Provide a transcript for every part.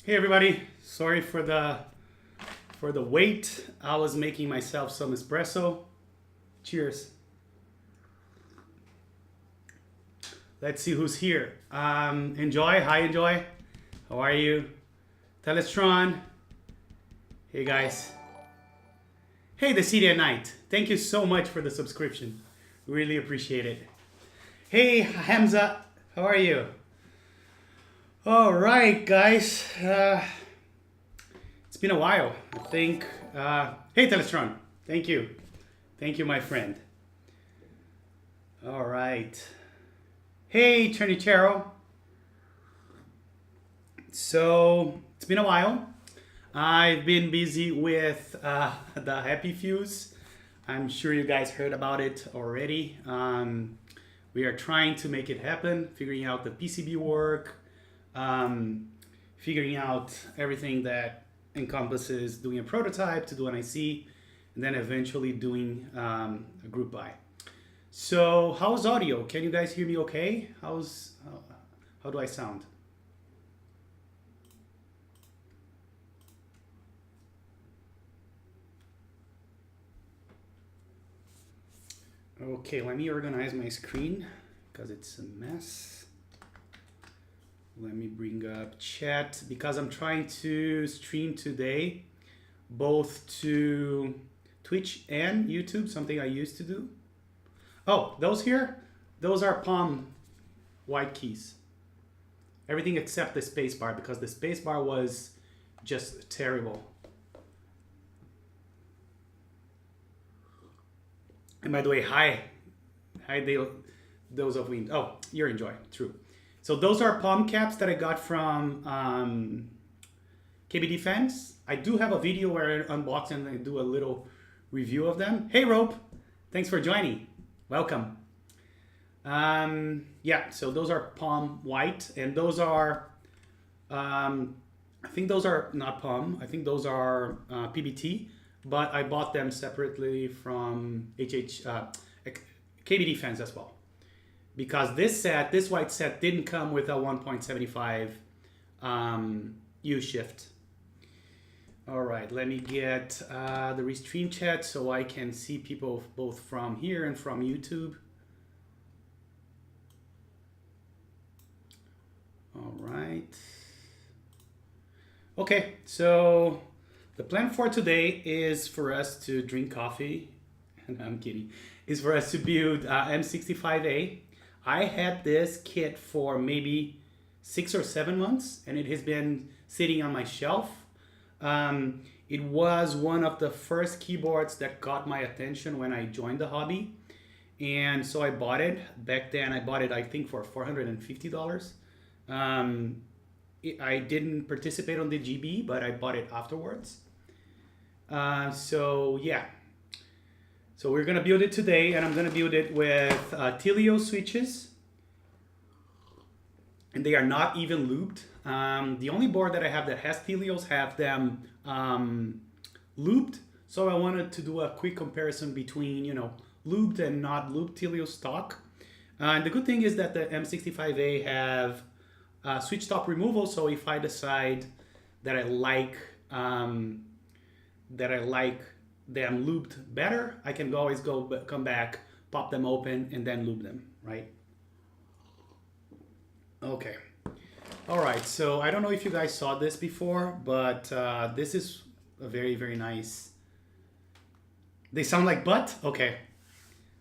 Hey everybody, sorry for the wait. I was making myself some espresso. Cheers. Let's see who's here. Enjoy, hi Enjoy. How are you? Telestron. Hey guys. Hey the City at Night. Thank you so much for the subscription. Really appreciate it. Hey Hamza, how are you? All right, guys. It's been a while. I think. Hey, Telestron. Thank you. Thank you, my friend. All right. Hey, Chernichero. So, it's been a while. I've been busy with the Happy Fuse. I'm sure you guys heard about it already. We are trying to make it happen, figuring out the PCB work, figuring out everything that encompasses doing a prototype to do an IC, and then eventually doing a group buy. So how's audio? Can you guys hear me okay? How do I sound? Okay, let me organize my screen because it's a mess. Let me bring up chat because I'm trying to stream today both to Twitch and YouTube, something I used to do. Oh, those here, those are Palm white keys. Everything except the spacebar because the spacebar was just terrible. And by the way, hi those of Wind. Oh, you're Enjoy, true. So those are palm caps that I got from KB Defense. I do have a video where I unbox and I do a little review of them. Hey Rope, thanks for joining. Welcome. Yeah, so those are palm white, and those are, I think those are not palm. I think those are PBT, but I bought them separately from KB Defense as well. Because this white set didn't come with a 1.75 U shift. All right, let me get the restream chat so I can see people both from here and from YouTube. All right. Okay, so the plan for today is for us to drink coffee. I'm kidding. Is for us to build M65-A. I had this kit for maybe 6 or 7 months, and it has been sitting on my shelf. It was one of the first keyboards that got my attention when I joined the hobby. And so I bought it. Back then, I bought it, I think, for $450. I didn't participate on the GB, but I bought it afterwards. So, yeah. So we're going to build it today, and I'm going to build it with Tealio switches. And they are not even looped. The only board that I have that has Tealios have them looped. So I wanted to do a quick comparison between, looped and not looped Tealio stock. And the good thing is that the M65-A have switch top removal. So if I decide that I like them looped better, I can always come back, pop them open, and then loop them, right? Okay. All right, so I don't know if you guys saw this before, but this is a very, very nice. They sound like butt? Okay.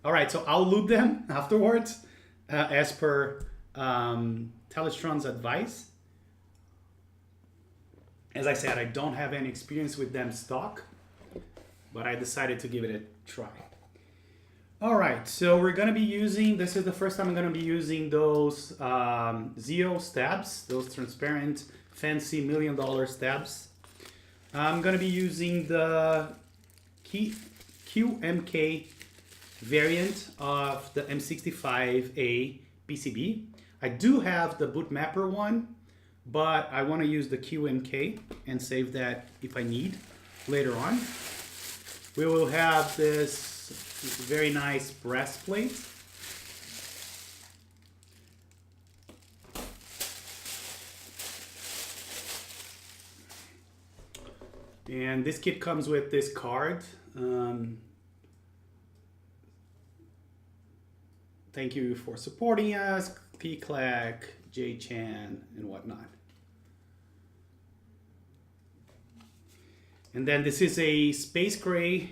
All right, so I'll loop them afterwards as per Telestron's advice. As I said, I don't have any experience with them stock, but I decided to give it a try. All right, so we're gonna be using, this is the first time I'm gonna be using those Zeal stabs, those transparent, fancy $1 million stabs. I'm gonna be using the QMK variant of the M65-A PCB. I do have the boot mapper one, but I wanna use the QMK and save that if I need later on. We will have this very nice breastplate. And this kit comes with this card. Thank you for supporting us, P-Clack, J-Chan, and whatnot. And then this is a space gray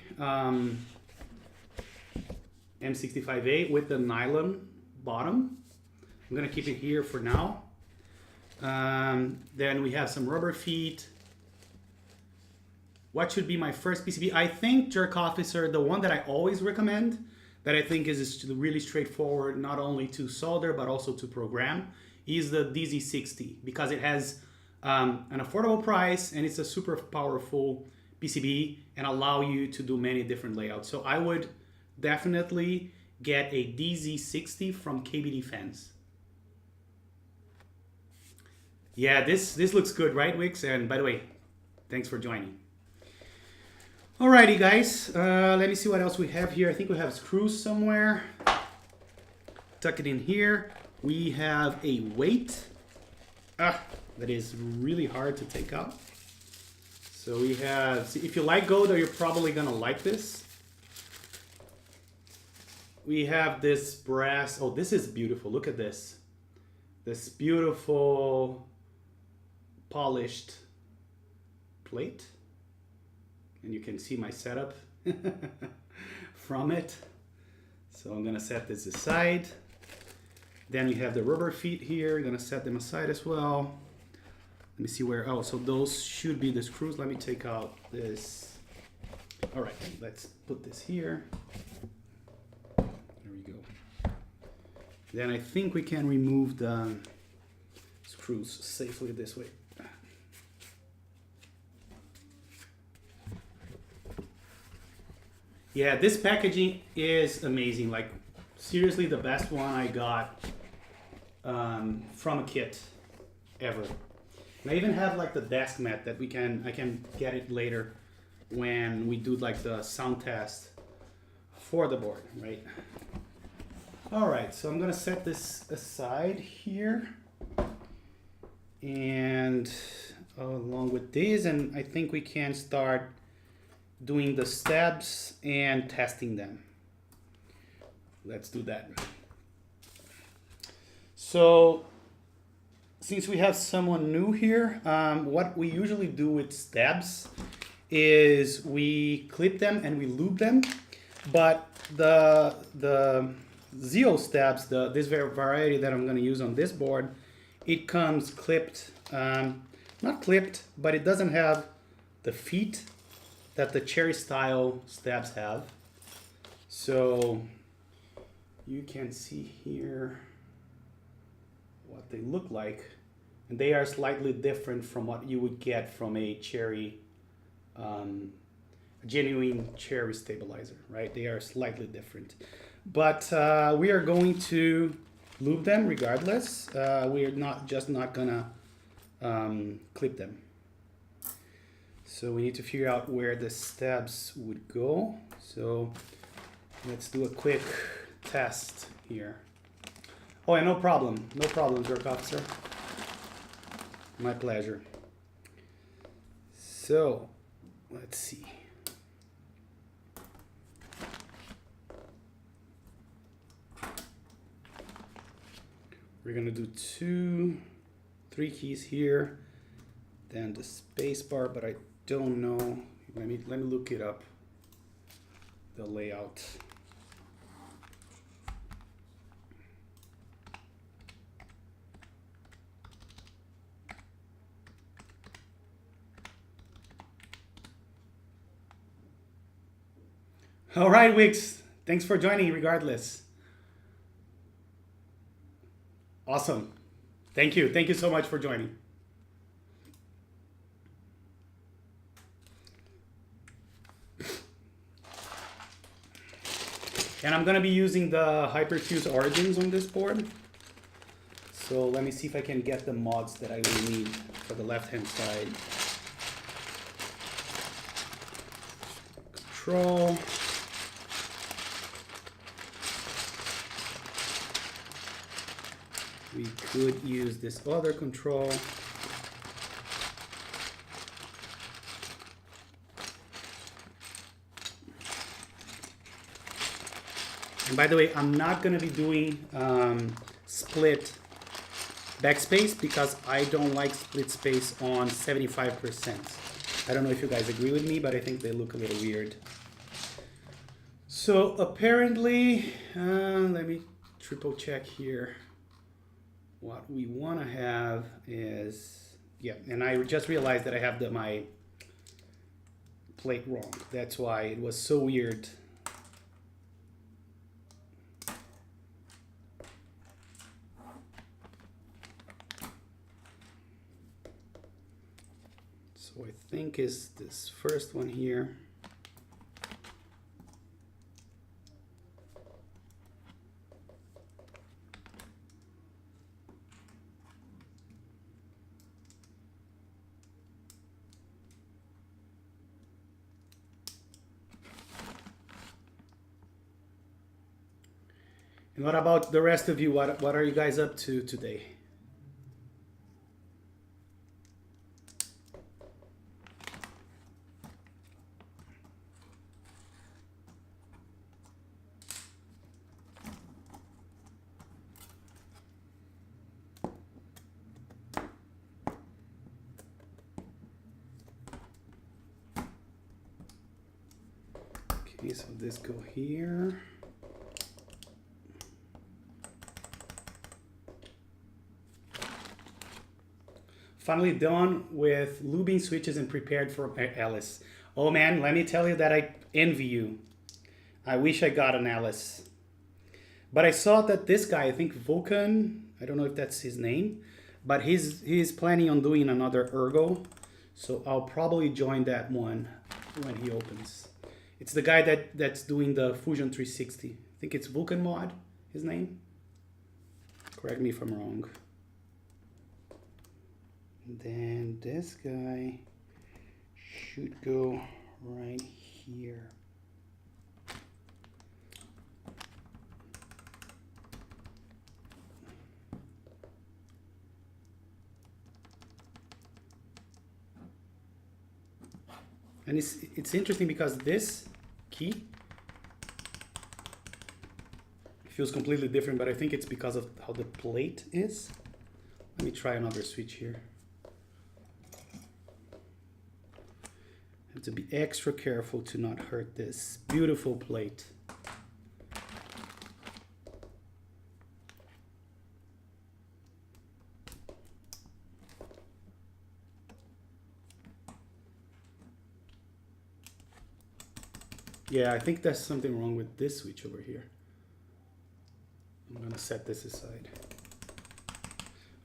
M65-A with the nylon bottom. I'm gonna keep it here for now. Then we have some rubber feet. What should be my first PCB? I think, Jerk Officer, the one that I always recommend, that I think is really straightforward, not only to solder, but also to program, is the DZ60, because it has an affordable price and it's a super powerful PCB and allow you to do many different layouts. So I would definitely get a DZ60 from KBD Fans. Yeah, this looks good, right, Wix? And by the way, thanks for joining. Alrighty, guys, let me see what else we have here. I think we have screws somewhere. Tuck it in here. We have a weight that is really hard to take out. So we have, see, if you like Godo, you're probably gonna like this. We have this brass, oh, this is beautiful, look at this. This beautiful polished plate. And you can see my setup from it. So I'm gonna set this aside. Then we have the rubber feet here. I'm gonna set them aside as well. Let me see where, oh, so those should be the screws. Let me take out this. All right, let's put this here. There we go. Then I think we can remove the screws safely this way. Yeah, this packaging is amazing. Like, seriously, the best one I got from a kit ever. And I even have like the desk mat that I can get it later when we do like the sound test for the board, right? All right, so I'm gonna set this aside here, and along with this, and I think we can start doing the steps and testing them. Let's do that. So since we have someone new here, what we usually do with stabs is we clip them and we lube them, but the Zeal stabs, this variety that I'm going to use on this board, it comes clipped, not clipped, but it doesn't have the feet that the cherry style stabs have. So you can see here what they look like, and they are slightly different from what you would get from a cherry, genuine cherry stabilizer, right? They are slightly different, but we are going to lube them regardless. We are not gonna clip them. So we need to figure out where the stabs would go. So let's do a quick test here. Oh, and no problem, Jerk Officer. My pleasure. So let's see. We're gonna do 3 keys here, then the space bar, but I don't know. Let me look it up. The layout. All right, Wix. Thanks for joining regardless. Awesome. Thank you. Thank you so much for joining. And I'm going to be using the Hyperfuse Origins on this board. So let me see if I can get the mods that I will need for the left-hand side. Control. We could use this other control. And by the way, I'm not going to be doing split backspace because I don't like split space on 75%. I don't know if you guys agree with me, but I think they look a little weird. So apparently, let me triple check here. What we want to have is, yeah, and I just realized that I have my plate wrong. That's why it was so weird. So I think is this first one here. And what about the rest of you? What are you guys up to today? Okay, so this go here. Finally done with lubing switches and prepared for Alice. Oh man, let me tell you that I envy you. I wish I got an Alice. But I saw that this guy, I think Vulcan, I don't know if that's his name, but he's planning on doing another Ergo. So I'll probably join that one when he opens. It's the guy that's doing the Fusion 360. I think it's Vulcan Mod, his name. Correct me if I'm wrong. And then this guy should go right here. And it's interesting because this key feels completely different, but I think it's because of how the plate is. Let me try another switch here. Have to be extra careful to not hurt this beautiful plate. Yeah, I think there's something wrong with this switch over here. I'm gonna set this aside.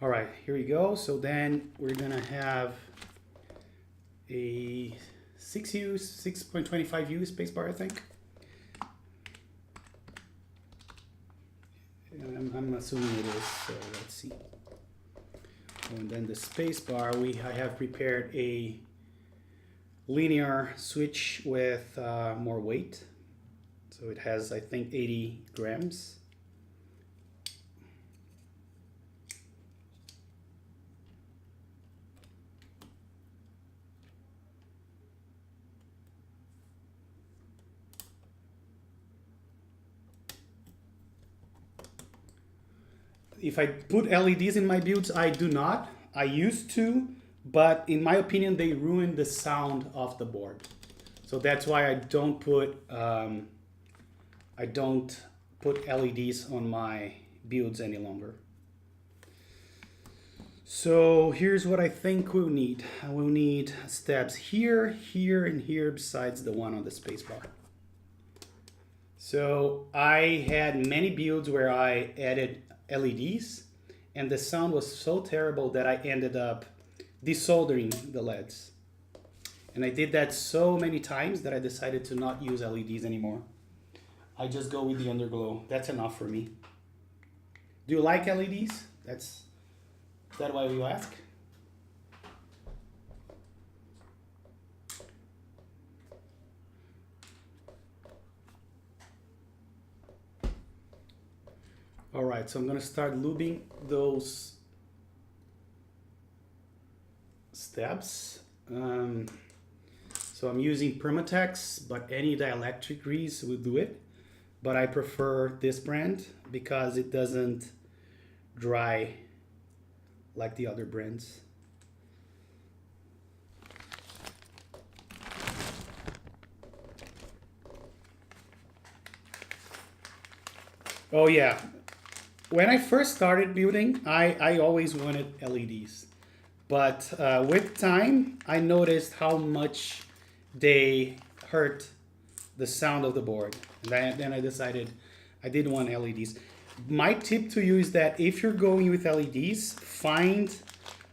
All right, here we go. So then we're gonna have a 6.25U spacebar, I think. I'm assuming it is, so let's see. And then the spacebar, I have prepared a linear switch with more weight. So it has, I think, 80 grams. If I put LEDs in my builds, I do not. I used to, but in my opinion, they ruin the sound of the board. So that's why I don't put LEDs on my builds any longer. So here's what I think we'll need. We'll need steps here, here, and here besides the one on the spacebar. So I had many builds where I added LEDs and the sound was so terrible that I ended up desoldering the LEDs. And I did that so many times that I decided to not use LEDs anymore. I just go with the underglow. That's enough for me. Do you like LEDs? Is that why you ask? All right, so I'm gonna start lubing those steps. So I'm using Permatex, but any dielectric grease will do it. but I prefer this brand because it doesn't dry like the other brands. Oh yeah, when I first started building, I always wanted LEDs. But with time, I noticed how much they hurt the sound of the board. And then I decided I didn't want LEDs. My tip to you is that if you're going with LEDs, find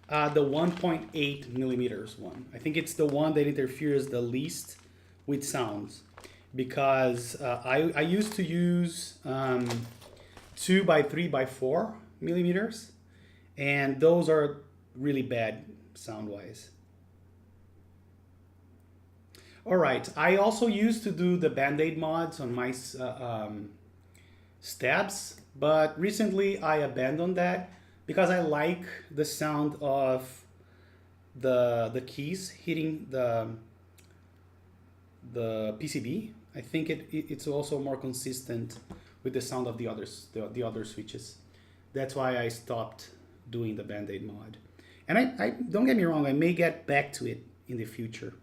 the 1.8 millimeters one. I think it's the one that interferes the least with sounds. Because I used to use 2 by 3 by 4 millimeters, and those are really bad sound wise. All right, I also used to do the band-aid mods on my stabs, but recently I abandoned that because I like the sound of the keys hitting the PCB. I think it's also more consistent with the sound of the other switches. That's why I stopped doing the band-aid mod. And I don't get me wrong, I may get back to it in the future.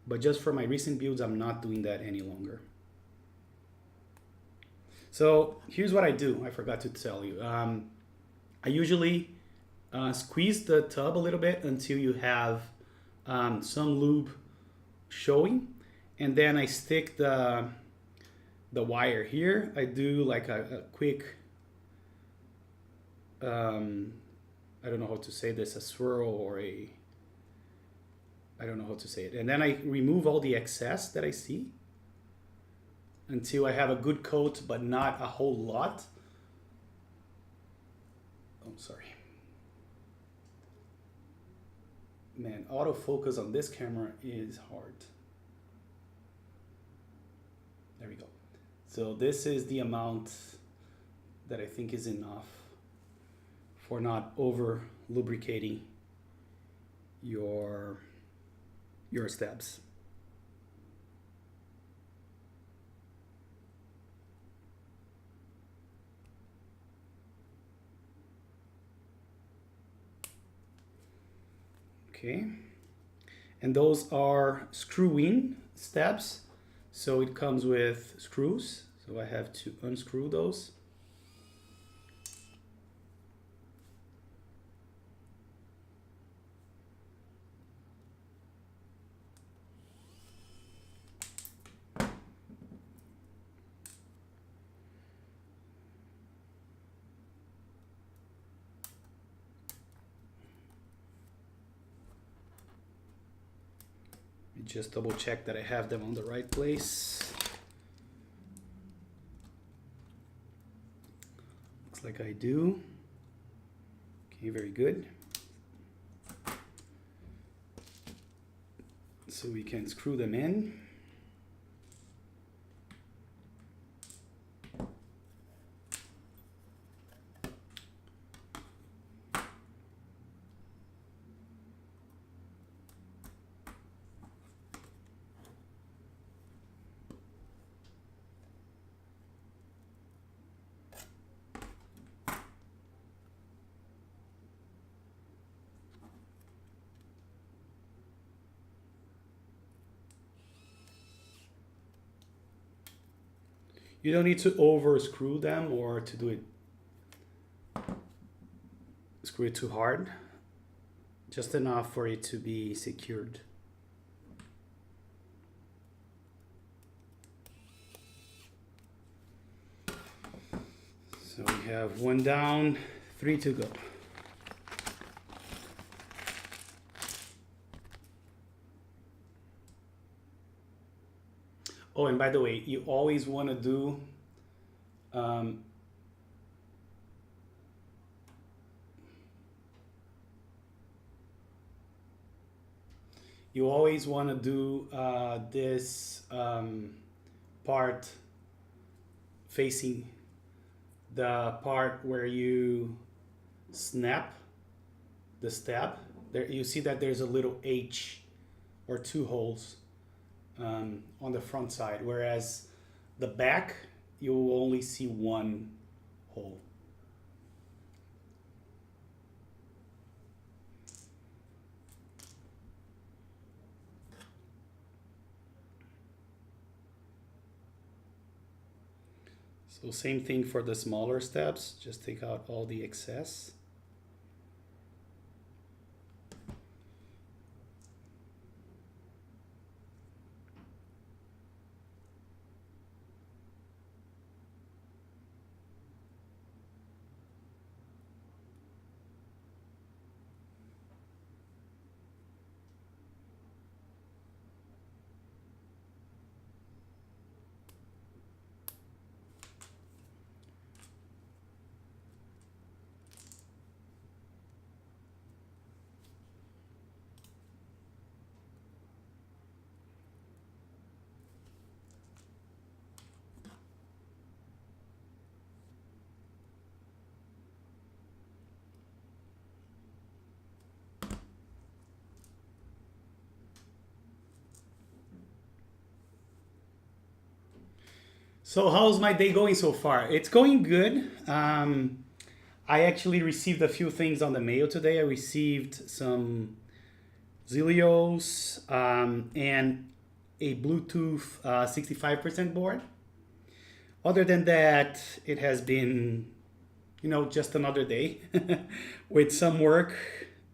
But just for my recent builds, I'm not doing that any longer. So here's what I do. I forgot to tell you. I usually squeeze the tub a little bit until you have some lube showing. And then I stick the wire here. I do like a quick, I don't know how to say this, a swirl or I don't know how to say it. And then I remove all the excess that I see until I have a good coat, but not a whole lot. Oh, sorry. Man, autofocus on this camera is hard. There we go. So this is the amount that I think is enough for not over lubricating your stabs. Okay, and those are screw-in stabs. So it comes with screws. So I have to unscrew those. Just double check that I have them on the right place. Looks like I do. Okay, very good. So we can screw them in. You don't need to over screw them or to do it, screw it too hard, just enough for it to be secured. So we have one down, 3 to go. Oh, and by the way, you always want to do this part facing the part where you snap the stab. There you see that there's a little H or 2 holes on the front side, whereas the back you will only see one hole. So same thing for the smaller steps, just take out all the excess. So how's my day going so far? It's going good. I actually received a few things on the mail today. I received some Zealios and a Bluetooth 65% board. Other than that, it has been, just another day with some work.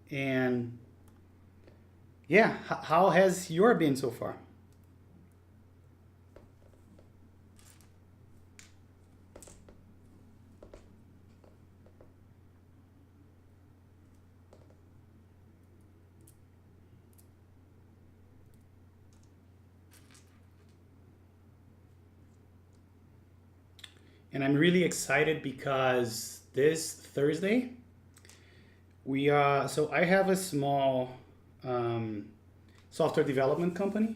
And yeah, how has your been so far? And I'm really excited because this Thursday, so I have a small software development company.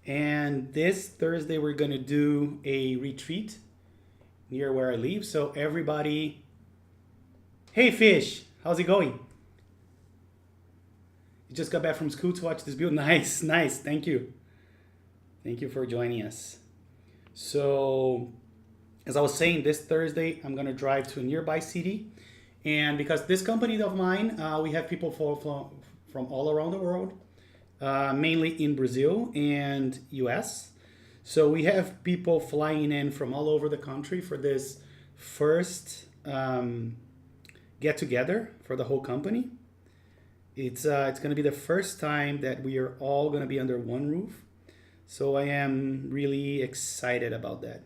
And this Thursday, we're going to do a retreat near where I live. So everybody, hey Fish, how's it going? You just got back from school to watch this build. Nice, nice. Thank you. Thank you for joining us. So as I was saying, this Thursday, I'm going to drive to a nearby city. And because this company of mine, we have people from all around the world, mainly in Brazil and US. So we have people flying in from all over the country for this first get together for the whole company. It's going to be the first time that we are all going to be under one roof. So I am really excited about that.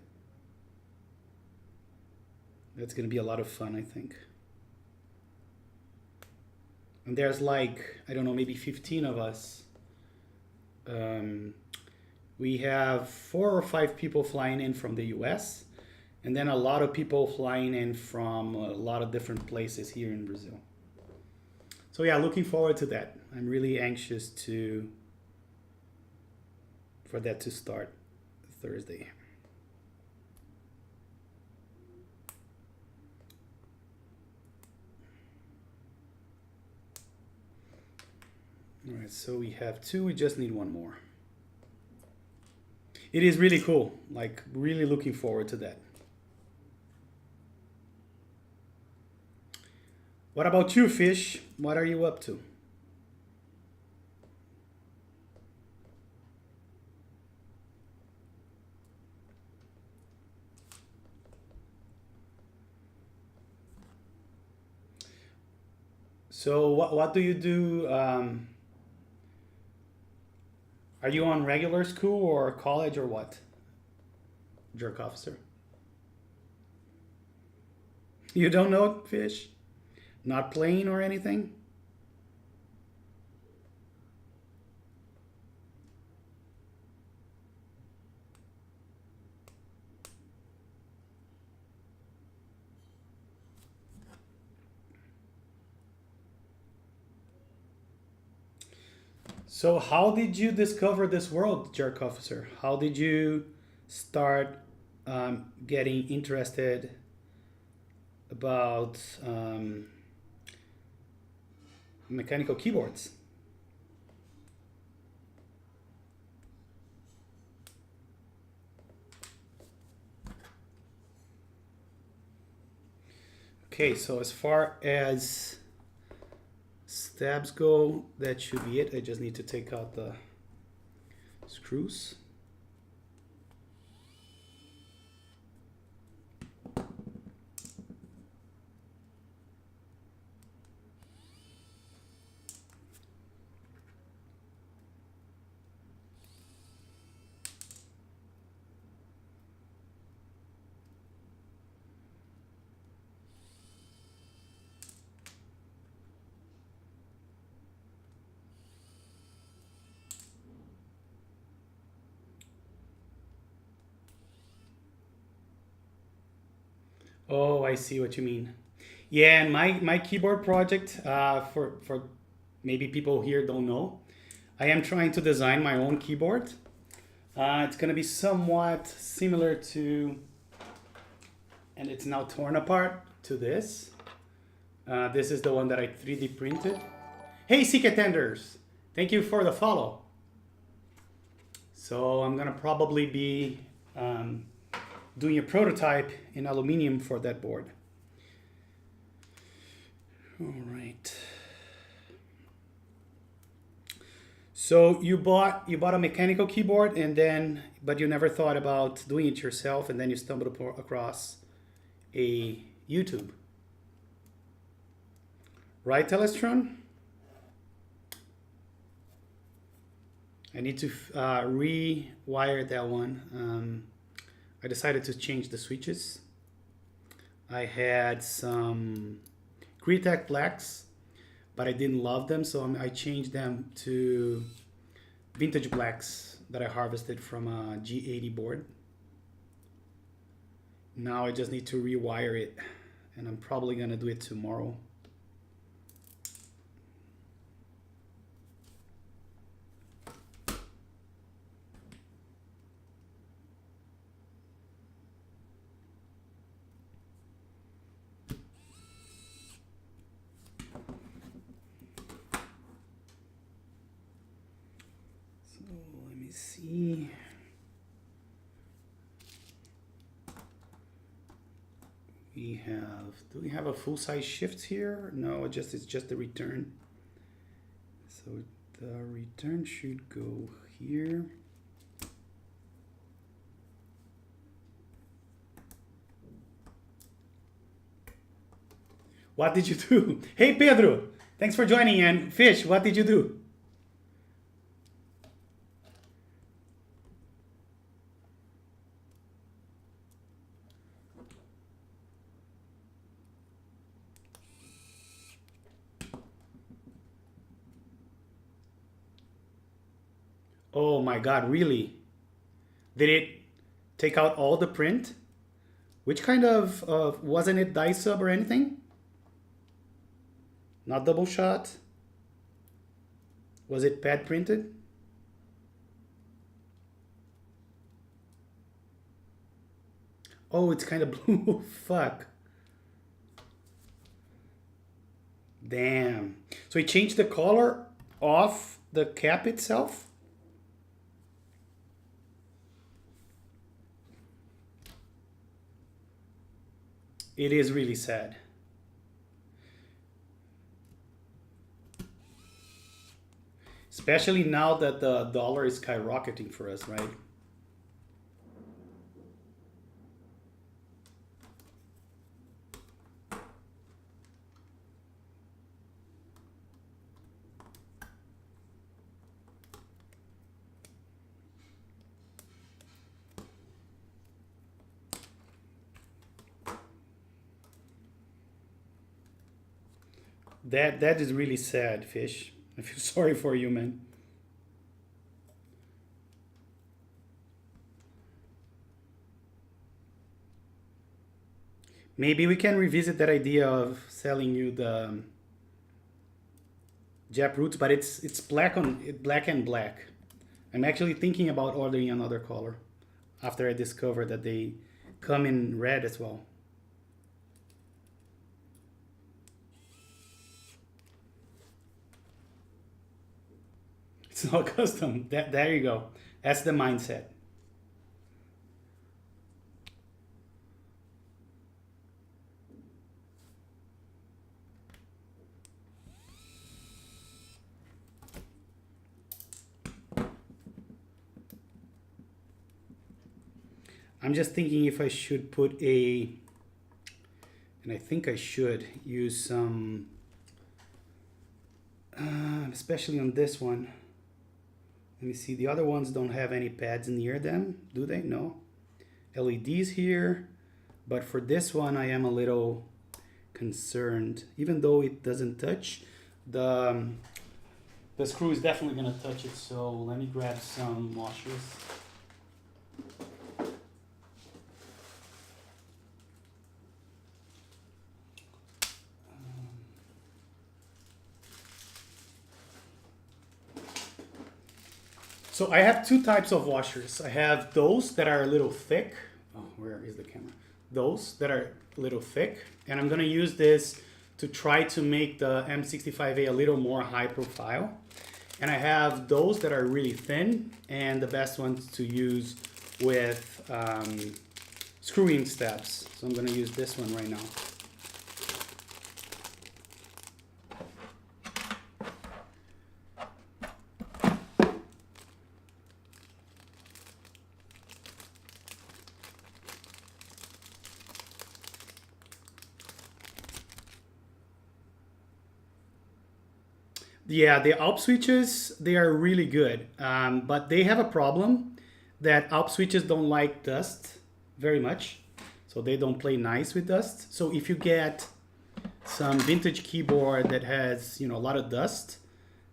That's going to be a lot of fun, I think. And there's like, I don't know, maybe 15 of us. We have 4 or 5 people flying in from the US, and then a lot of people flying in from a lot of different places here in Brazil. So yeah, looking forward to that. I'm really anxious for that to start Thursday. All right, so we have 2, we just need 1 more. It is really cool, like really looking forward to that. What about you, Fish? What are you up to? So what do you do? Are you on regular school or college or what? Jerk officer. You don't know, Fish? Not playing or anything? So how did you discover this world, Jerk Officer? How did you start getting interested about mechanical keyboards? Okay, so as far as stabs go, that should be it. I just need to take out the screws. Oh, I see what you mean. Yeah, and my keyboard project, for maybe people here don't know, I am trying to design my own keyboard. It's going to be somewhat similar to, and it's now torn apart, to this. This is the one that I 3D printed. Hey, Seek Attenders! Thank you for the follow. So I'm going to probably be doing a prototype in aluminum for that board. All right. So you bought a mechanical keyboard, and then but you never thought about doing it yourself, and then you stumbled across a YouTube. Right, Telestron? I need to rewire that one. I decided to change the switches. I had some Keycap blacks, but I didn't love them, so I changed them to vintage blacks that I harvested from a G80 board. Now I just need to rewire it, and I'm probably gonna do it tomorrow. See, do we have a full-size shift here? No, it's just the return. So the return should go here. What did you do? Hey, Pedro, thanks for joining. And Fish, what did you do? Oh my God, really? Did it take out all the print? Which kind of, wasn't it die sub or anything? Not double shot? Was it pad printed? Oh, it's kind of blue. Fuck. Damn. So he changed the color off the cap itself? It is really sad. Especially now that the dollar is skyrocketing for us, right? That is really sad, Fish. I feel sorry for you, man. Maybe we can revisit that idea of selling you the Jap roots, but it's black and black. I'm actually thinking about ordering another color after I discover that they come in red as well. It's not custom. There you go. That's the mindset. I'm just thinking if I should put a, and I think I should use some, especially on this one. Let me see, the other ones don't have any pads near them, do they? No. LEDs here, but for this one I am a little concerned. Even though it doesn't touch, the screw is definitely gonna touch it, so let me grab some washers. So I have two types of washers. I have those that are a little thick. Oh, where is the camera? Those that are a little thick. And I'm gonna use this to try to make the M65-A a little more high profile. And I have those that are really thin, and the best ones to use with screw-in stabs. So I'm gonna use this one right now. Yeah, the ALP switches, they are really good, but they have a problem that ALP switches don't like dust very much, so they don't play nice with dust. So if you get some vintage keyboard that has, you know, a lot of dust,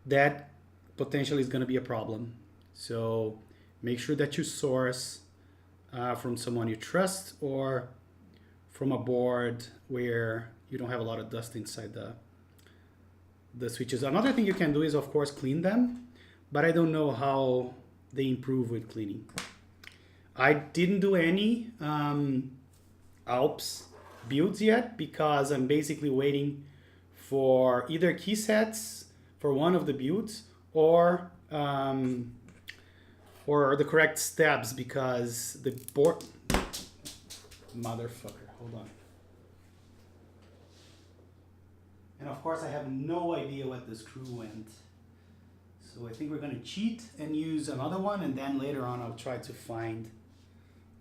that potentially is going to be a problem. So make sure that you source from someone you trust or from a board where you don't have a lot of dust inside the switches. Another thing you can do is, of course, clean them, but I don't know how they improve with cleaning. I didn't do any Alps builds yet because I'm basically waiting for either key sets for one of the builds or the correct stabs, because the board, motherfucker, hold on. And of course I have no idea what the screw went. So I think we're gonna cheat and use another one, and then later on I'll try to find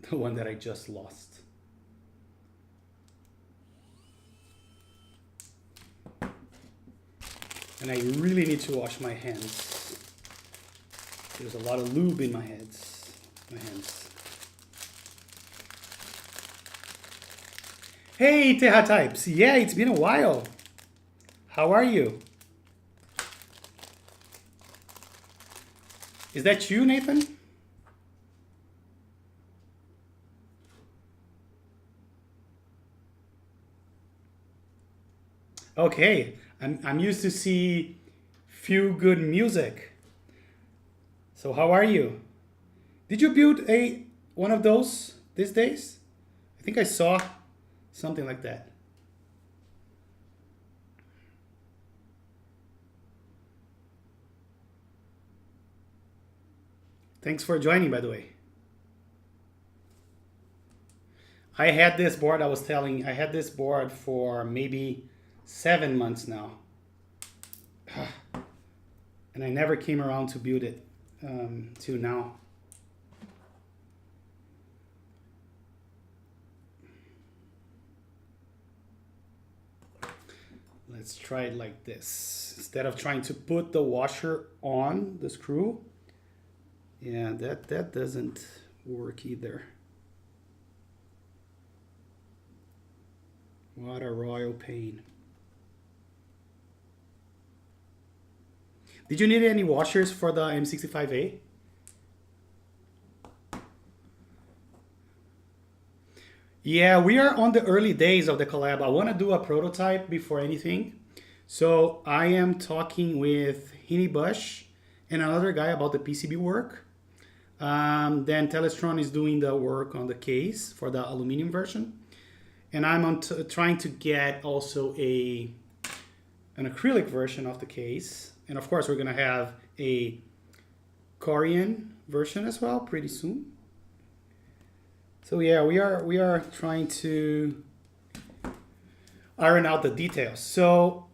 the one that I just lost. And I really need to wash my hands. There's a lot of lube in my hands. Hey Teha Types, yeah, it's been a while. How are you? Is that you, Nathan? Okay, I'm used to see few good music. So how are you? Did you build one of those these days? I think I saw something like that. Thanks for joining, by the way. I had this board, I had this board for maybe 7 months now. And I never came around to build it till now. Let's try it like this. Instead of trying to put the washer on the screw, yeah, that doesn't work either. What a royal pain. Did you need any washers for the M65-A? Yeah, we are on the early days of the collab. I want to do a prototype before anything. So I am talking with Hini Bush and another guy about the PCB work. Then Telestron is doing the work on the case for the aluminum version. And I'm trying to get also an acrylic version of the case. And of course, we're going to have a Korean version as well pretty soon. So yeah, we are trying to iron out the details. So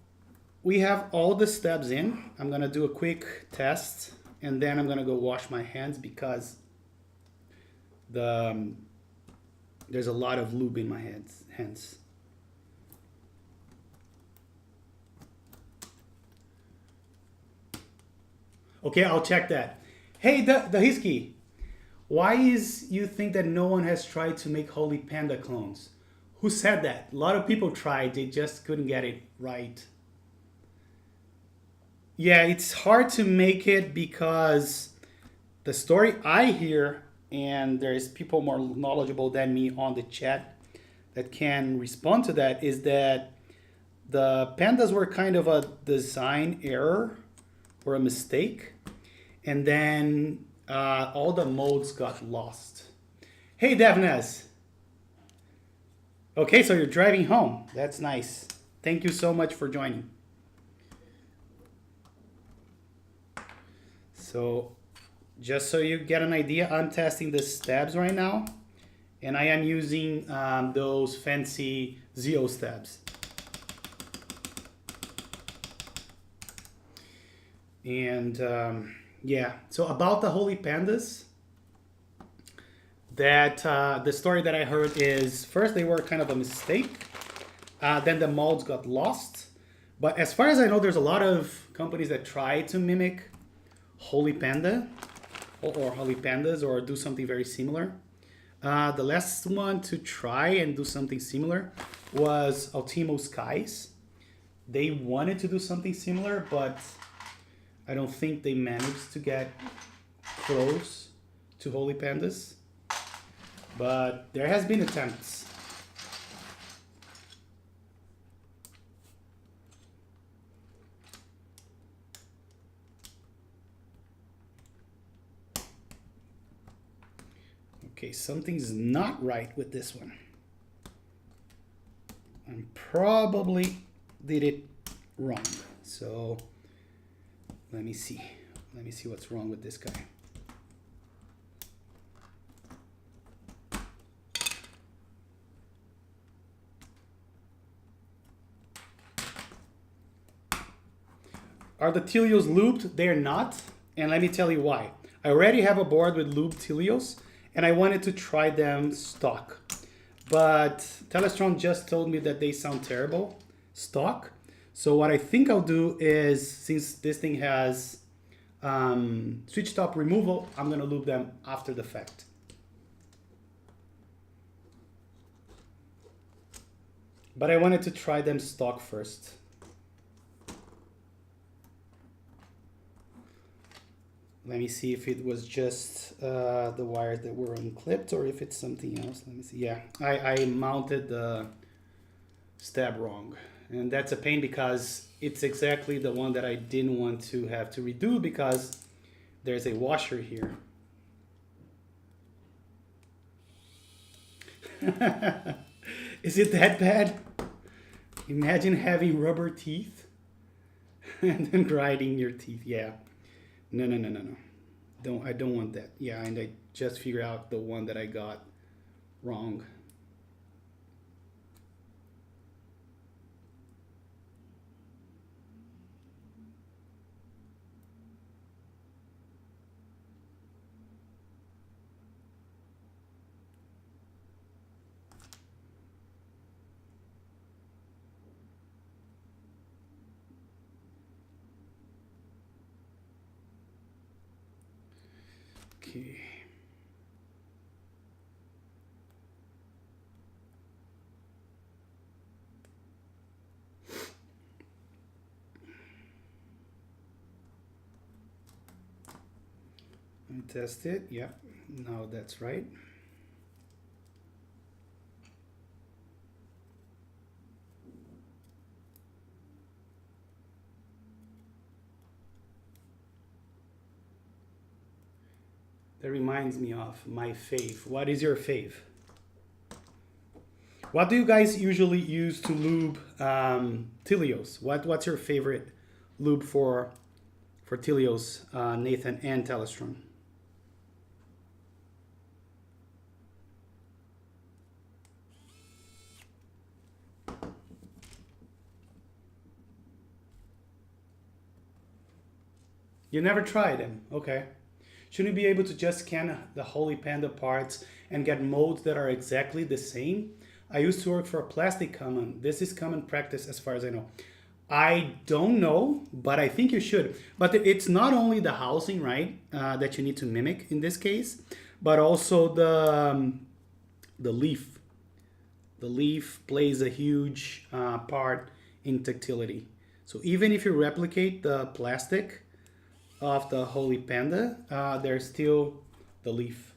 we have all the steps in. I'm going to do a quick test, and then I'm going to go wash my hands because the There's a lot of lube in my hands. Okay, I'll check that. Hey, the Hisky, why is you think that no one has tried to make Holy Panda clones? Who said that? A lot of people tried, they just couldn't get it right. Yeah, it's hard to make it because the story I hear, and there's people more knowledgeable than me on the chat that can respond to that, is that the pandas were kind of a design error or a mistake, and then all the modes got lost. Hey, Devnes. Okay, so you're driving home. That's nice. Thank you so much for joining. So just so you get an idea, I'm testing the stabs right now, and I am using those fancy Zeal stabs. And yeah, so about the Holy Pandas, that the story that I heard is first they were kind of a mistake, then the molds got lost. But as far as I know, there's a lot of companies that try to mimic Holy Panda or Holy Pandas or do something very similar. The last one to try and do something similar was Ultimo Skies. They wanted to do something similar, but I don't think they managed to get close to Holy Pandas. But there has been attempts. Okay, something's not right with this one. I probably did it wrong. So let me see. Let me see what's wrong with this guy. Are the Tealios lubed? They're not, and let me tell you why. I already have a board with lubed Tealios, and I wanted to try them stock. But Telestron just told me that they sound terrible stock. So what I think I'll do is, since this thing has switch top removal, I'm gonna lube them after the fact. But I wanted to try them stock first. Let me see if it was just the wires that were unclipped or if it's something else. Let me see. Yeah, I mounted the stab wrong. And that's a pain because it's exactly the one that I didn't want to have to redo because there's a washer here. Is it that bad? Imagine having rubber teeth and then grinding your teeth. Yeah. No. I don't want that. Yeah, and I just figured out the one that I got wrong. Okay. Let me test it. Yep. Now that's right. That reminds me of my fave. What is your fave? What do you guys usually use to lube Tealios? What's your favorite lube for Tealios, Nathan and Telestron? You never tried them, okay. shouldn't you be able to just scan the Holy Panda parts and get molds that are exactly the same? I used to work for a plastic common. This is common practice as far as I know. I don't know, but I think you should. But it's not only the housing, right, that you need to mimic in this case, but also the leaf. The leaf plays a huge part in tactility. So even if you replicate the plastic of the Holy Panda, there's still the leaf.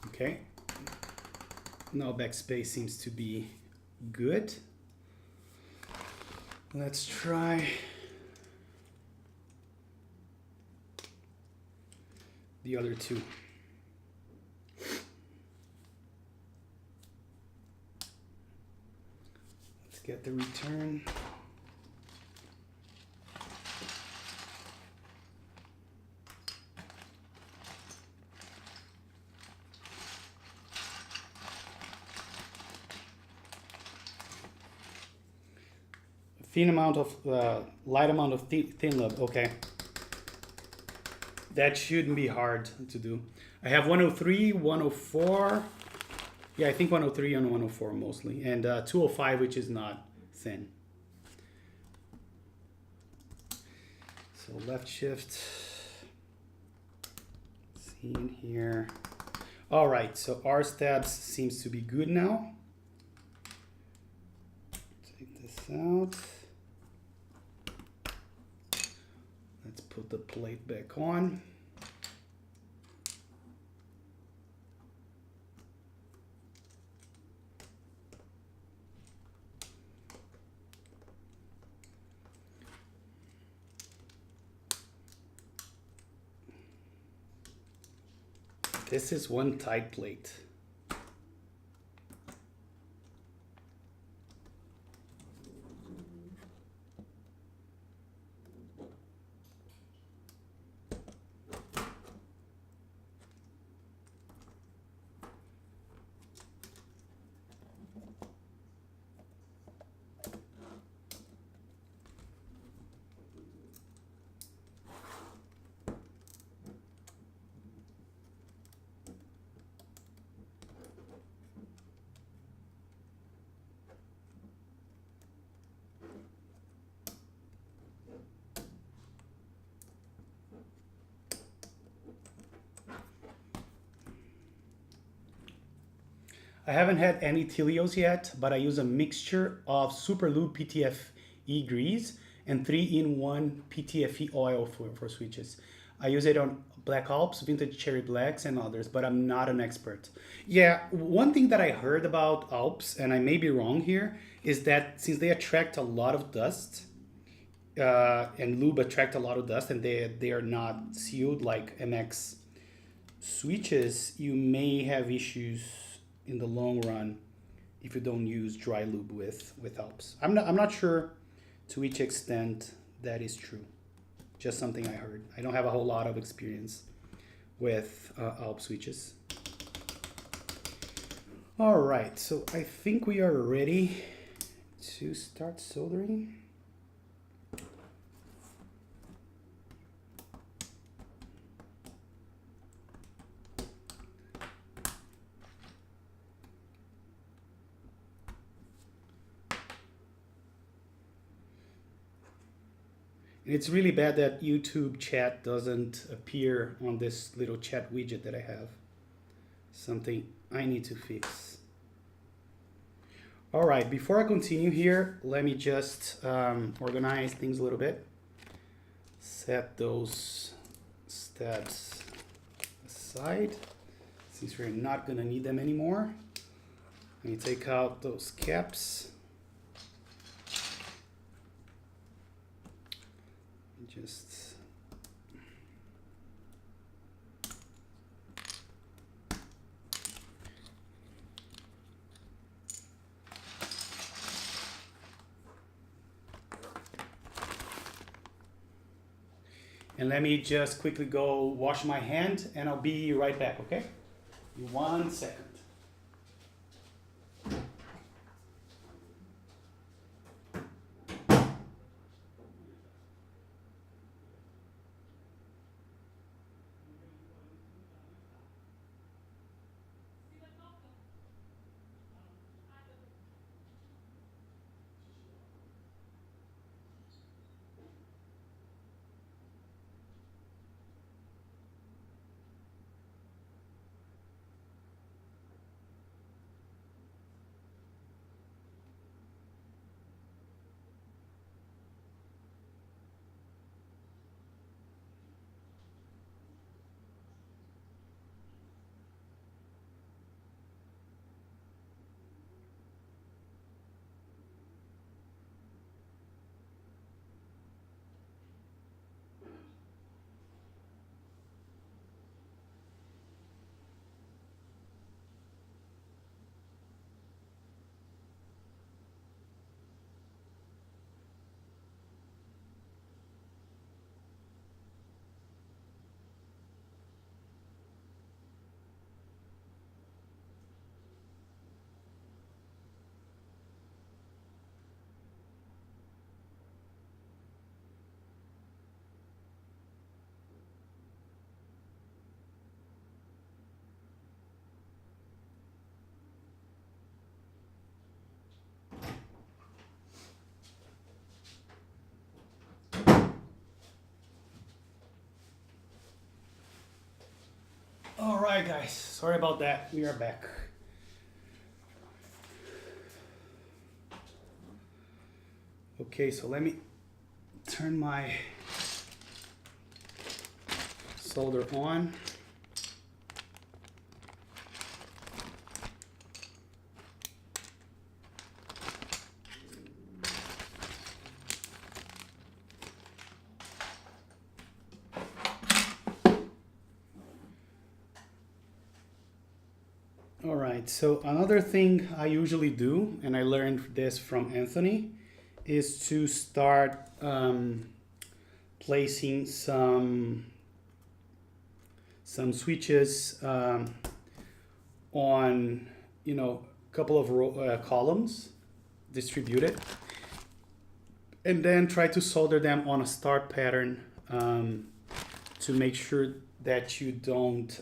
Okay. Now backspace seems to be good. Let's try the other two. Let's get the return. Light amount of thin lub. Okay, that shouldn't be hard to do. I have 103, 104. Yeah, I think 103 and 104 mostly, and 205, which is not thin. So left shift. See in here. All right, so our stabs seems to be good now. Take this out. Let's put the plate back on. This is one tight plate. I haven't had any Tealios yet, but I use a mixture of Super Lube PTFE grease and 3-in-1 PTFE oil for switches. I use it on Black Alps, Vintage Cherry Blacks, and others, but I'm not an expert. Yeah, one thing that I heard about Alps, and I may be wrong here, is that since they attract a lot of dust, and lube attract a lot of dust, and they are not sealed like MX switches, you may have issues in the long run if you don't use dry lube with Alps. I'm not sure to which extent that is true. Just something I heard. I don't have a whole lot of experience with Alps switches. All right, so I think we are ready to start soldering. It's really bad that YouTube chat doesn't appear on this little chat widget that I have. Something I need to fix. All right, before I continue here, let me just organize things a little bit. Set those stabs aside, since we're not gonna need them anymore. Let me take out those caps. Just and let me just quickly go wash my hand and I'll be right back, okay? 1 second. All right, guys, sorry about that. We are back. Okay, so let me turn my solder on. All right, so another thing I usually do, and I learned this from Anthony, is to start placing some switches on, you know, a couple of columns distributed, and then try to solder them on a start pattern to make sure that you don't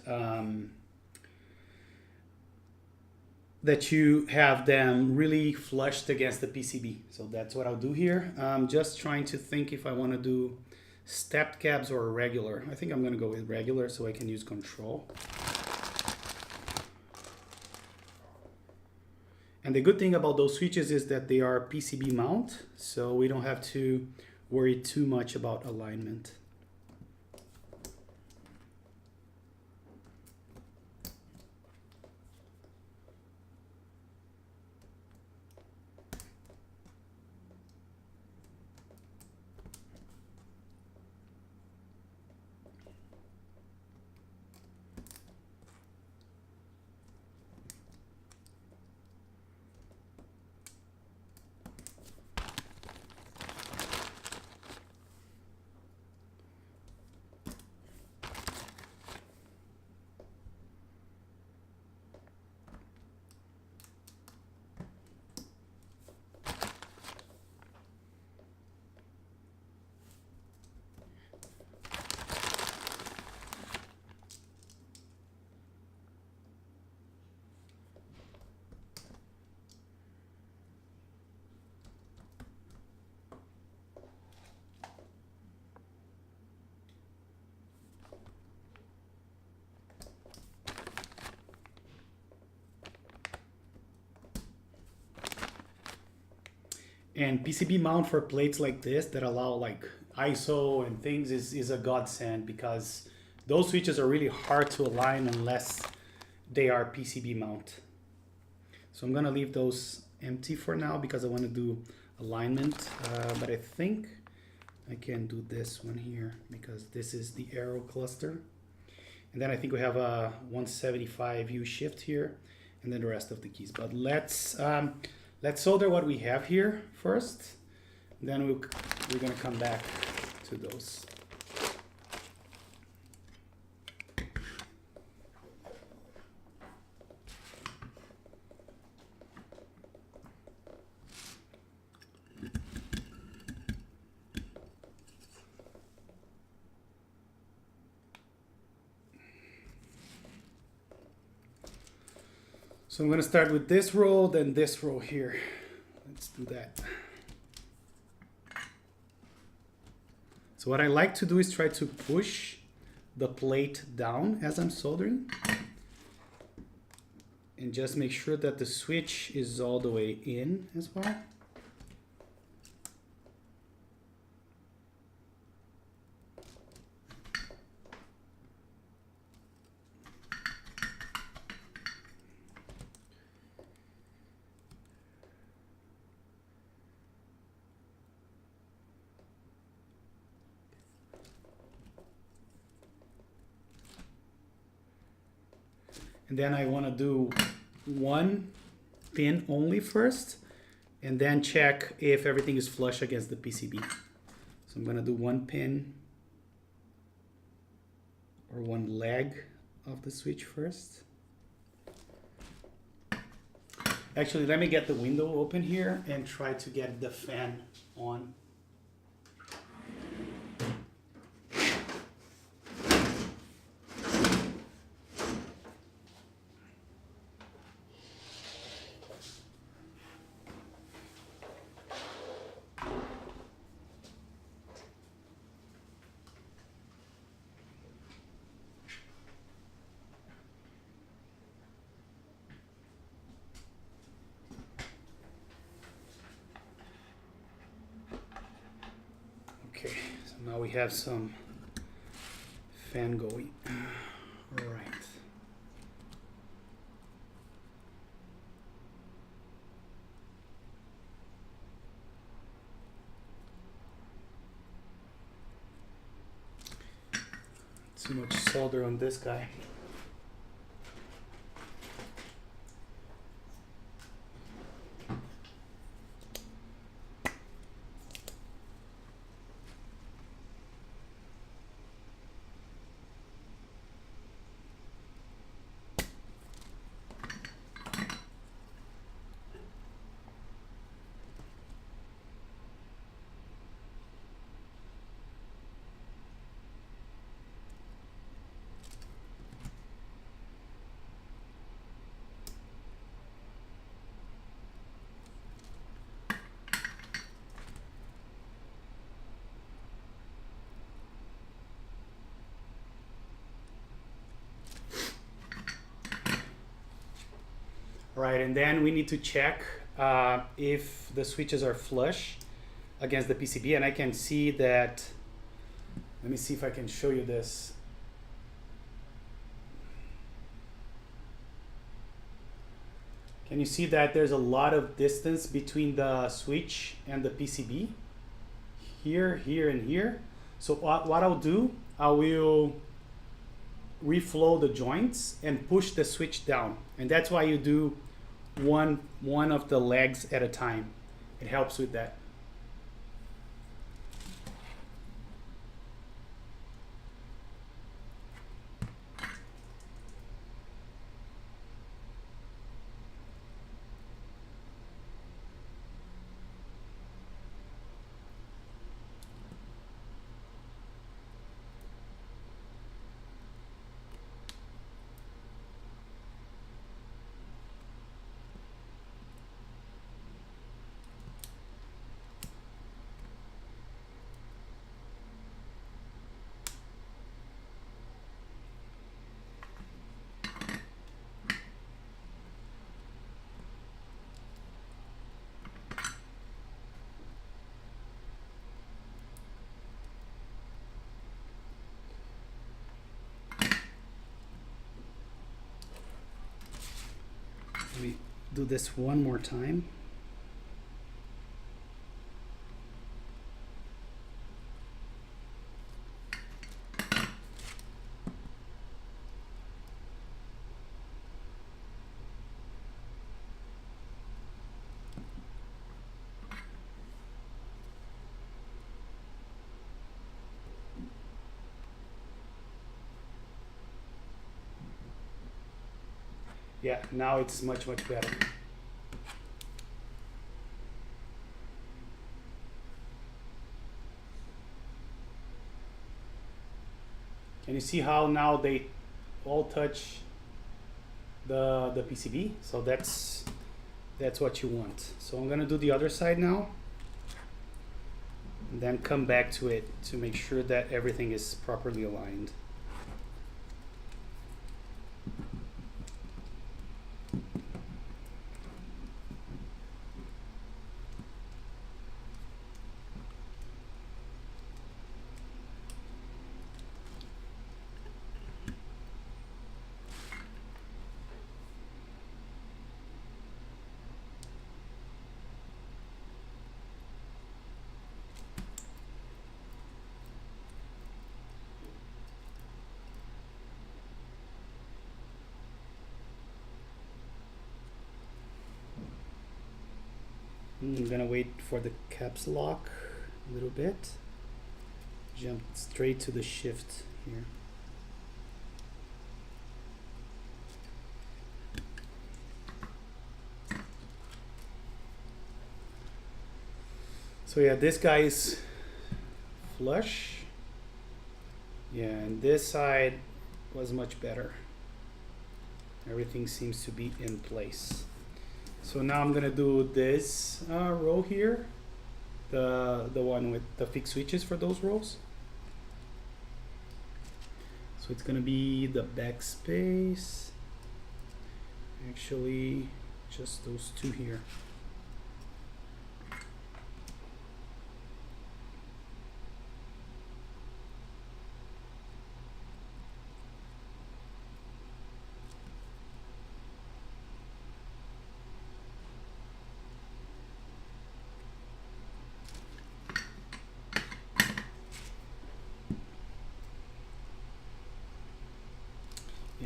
that you have them really flushed against the PCB. So that's what I'll do here. I'm just trying to think if I want to do stepped caps or regular. I think I'm going to go with regular so I can use control. And the good thing about those switches is that they are PCB mount, so we don't have to worry too much about alignment. And PCB mount for plates like this that allow like ISO and things is a godsend, because those switches are really hard to align unless they are PCB mount. So I'm gonna leave those empty for now because I want to do alignment, but I think I can do this one here because this is the arrow cluster. And then I think we have a 175U shift here and then the rest of the keys. But let's solder what we have here first. Then we're gonna come back to those. So I'm going to start with this row, then this row here. Let's do that. So what I like to do is try to push the plate down as I'm soldering. And just make sure that the switch is all the way in as well. And then I want to do one pin only first, and then check if everything is flush against the PCB. So I'm going to do one pin or one leg of the switch first. Actually, let me get the window open here and try to get the fan on. Okay, so now we have some fan going. All right. Too much solder on this guy. Right, and then we need to check if the switches are flush against the PCB, and I can see that. Let me see if I can show you this. Can you see that there's a lot of distance between the switch and the PCB? Here, here, and here. So what I'll do, I will reflow the joints and push the switch down. And that's why you do one of the legs at a time. It helps with that. Let me do this one more time. Yeah, now it's much better. Can you see how now they all touch the PCB. So that's what you want. So I'm gonna do the other side now, and then come back to it to make sure that everything is properly aligned. I'm gonna wait for the caps lock a little bit. Jump straight to the shift here. So yeah, this guy is flush. Yeah, and this side was much better. Everything seems to be in place. So now I'm gonna do this row here, the one with the fixed switches for those rows. So it's gonna be the backspace. Actually, just those two here.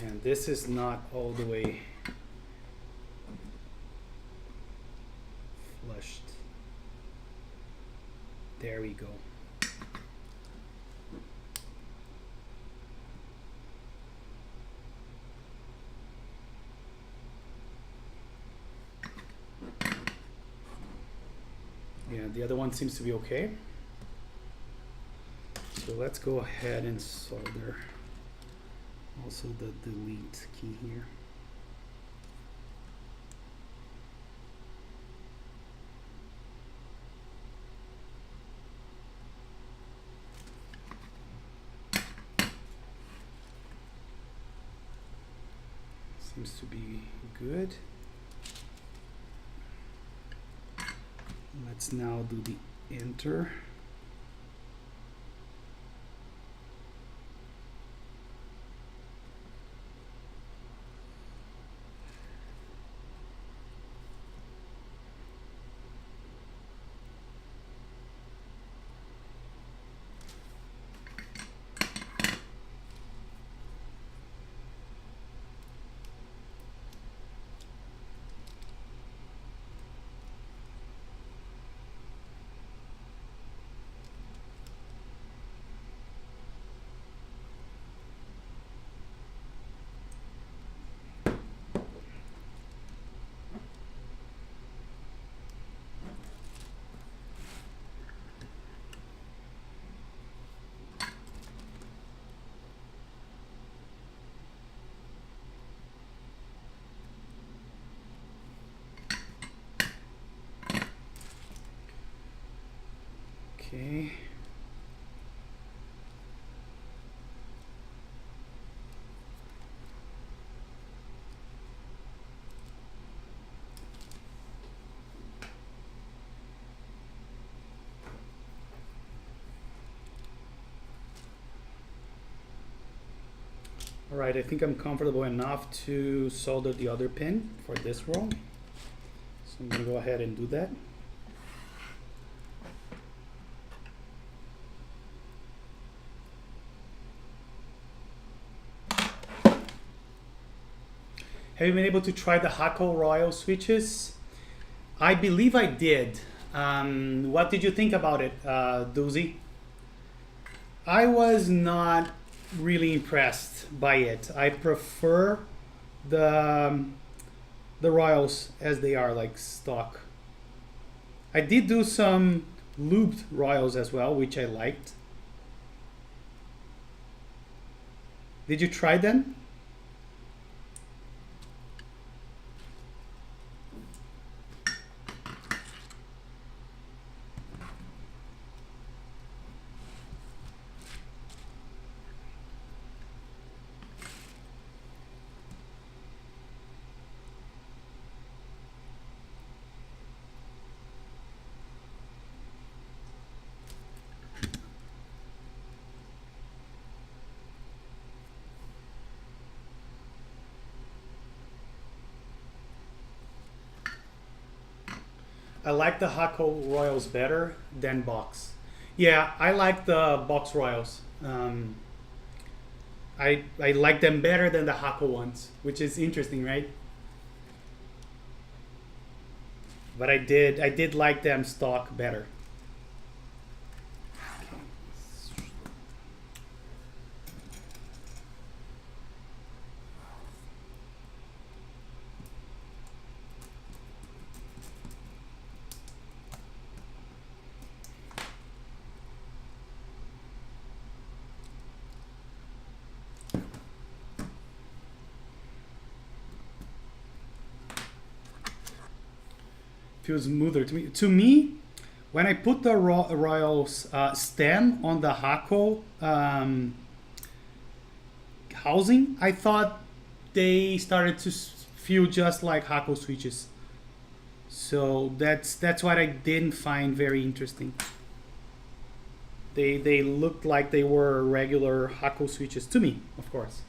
And this is not all the way flushed. There we go. Yeah, the other one seems to be okay. So let's go ahead and solder also the delete key here. Seems to be good. Let's now do the enter. Okay. All right, I think I'm comfortable enough to solder the other pin for this row. So I'm gonna go ahead and do that. Have you been able to try the Hakko Royal switches? I believe I did. What did you think about it, Doozy? I was not really impressed by it. I prefer the Royals as they are, like stock. I did do some looped Royals as well, which I liked. Did you try them? I like the Hakko Royals better than box. Yeah, I like the box Royals. I like them better than the Hakko ones, which is interesting, right? But I did like them stock better. Feels smoother to me. To me, when I put the Royals stem on the Hakko housing, I thought they started to feel just like Hakko switches. So that's what I didn't find very interesting. They looked like they were regular Hakko switches to me, of course.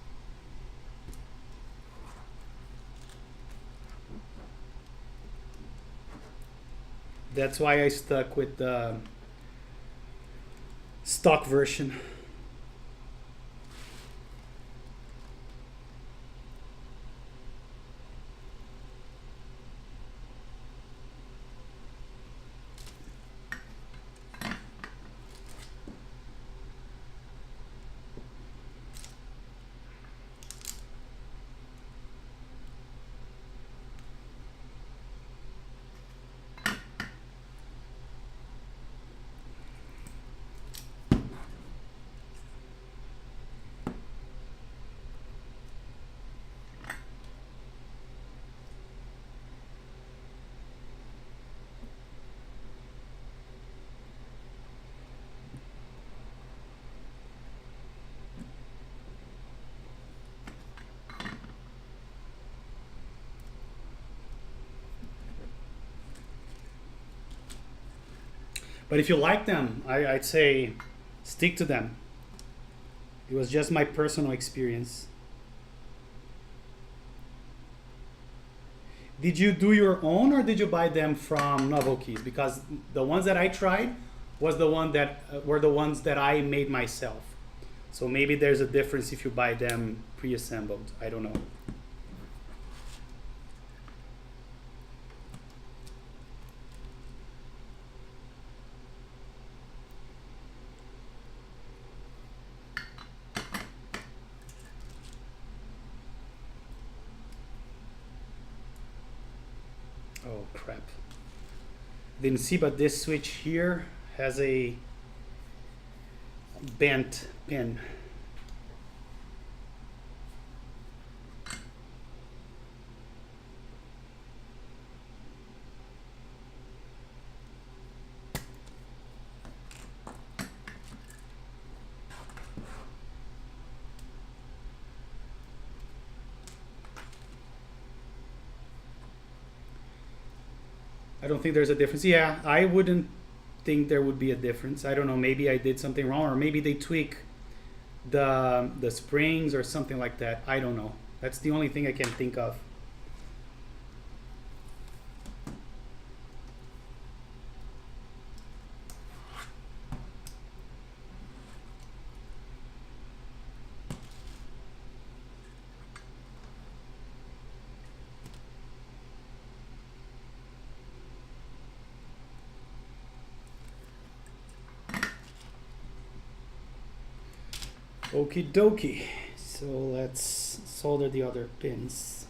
That's why I stuck with the stock version. But if you like them, I'd say stick to them. It was just my personal experience. Did you do your own or did you buy them from Novel Keys? Because the ones that I tried was the one that were the ones that I made myself. So maybe there's a difference if you buy them pre-assembled. I don't know. Oh crap. Didn't see, but this switch here has a bent pin. I don't think there's a difference. Yeah, I wouldn't think there would be a difference. I don't know. Maybe I did something wrong, or maybe they tweak the springs or something like that. I don't know. That's the only thing I can think of. Okie dokie. So let's solder the other pins.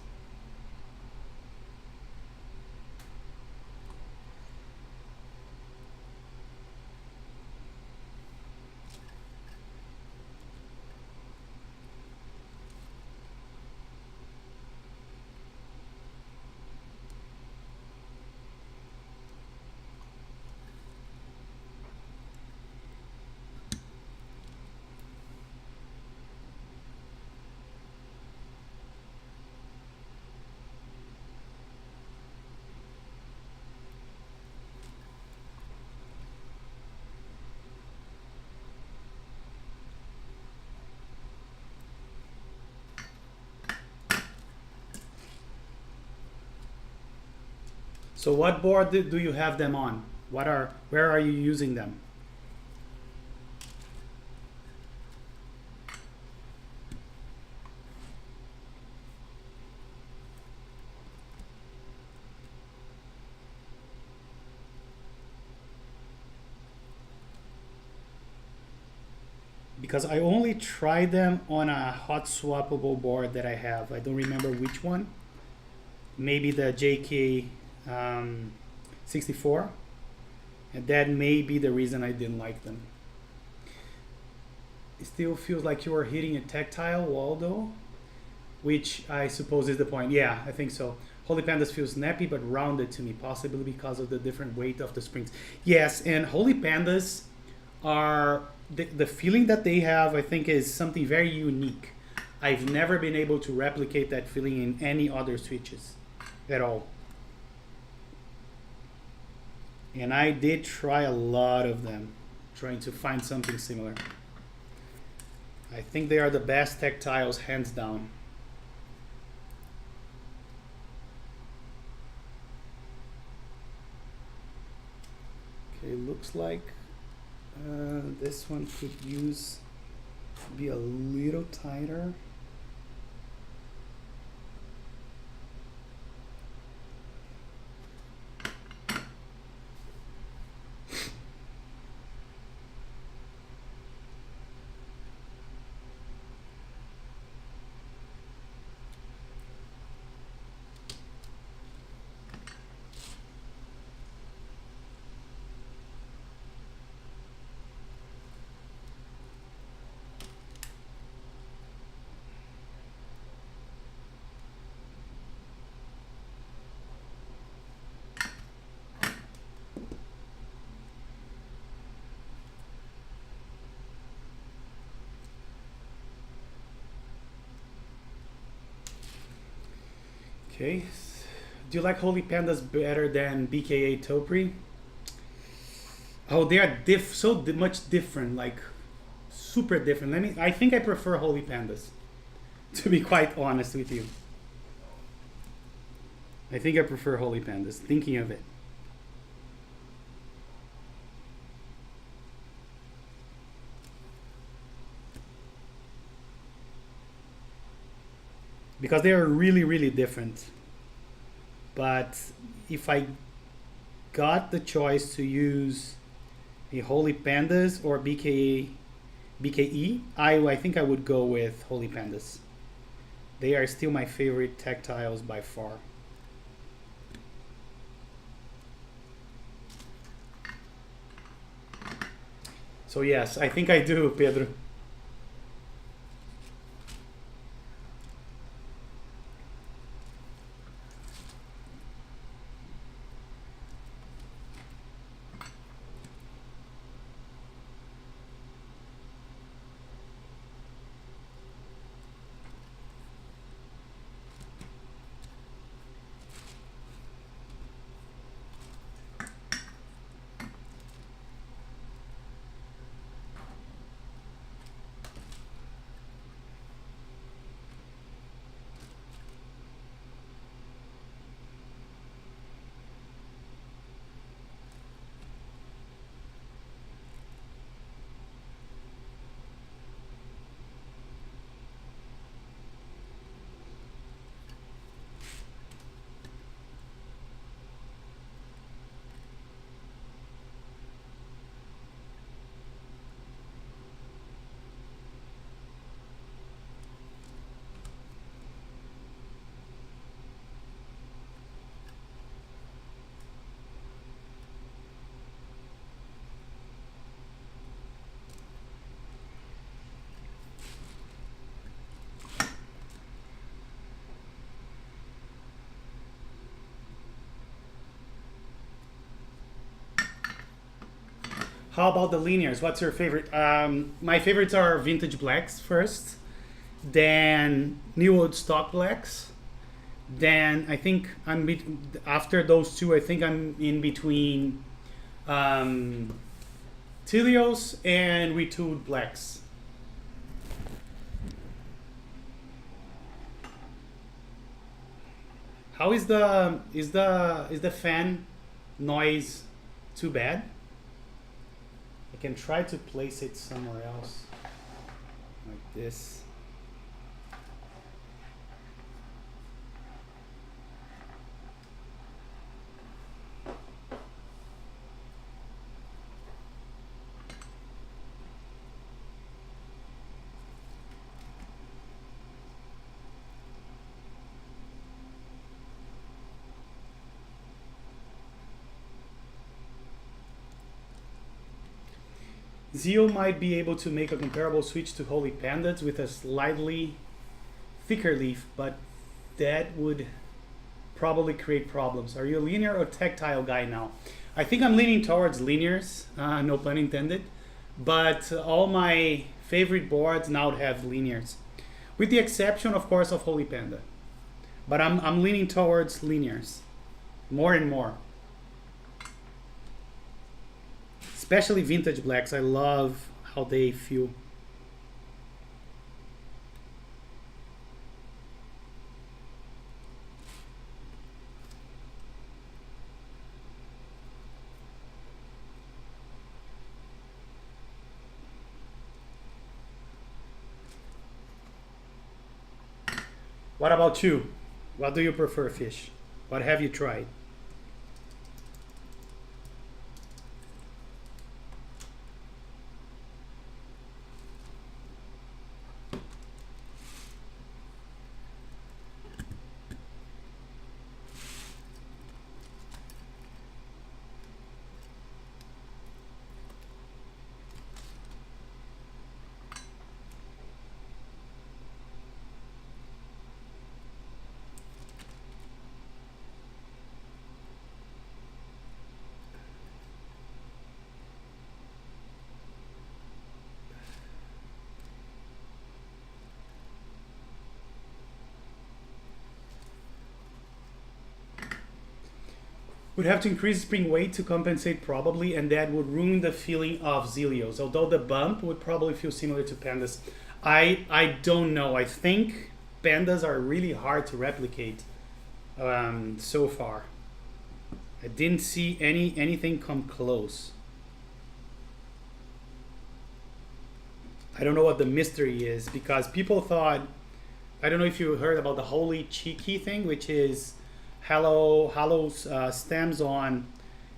So what board do you have them on? Where are you using them? Because I only tried them on a hot swappable board that I have. I don't remember which one. Maybe the JK 64. And that may be the reason I didn't like them. It still feels like you are hitting a tactile wall though, which I suppose is the point. Yeah, I think so. Holy Pandas feel snappy but rounded to me, possibly because of the different weight of the springs. Yes, and Holy Pandas are the feeling that they have, I think, is something very unique. I've never been able to replicate that feeling in any other switches at all. And I did try a lot of them, trying to find something similar. I think they are the best tactiles, hands down. Okay, looks like this one could be a little tighter. Okay, do you like Holy Pandas better than BKA Topri? Oh, they are much different, like super different. I think I prefer Holy Pandas, to be quite honest with you. I think I prefer Holy Pandas, thinking of it. Because they are really, really different. But if I got the choice to use a Holy Pandas or BKE, I think I would go with Holy Pandas. They are still my favorite tactiles by far. So yes, I think I do, Pedro. How about the linears? What's your favorite? My favorites are vintage blacks first, then new old stock blacks. Then I think after those two. I think I'm in between Tealios and retooled blacks. How is the fan noise too bad? I can try to place it somewhere else, like this. Zeal might be able to make a comparable switch to Holy Pandas with a slightly thicker leaf, but that would probably create problems. Are you a linear or tactile guy now? I think I'm leaning towards linears, no pun intended, but all my favorite boards now have linears, with the exception, of course, of Holy Panda. But I'm leaning towards linears more and more. Especially vintage blacks. I love how they feel. What about you? What do you prefer, fish? What have you tried? Would have to increase spring weight to compensate probably, and that would ruin the feeling of Zealios, although the bump would probably feel similar to Pandas. I don't know. I think Pandas are really hard to replicate so far. I didn't see anything come close. I don't know what the mystery is, because people thought, I don't know if you heard about the Holy Cheeky thing, which is hollow stems on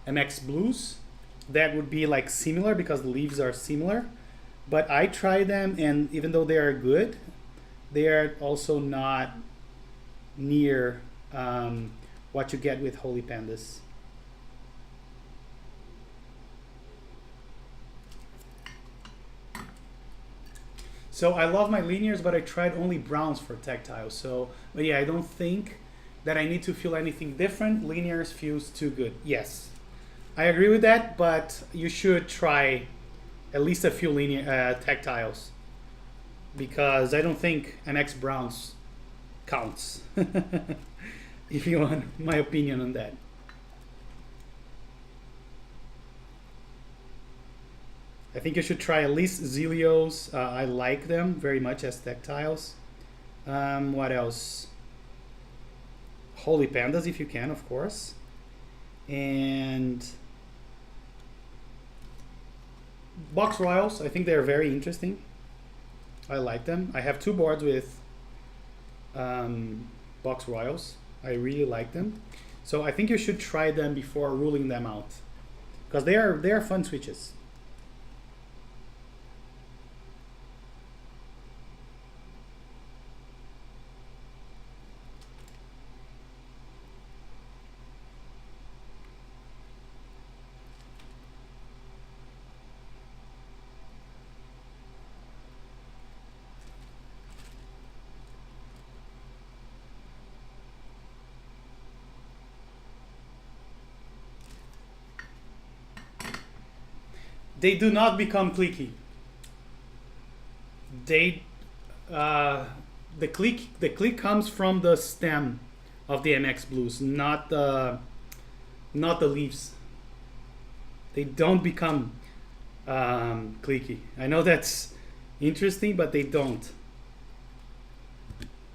MX Blues. That would be like similar because the leaves are similar, but I tried them, and even though they are good, they are also not near what you get with Holy Pandas. So I love my linears, but I tried only browns for tactile. So, but yeah, I don't think that I need to feel anything different. Linears feels too good. Yes, I agree with that, but you should try at least a few linear tactiles, because I don't think MX browns counts. If you want my opinion on that. I think you should try at least Zealios. I like them very much as tactiles. What else? Holy Pandas if you can, of course. And Box Royals, I think they're very interesting. I like them. I have two boards with Box Royals. I really like them. So I think you should try them before ruling them out, because they are fun switches. They do not become clicky. They the click comes from the stem of the MX Blues, not the leaves. They don't become clicky. I know that's interesting, but they don't.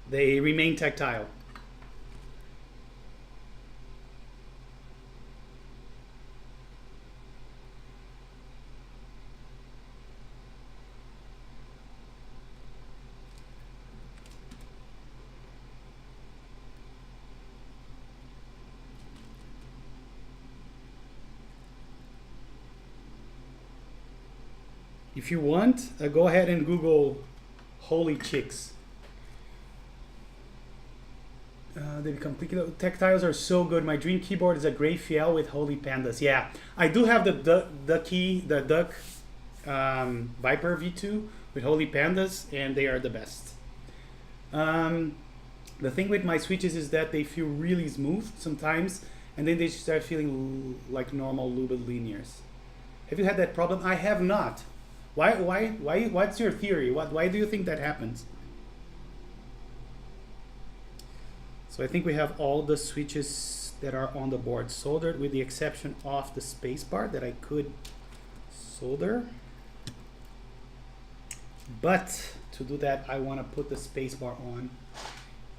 They remain tactile. If you want, go ahead and Google Holy Chicks. They become Tealios are so good. My dream keyboard is a gray Fiel with holy pandas. Yeah, I do have the Duck Viper V2 with holy pandas, and they are the best. The thing with my switches is that they feel really smooth sometimes, and then they start feeling like normal lubed linears. Have you had that problem? I have not. Why? What's your theory? Why do you think that happens? So I think we have all the switches that are on the board soldered, with the exception of the spacebar that I could solder. But to do that, I want to put the spacebar on,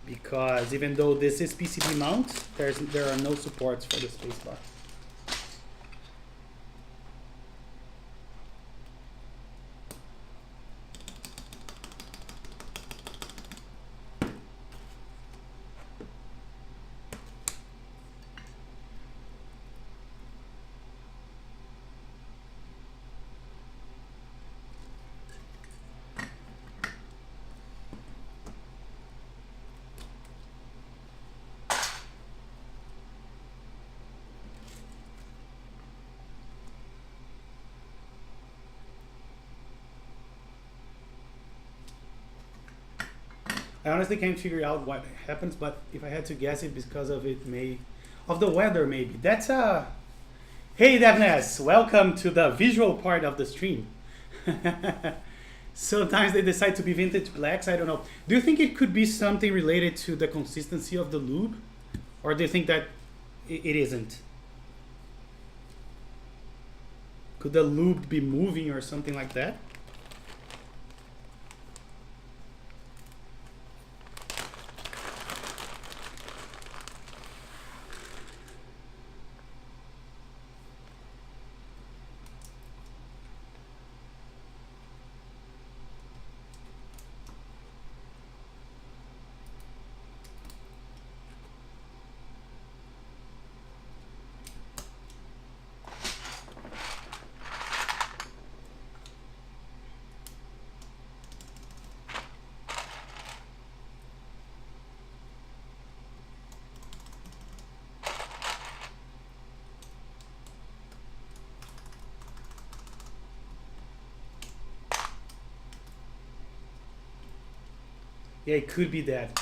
because even though this is PCB mount, there are no supports for the spacebar. I honestly can't figure out what happens, but if I had to guess, it because of the weather maybe. That's Hey Devnes, welcome to the visual part of the stream. Sometimes they decide to be vintage blacks, I don't know. Do you think it could be something related to the consistency of the lube? Or do you think that it isn't? Could the lube be moving or something like that? Yeah, it could be that.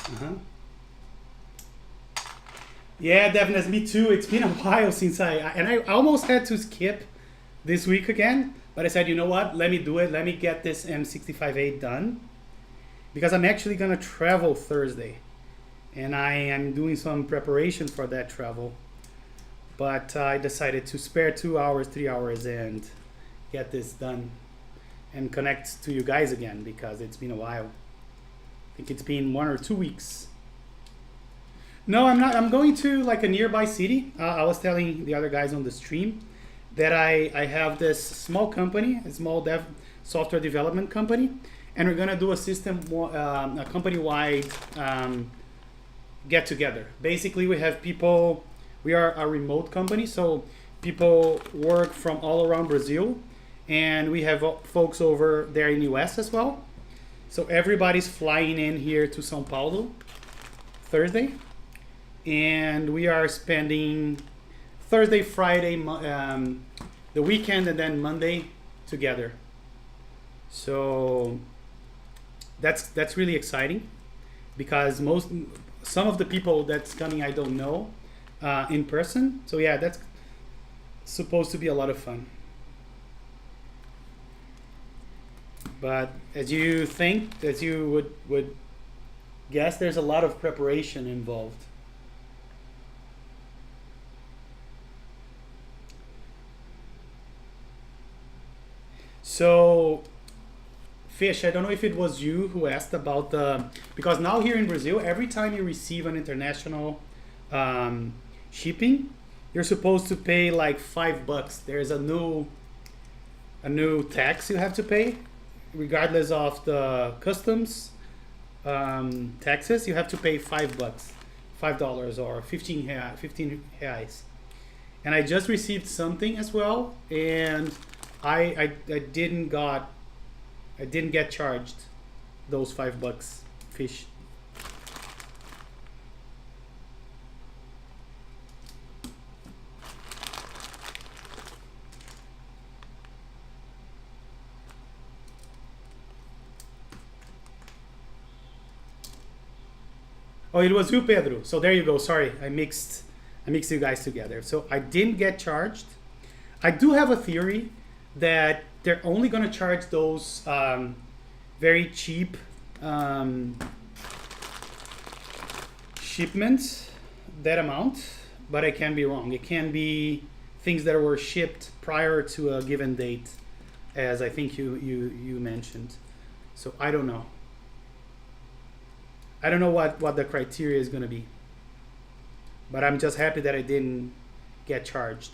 Yeah, definitely. Me too. It's been a while since I almost had to skip this week again, but I said, you know what? Let me do it. Let me get this M65-A done, because I'm actually gonna travel Thursday, and I am doing some preparation for that travel. But I decided to spare 2 hours, 3 hours, and get this done and connect to you guys again, because it's been a while. I think it's been 1 or 2 weeks. No, I'm not. I'm going to like a nearby city. I was telling the other guys on the stream that I have this small company, a small software development company, and we're gonna do a company-wide get together. Basically, we have people. We are a remote company, so people work from all around Brazil, and we have folks over there in US as well. So everybody's flying in here to São Paulo Thursday, and we are spending Thursday, Friday, the weekend, and then Monday together. So that's really exciting, because some of the people that's coming I don't know in person. So yeah, that's supposed to be a lot of fun. But as you would guess, there's a lot of preparation involved. So, Fish, I don't know if it was you who asked about because now here in Brazil, every time you receive an international shipping, you're supposed to pay like $5. There's a new tax you have to pay. Regardless of the customs taxes, you have to pay $5 or 15 reais. And I just received something as well, and I didn't got I didn't get charged those $5 fish. Oh, it was you, Pedro. So there you go. Sorry, I mixed you guys together. So I didn't get charged. I do have a theory that they're only going to charge those very cheap shipments, that amount, but I can be wrong. It can be things that were shipped prior to a given date, as I think you mentioned. So I don't know. I don't know what the criteria is going to be, but I'm just happy that I didn't get charged.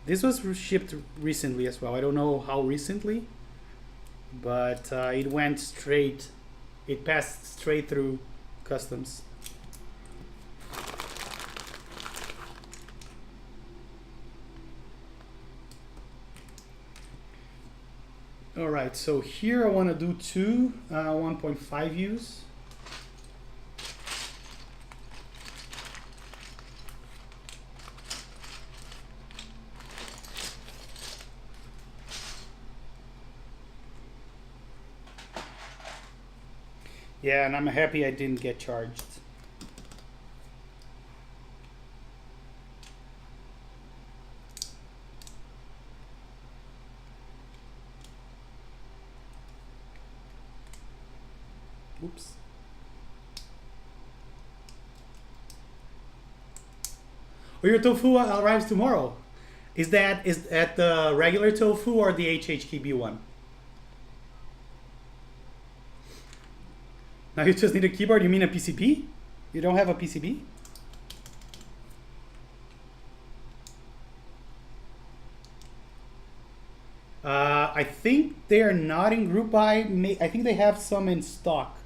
This was shipped recently as well. I don't know how recently, but it went straight. It passed straight through customs. All right, so here I want to do two 1.5 U's. Yeah, and I'm happy I didn't get charged. Oops. Oh, your tofu arrives tomorrow. Is that the regular tofu or the HHKB one? Now you just need a keyboard. You mean a PCB? You don't have a PCB? I think they are not in group buy. I think they have some in stock.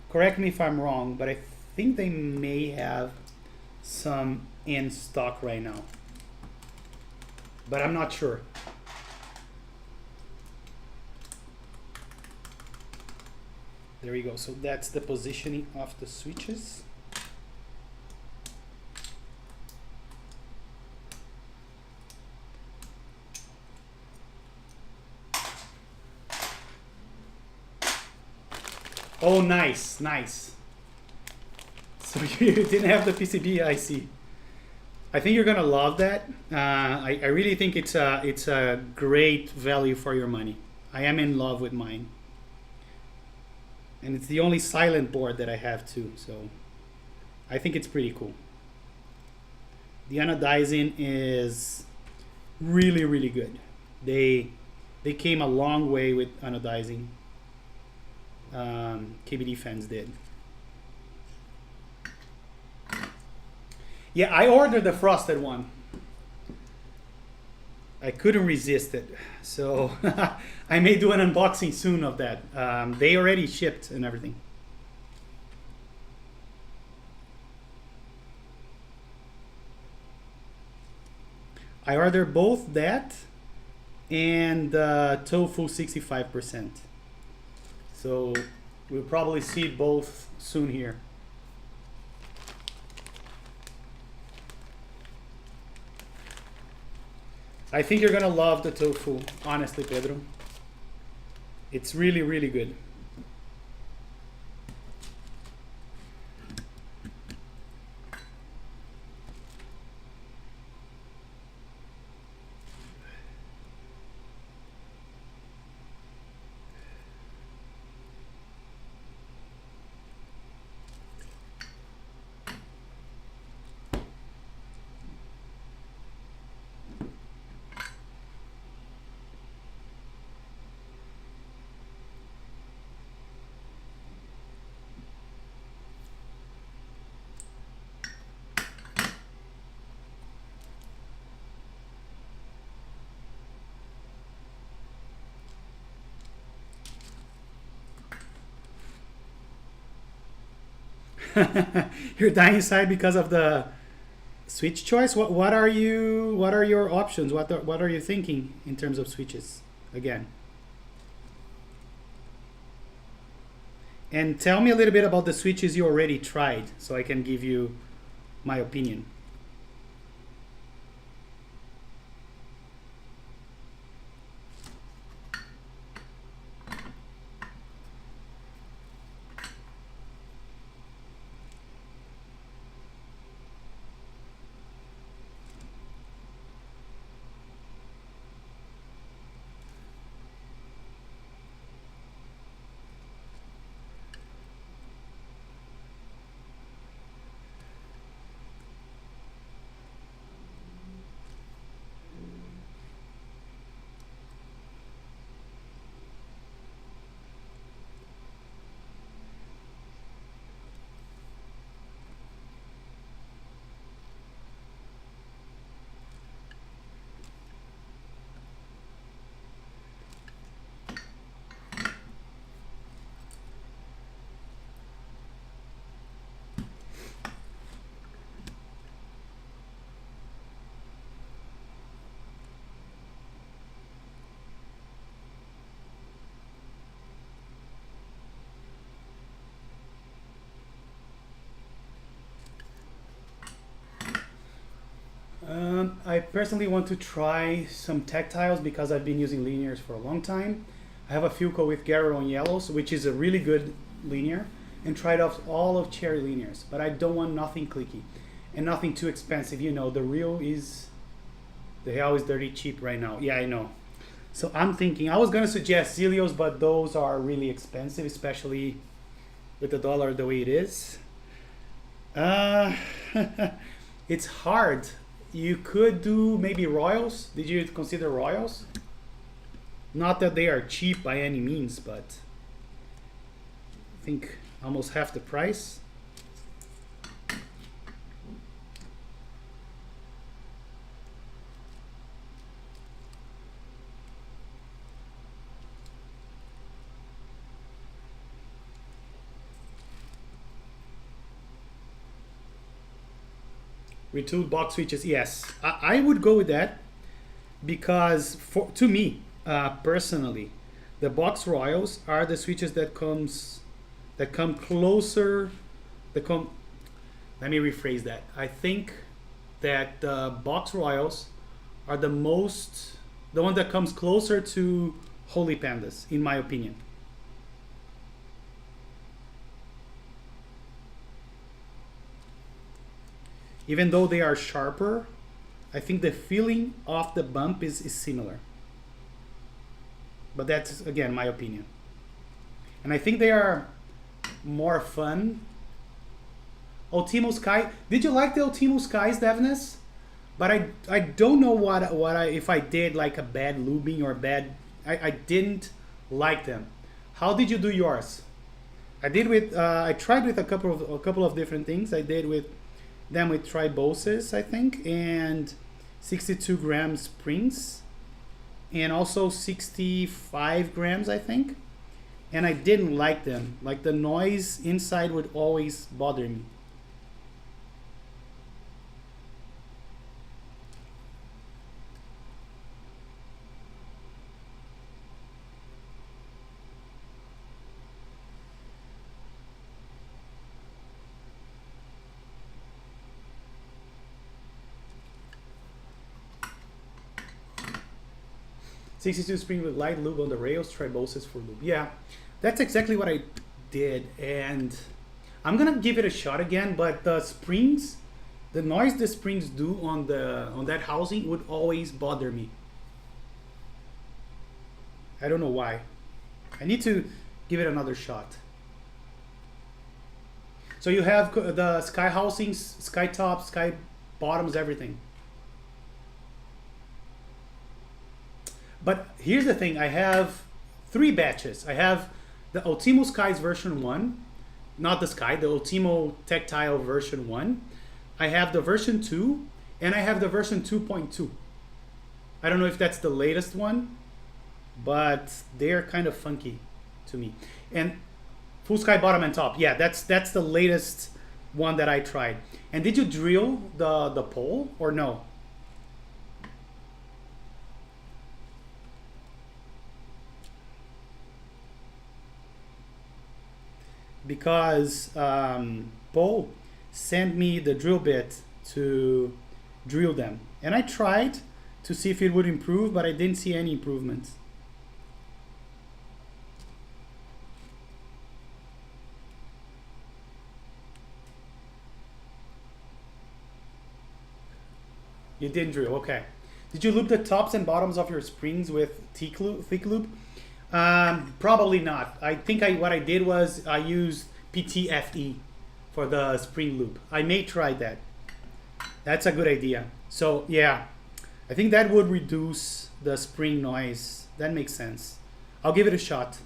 Correct me if I'm wrong, but I think they may have some in stock right now. But I'm not sure. There we go. So that's the positioning of the switches. Oh, nice, nice. So you didn't have the PCB, I see. I think you're gonna love that. I really think it's a great value for your money. I am in love with mine. And it's the only silent board that I have too, so I think it's pretty cool. The anodizing is really, really good. They came a long way with anodizing. KBD fans did. Yeah, I ordered the frosted one. I couldn't resist it, so I may do an unboxing soon of that. They already shipped and everything. I ordered both that and tofu 65%. So we'll probably see both soon here. I think you're gonna love the tofu, honestly, Pedro. It's really, really good. You're dying inside because of the switch choice. What are your options? What are you thinking in terms of switches? Again, And tell me a little bit about the switches you already tried so I can give you my opinion. I personally want to try some tactiles because I've been using linears for a long time. I have a Fuco with Garo on yellows, which is a really good linear, and tried off all of Cherry linears, but I don't want nothing clicky and nothing too expensive. You know, the Real is dirty cheap right now. Yeah, I know. So I'm thinking, I was gonna suggest Tealios, but those are really expensive, especially with the dollar the way it is. It's hard. You could do maybe Royals. Did you consider Royals? Not that they are cheap by any means, but I think almost half the price. Retooled box switches, yes, I would go with that because to me personally, the box Royals are the switches that come closer. Let me rephrase that. I think that the box Royals are the one that comes closer to Holy Pandas, in my opinion. Even though they are sharper, I think the feeling of the bump is similar. But that's, again, my opinion. And I think they are more fun. Ultimo Sky. Did you like the Ultimo Skies, Devness? But I don't know if I did like a bad lubing or bad. I didn't like them. How did you do yours? I tried with a couple of different things. I did with them with triboses, I think, and 62 grams springs, and also 65 grams, I think. And I didn't like them. Like the noise inside would always bother me. '62 spring with light lube on the rails, triboses for lube. Yeah, that's exactly what I did, and I'm gonna give it a shot again. But the springs, the noise the springs do on that housing would always bother me. I don't know why. I need to give it another shot. So you have the sky housings, sky tops, sky bottoms, everything. But here's the thing, I have 3 batches. I have the Ultimo Skies version 1, not the Sky, the Ultimo Tactile version 1. I have the version 2, and I have the version 2.2. I don't know if that's the latest one, but they're kind of funky to me. And full sky bottom and top, yeah, that's the latest one that I tried. And did you drill the pole or no? because Paul sent me the drill bit to drill them, and I tried to see if it would improve, but I didn't see any improvements. You didn't drill, okay. Did you loop the tops and bottoms of your springs with thick loop? Probably not. I think what I did was I used PTFE for the spring loop. I may try that. That's a good idea. So yeah, I think that would reduce the spring noise. That makes sense. I'll give it a shot.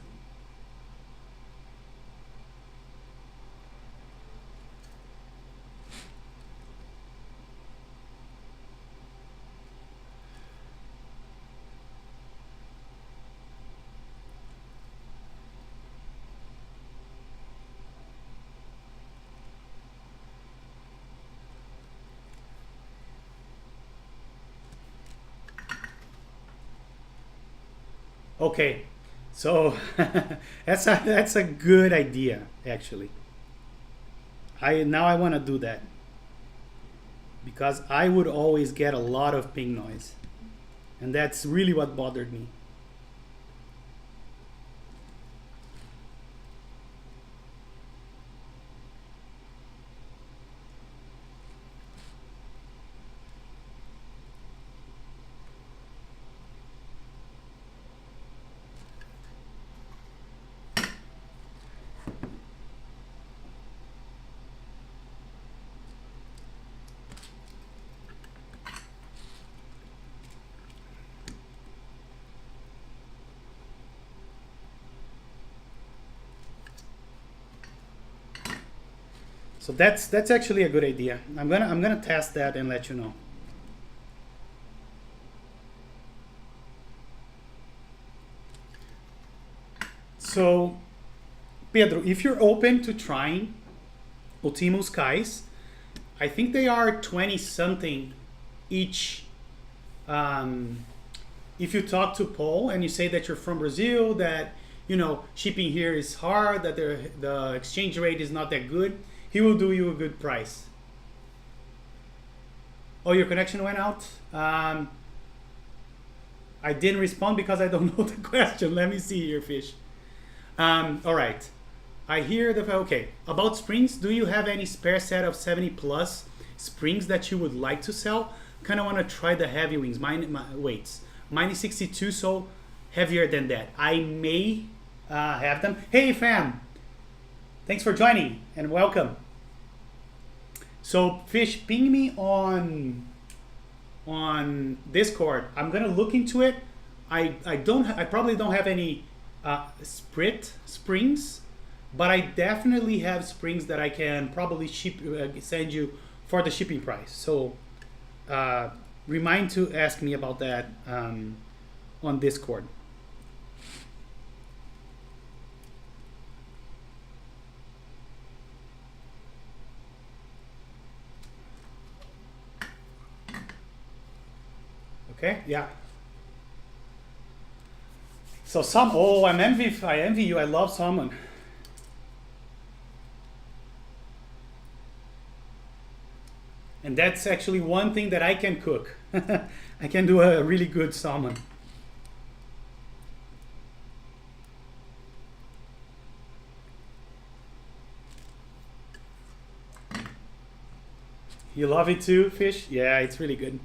Okay, so that's a good idea actually. I want to do that because I would always get a lot of ping noise, and that's really what bothered me. So that's actually a good idea. I'm gonna test that and let you know. So Pedro, if you're open to trying Ultimo Skies, I think they are 20 something each. If you talk to Paul and you say that you're from Brazil, that shipping here is hard, that the exchange rate is not that good, he will do you a good price. Oh, your connection went out? I didn't respond because I don't know the question. Let me see here, Fish. All right. I hear okay. About springs, do you have any spare set of 70 plus springs that you would like to sell? Kind of want to try the heavy wings. Mine is 62, so heavier than that. I may have them. Hey, fam. Thanks for joining and welcome. So Fish, ping me on Discord. I'm gonna look into it. I probably don't have any sprit springs, but I definitely have springs that I can probably send you for the shipping price. So remind to ask me about that on Discord. Okay, yeah. So I envy you. I love salmon. And that's actually one thing that I can cook. I can do a really good salmon. You love it too, Fish? Yeah, it's really good.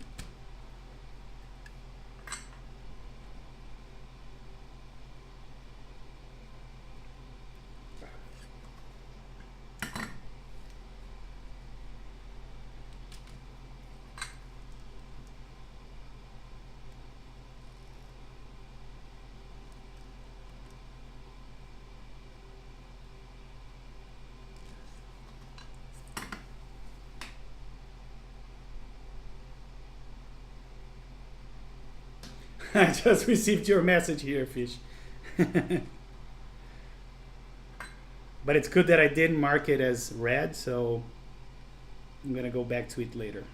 I just received your message here, Fish. But it's good that I didn't mark it as red, so I'm gonna go back to it later.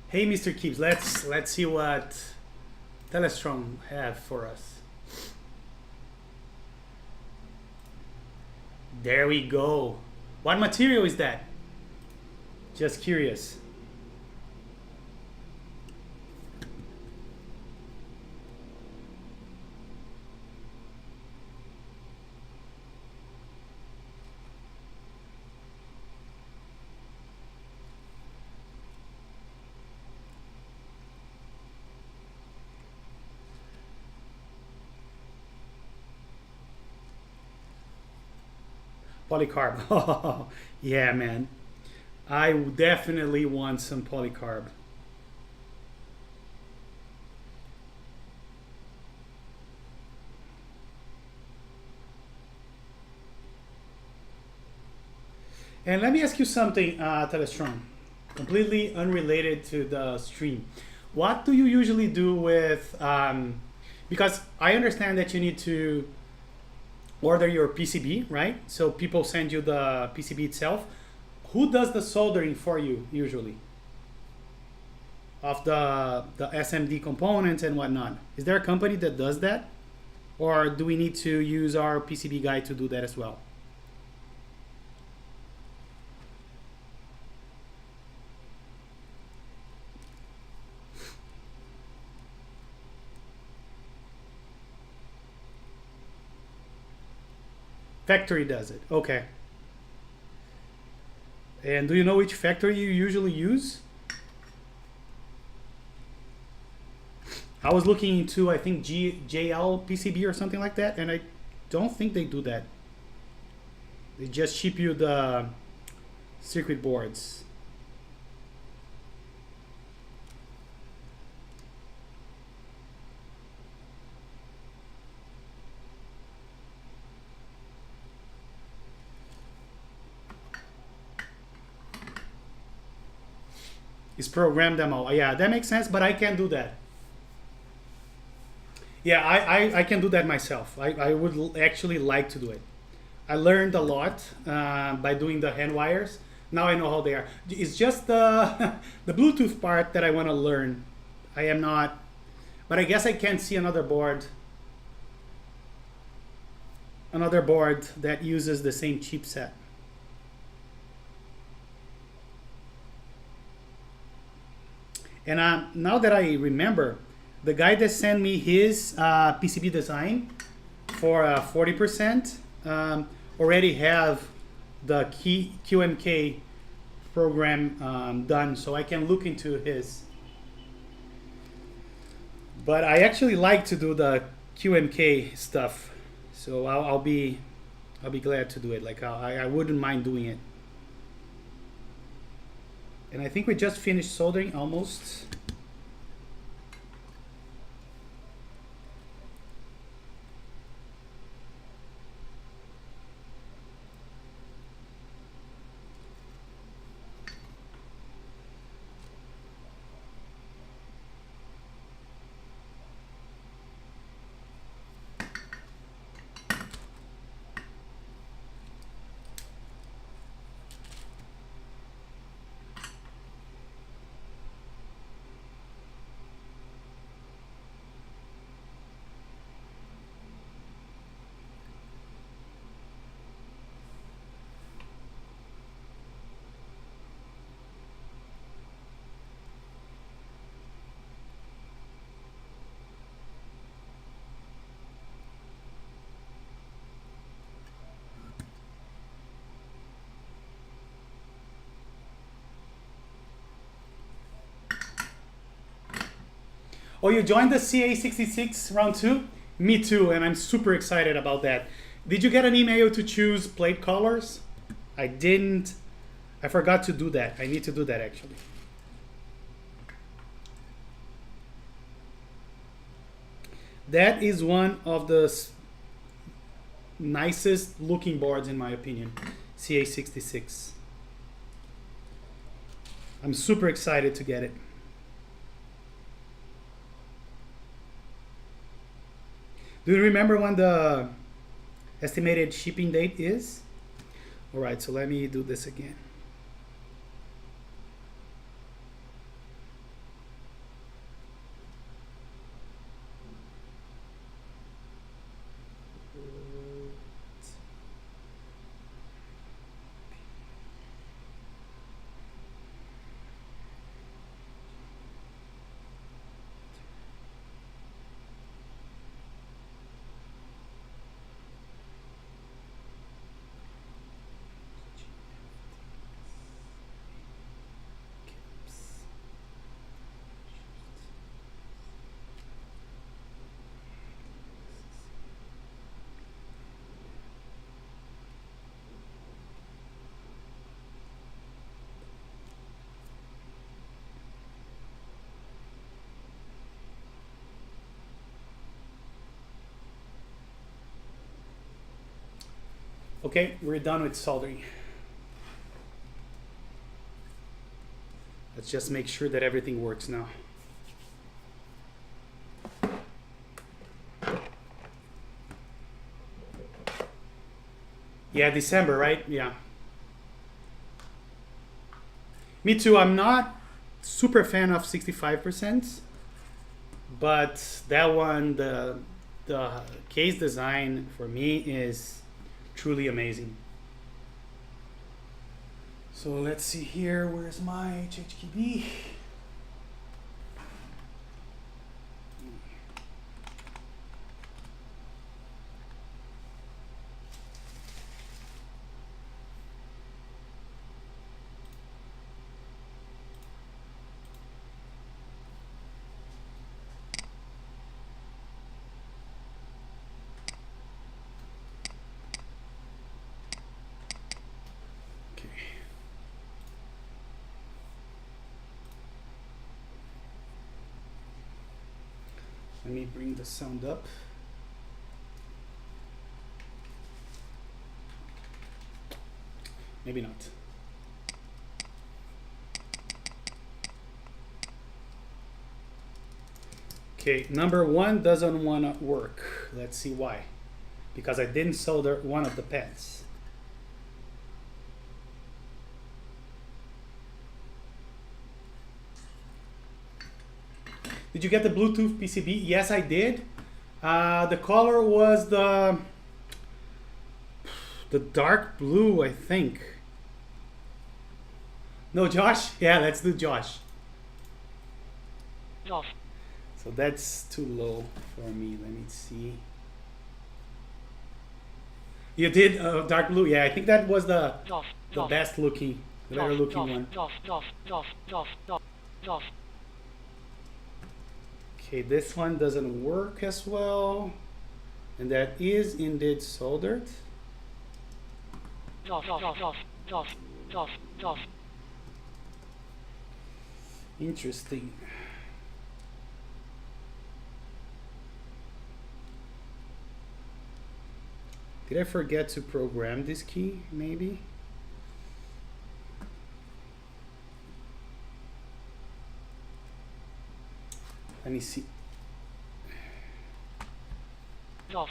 Hey, Mr. Keeps, let's see what Telestrom have for us. There we go. What material is that? Just curious. Polycarb. Oh, yeah, man. I definitely want some polycarb. And let me ask you something, Telestrom, completely unrelated to the stream. What do you usually do with, because I understand that you need to order your PCB, right? So people send you the PCB itself. Who does the soldering for you usually? Of the SMD components and whatnot. Is there a company that does that? Or do we need to use our PCB guy to do that as well? Factory does it. Okay. And do you know which factory you usually use? I was looking into, I think, JL PCB or something like that, and I don't think they do that. They just ship you the circuit boards. It's program them all. Yeah, that makes sense, but I can't do that. Yeah, I can do that myself. I would actually like to do it. I learned a lot by doing the hand wires. Now I know how they are. It's just the the Bluetooth part that I want to learn. I am not, but I guess I can see another board that uses the same chipset. And now that I remember, the guy that sent me his PCB design for 40% already have the QMK program done, so I can look into his. But I actually like to do the QMK stuff, so I'll be glad to do it. Like I wouldn't mind doing it. And I think we just finished soldering almost. Oh, you joined the CA66 round 2? Me too, and I'm super excited about that. Did you get an email to choose plate colors? I didn't. I forgot to do that. I need to do that actually. That is one of the nicest looking boards in my opinion. CA66. I'm super excited to get it. Do you remember when the estimated shipping date is? All right, so let me do this again. Okay, we're done with soldering. Let's just make sure that everything works now. Yeah, December, right? Yeah. Me too. I'm not super fan of 65%, but that one, the case design for me is truly amazing. So let's see here. Where's my HHKB? Let me bring the sound up. Maybe not. Okay, number one doesn't want to work. Let's see why. Because I didn't solder one of the pads. Did you get the Bluetooth PCB? Yes, I did. The color was the dark blue, I think. No, Josh? Yeah, let's do Josh. Josh. So that's too low for me. Let me see. You did dark blue? Yeah, I think that was the best looking, the better looking one. Okay, this one doesn't work as well. And that is indeed soldered. Interesting. Did I forget to program this key, maybe? Let me see. Give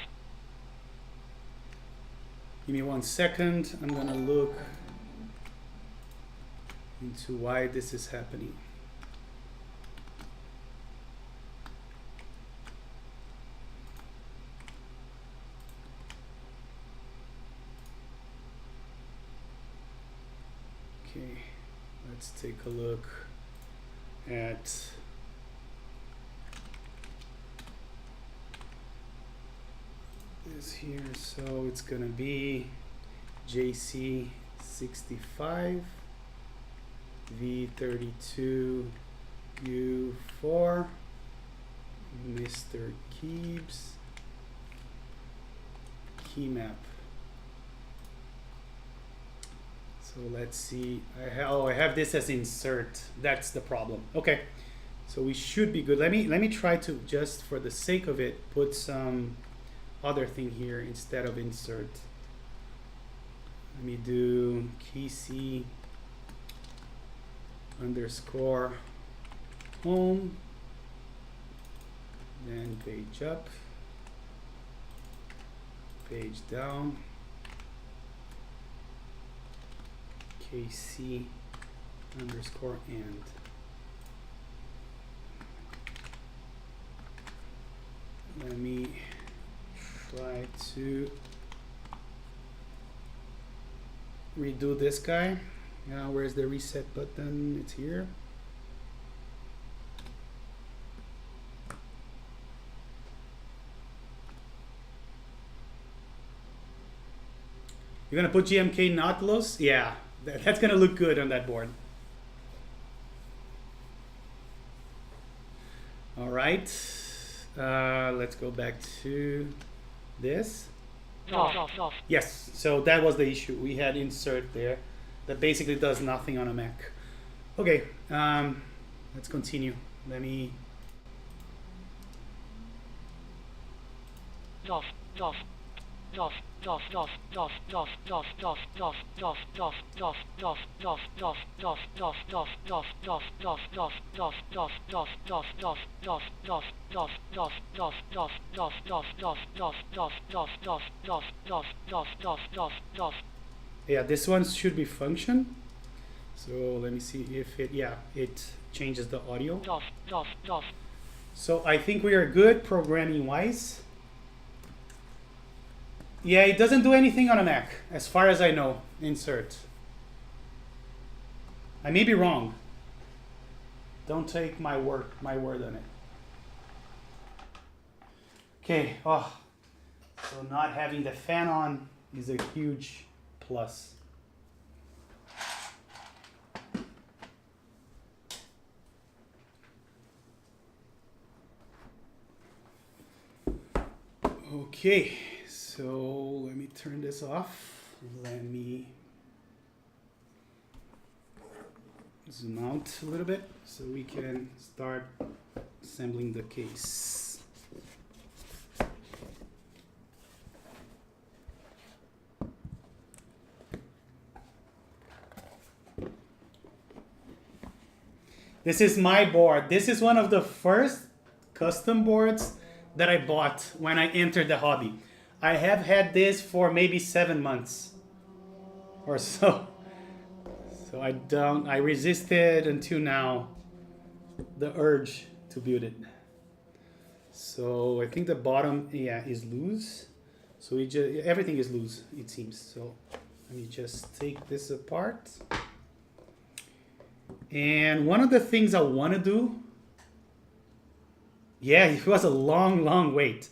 me 1 second. I'm gonna look into why this is happening. Okay, let's take a look at this here. So it's gonna be JC65 V32 U4 Mr. Keebs key map. So let's see. I have this as insert. That's the problem. Okay, so we should be good. Let me try to, just for the sake of it, put some other thing here instead of insert. Let me do key C underscore home, then page up, page down, KC underscore and. Let me try to redo this guy. Where's the reset button? It's here. You're gonna put GMK Nautilus? Yeah, that's gonna look good on that board. All right, let's go back to this. Yes, so that was the issue. We had insert there that basically does nothing on a Mac. Okay, let's continue. Let me. Yeah, this one should be function. So let me see if it, yeah, it changes the audio. So I think we are good programming wise. Yeah, it doesn't do anything on a Mac, as far as I know. Insert. I may be wrong. Don't take my word on it. Okay. Oh, so not having the fan on is a huge plus. Okay, so let me turn this off. Let me zoom out a little bit so we can start assembling the case. This is my board. This is one of the first custom boards that I bought when I entered the hobby. I have had this for maybe 7 months or so. So I resisted until now the urge to build it. So I think the bottom, yeah, is loose. So everything is loose, it seems. So let me just take this apart. And one of the things I want to do, yeah, it was a long wait.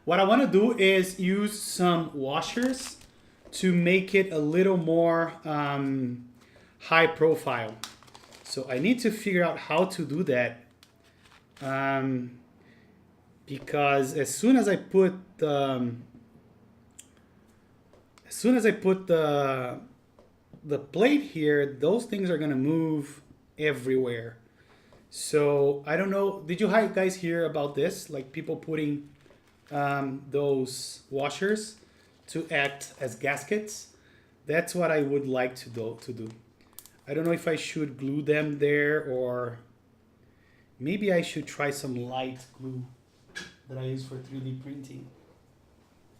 What I want to do is use some washers to make it a little more high profile. So I need to figure out how to do that, because as soon as I put the plate here, those things are gonna move everywhere. So I don't know. Did you guys hear about this? Like people putting those washers to act as gaskets. That's what I would like to do. I don't know if I should glue them there, or maybe I should try some light glue that I use for 3D printing.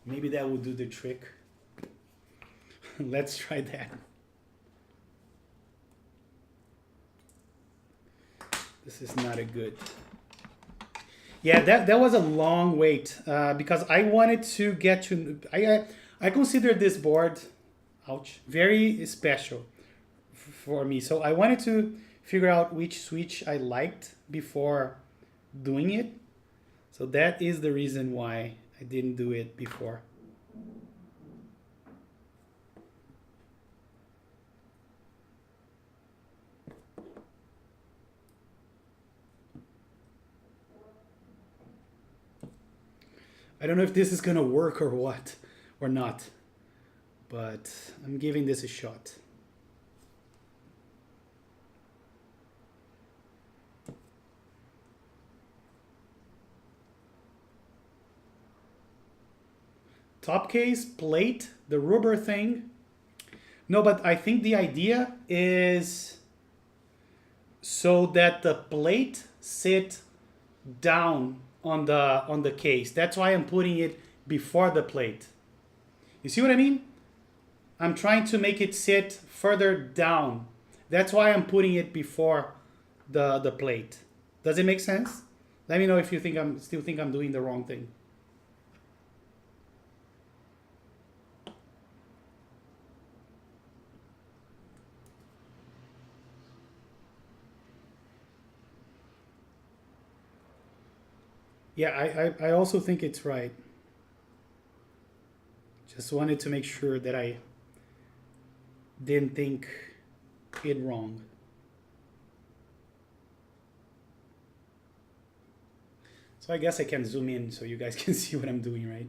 Maybe that will do the trick. Let's try that. This is not a good. Yeah, that was a long wait because I wanted to get to. I consider this board, ouch, very special for me. So I wanted to figure out which switch I liked before doing it. So that is the reason why I didn't do it before. I don't know if this is gonna work or what, or not, but I'm giving this a shot. Top case, plate, the rubber thing. No, but I think the idea is so that the plate sit down on the case. That's why I'm putting it before the plate. You see what I mean? I'm trying to make it sit further down. That's why I'm putting it before the plate. Does it make sense? Let me know if you still think I'm doing the wrong thing. Yeah, I also think it's right. Just wanted to make sure that I didn't think it wrong. So I guess I can zoom in so you guys can see what I'm doing, right?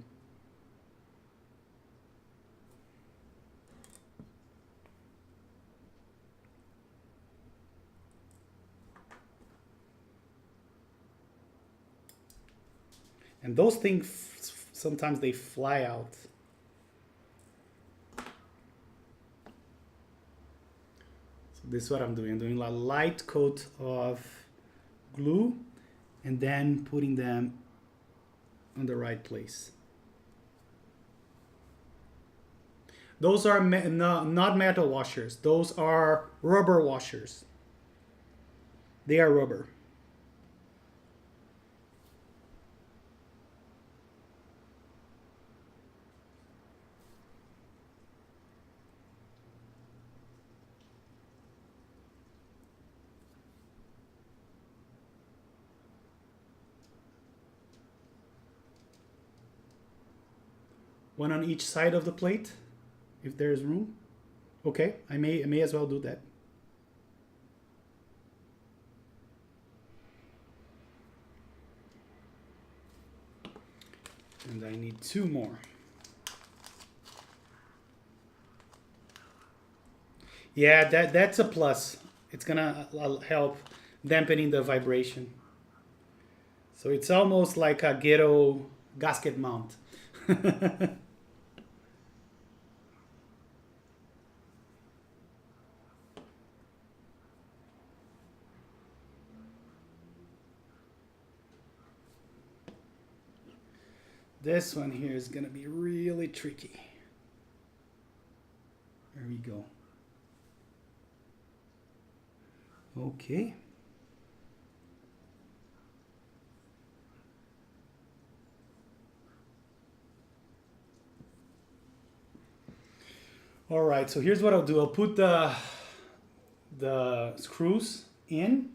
And those things, sometimes they fly out. this is what I'm doing. I'm doing a light coat of glue and then putting them on the right place. Those are not metal washers. Those are rubber washers. They are rubber. One on each side of the plate, if there is room. Okay, I may as well do that. And I need 2 more. Yeah, that's a plus. It's gonna help dampening the vibration. So it's almost like a ghetto gasket mount. This one here is gonna be really tricky. There we go. Okay. All right, so here's what I'll do. I'll put the screws in,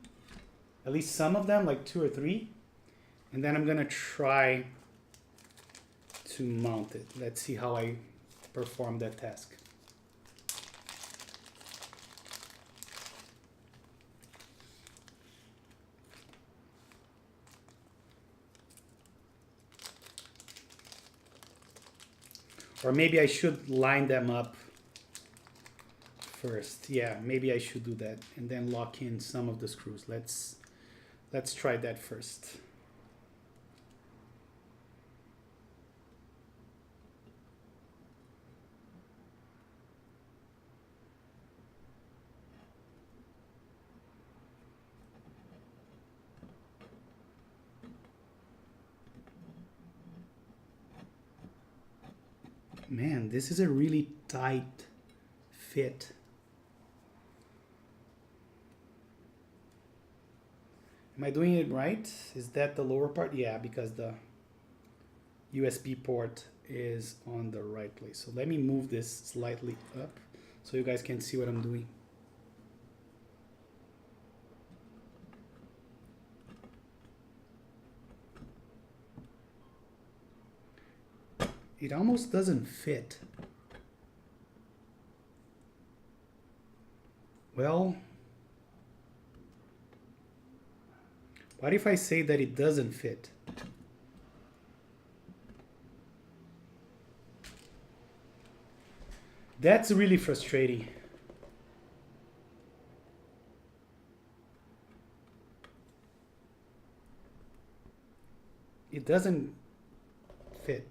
at least some of them, like 2 or 3, and then I'm gonna try to mount it. Let's see how I perform that task. Or maybe I should line them up first. Yeah, maybe I should do that and then lock in some of the screws. Let's try that first. Man, this is a really tight fit. Am I doing it right? Is that the lower part? Yeah, because the USB port is on the right place. So let me move this slightly up so you guys can see what I'm doing. It almost doesn't fit. Well, what if I say that it doesn't fit? That's really frustrating. It doesn't fit.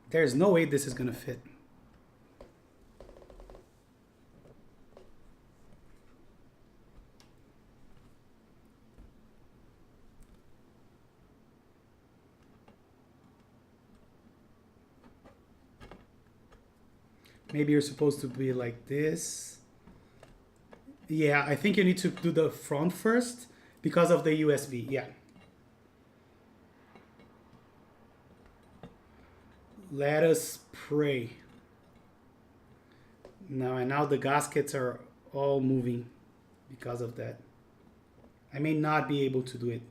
There's no way this is gonna fit. Maybe you're supposed to be like this. Yeah, I think you need to do the front first because of the USB. Yeah. Let us pray. Now the gaskets are all moving because of that. I may not be able to do it.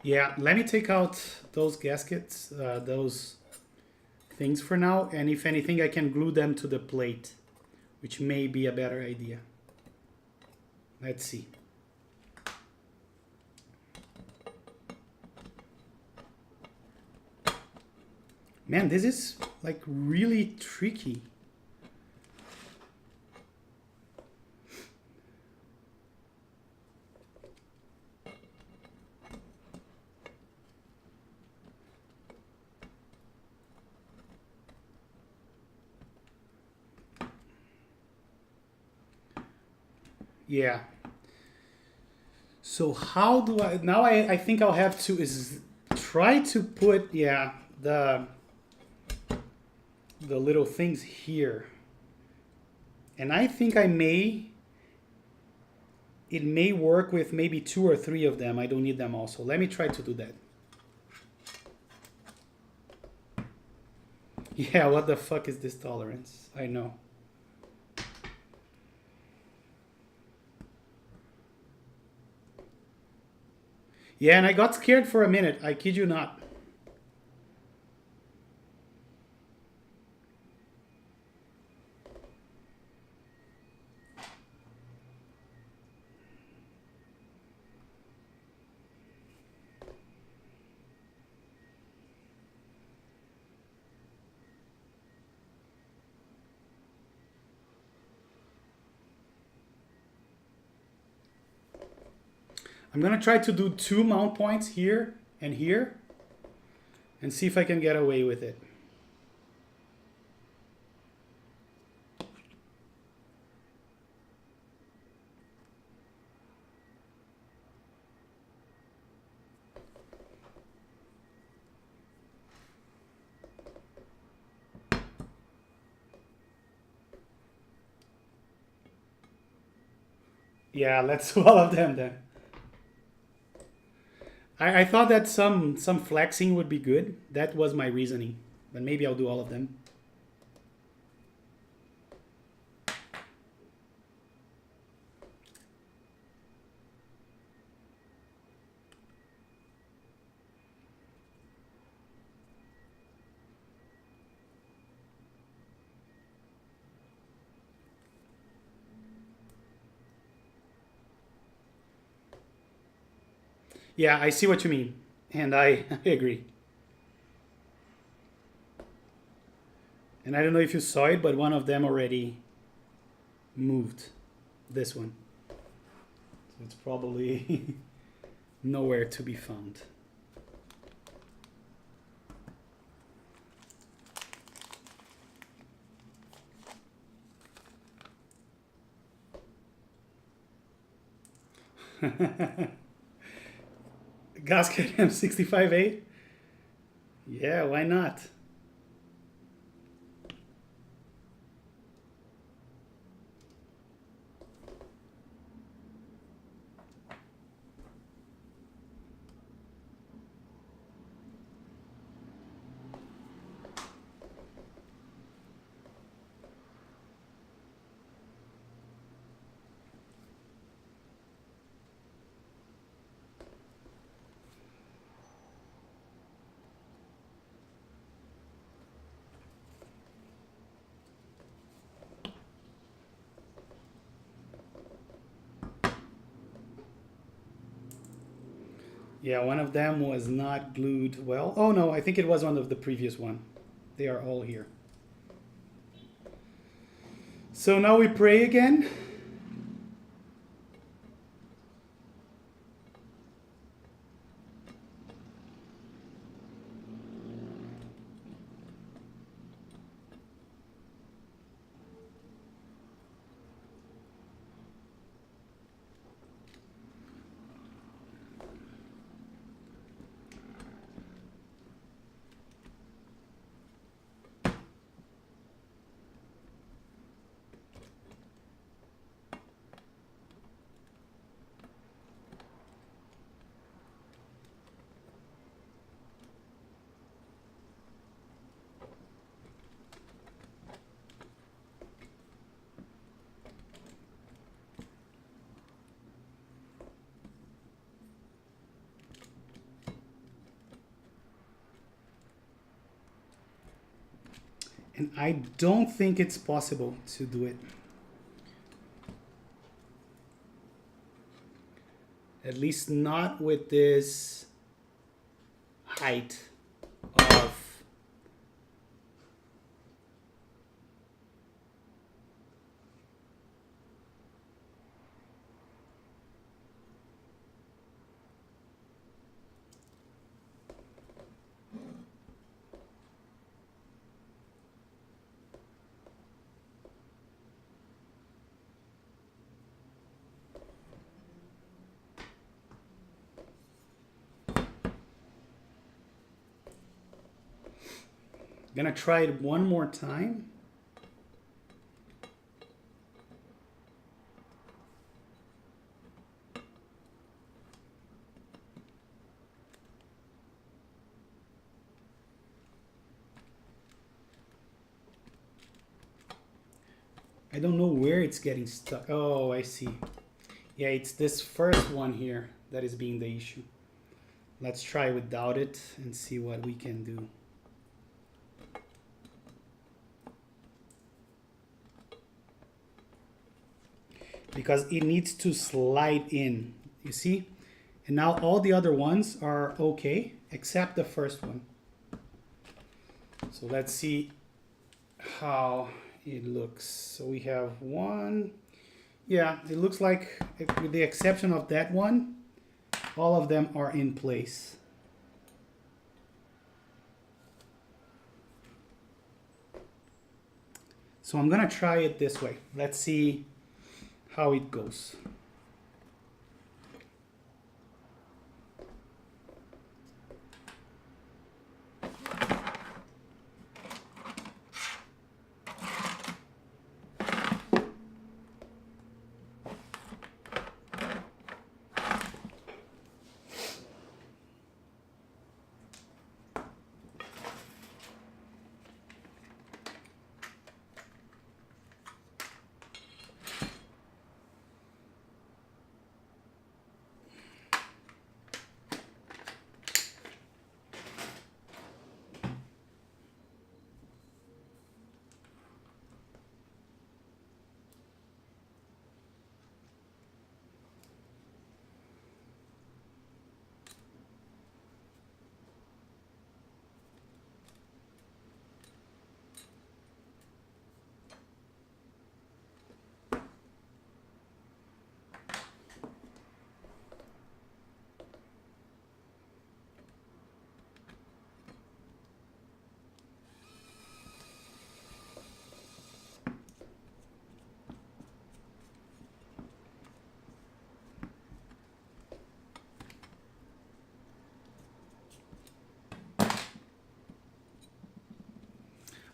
Yeah, let me take out those gaskets, those things for now, and if anything, I can glue them to the plate which may be a better idea. Let's see. Man, this is like really tricky. Yeah. So how do I, now I think I'll have to is try to put, yeah, the little things here. And I think it may work with maybe 2 or 3 of them. I don't need them all. So let me try to do that. Yeah, what the fuck is this tolerance? I know. Yeah, and I got scared for a minute. I kid you not. I'm gonna try to do 2 mount points here and here and see if I can get away with it. Yeah, let's do all of them then. I thought that some flexing would be good. That was my reasoning. But maybe I'll do all of them. Yeah, I see what you mean. And I agree. And I don't know if you saw it, but one of them already moved. This one. So it's probably nowhere to be found. Gasket M65-A? Yeah, why not? Yeah, one of them was not glued well. Oh no, I think it was one of the previous one. They are all here. So now we pray again. And I don't think it's possible to do it. At least not with this height of gonna try it one more time. I don't know where it's getting stuck. Oh, I see. Yeah, it's this first one here that is being the issue. Let's try without it and see what we can do. Because it needs to slide in, you see? And now all the other ones are okay, except the first one. So let's see how it looks. So we have one. Yeah, it looks like, with the exception of that one, all of them are in place. So I'm gonna try it this way. Let's see how it goes.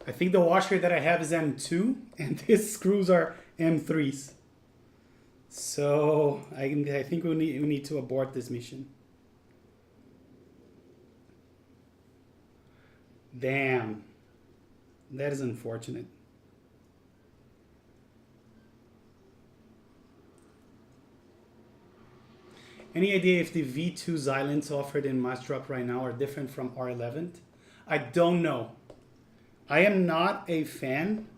I think the washer that I have is M2 and these screws are M3s. So I think we need to abort this mission. Damn, that is unfortunate. Any idea if the V2 Xylants offered in mass drop right now are different from R11? I don't know. I am not a fan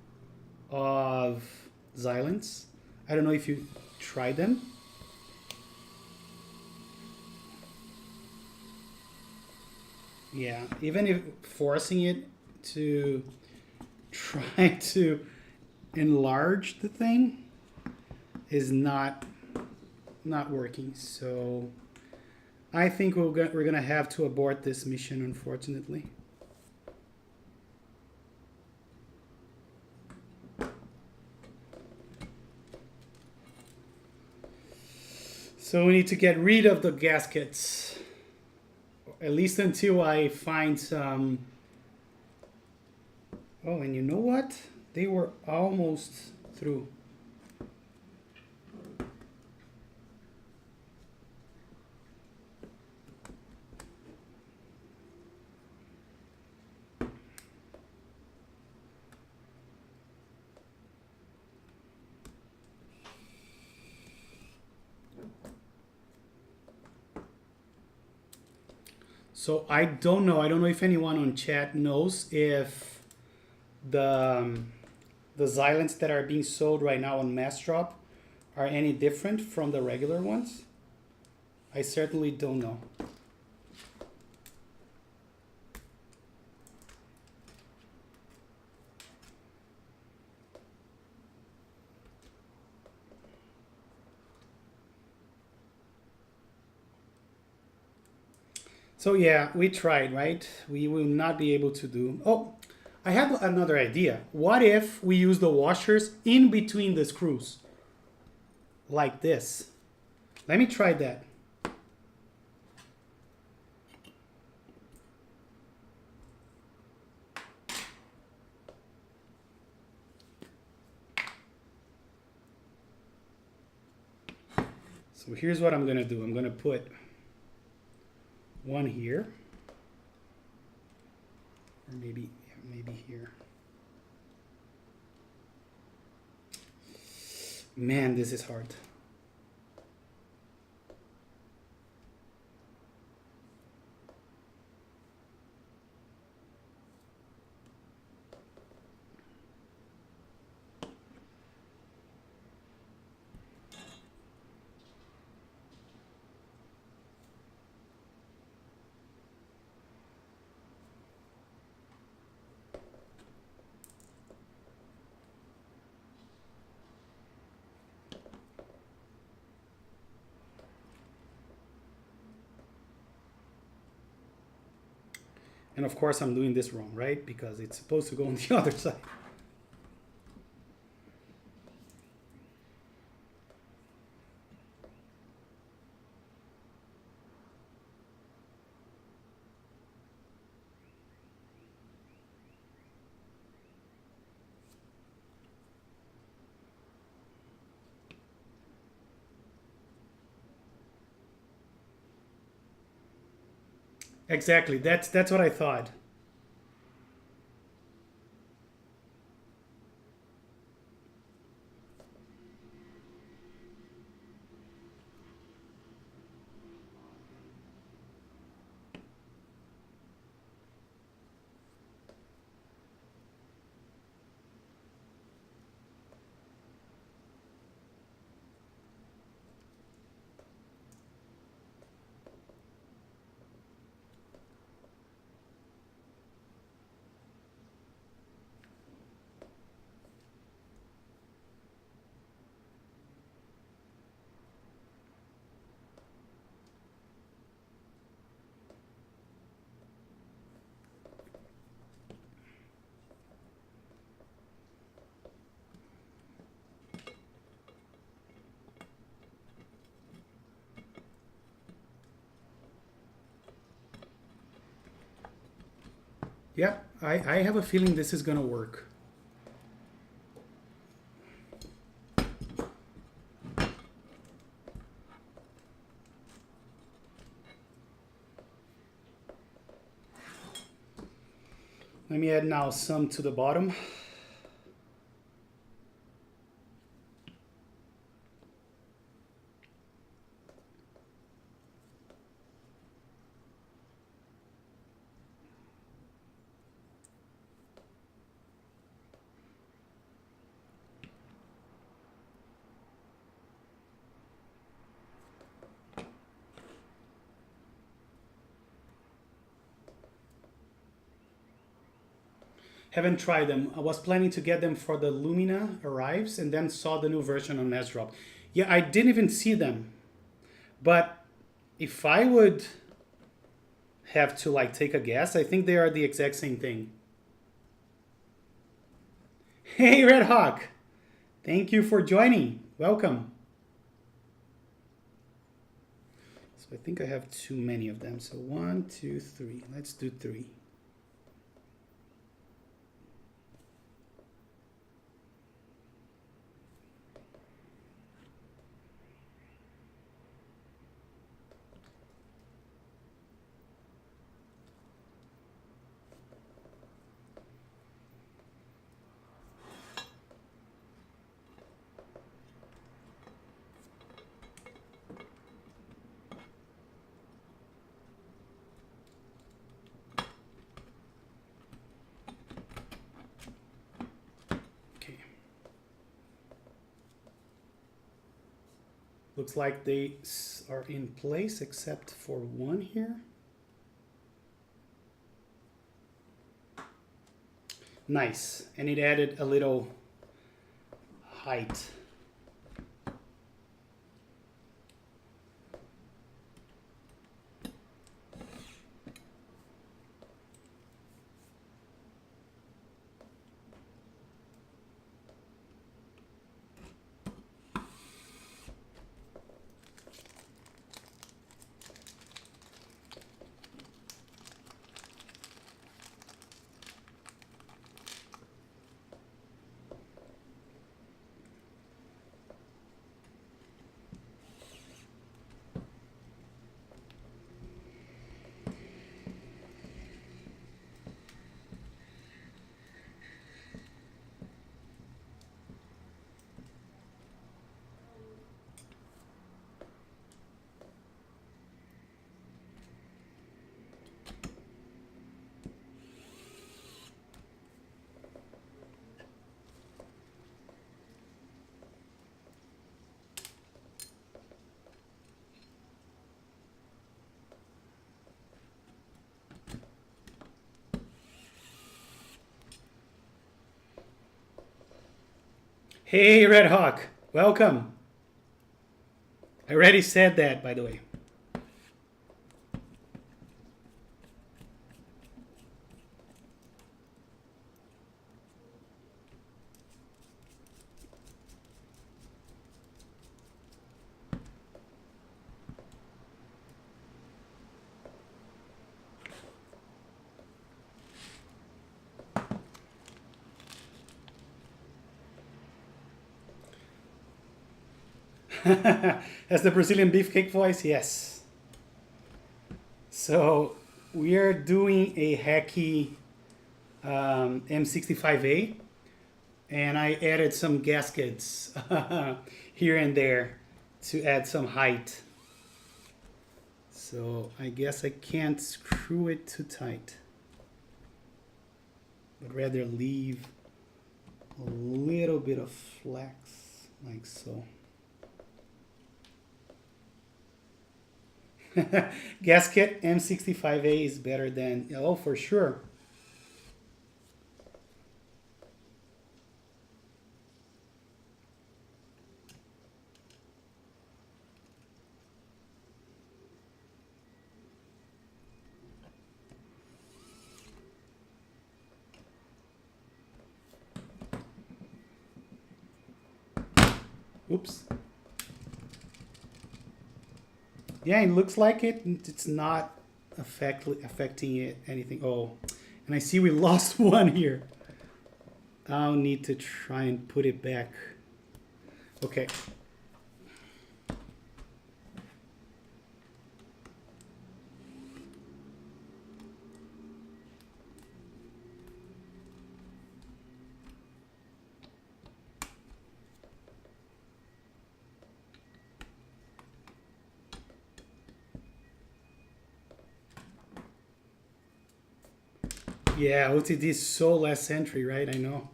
of Xylants. I don't know if you tried them. Yeah, even if forcing it to try to enlarge the thing is not working. So I think we're gonna have to abort this mission, unfortunately. So we need to get rid of the gaskets, at least until I find some. Oh, and you know what? They were almost through. So I don't know. I don't know if anyone on chat knows if the Xylants that are being sold right now on mass drop are any different from the regular ones. I certainly don't know. So yeah, we tried, right? We will not be able to do. Oh, I have another idea. What if we use the washers in between the screws? Like this. Let me try that. So here's what I'm gonna do. I'm gonna put one here. Or maybe here. Man, this is hard. And of course I'm doing this wrong, right? Because it's supposed to go on the other side. Exactly, that's what I thought. Yeah, I have a feeling this is gonna work. Let me add now some to the bottom. Haven't tried them. I was planning to get them for the Lumina arrives and then saw the new version on Nesdrop. Yeah, I didn't even see them. But if I would have to like take a guess, I think they are the exact same thing. Hey Red Hawk, thank you for joining. Welcome. So I think I have too many of them. So 1, 2, 3. Let's do 3. Looks like they are in place except for one here. Nice, and it added a little height. Hey, Red Hawk, welcome. I already said that, by the way. That's the Brazilian beefcake voice, yes. So we are doing a hacky M65-A, and I added some gaskets here and there to add some height. So I guess I can't screw it too tight, but rather leave a little bit of flex, like so. Gasket M65-A is better than, oh, for sure. Oops. Yeah, it looks like it. It's not affecting it anything. Oh, and I see we lost one here. I'll need to try and put it back. Okay. Yeah, OTD is so less entry, right? I know.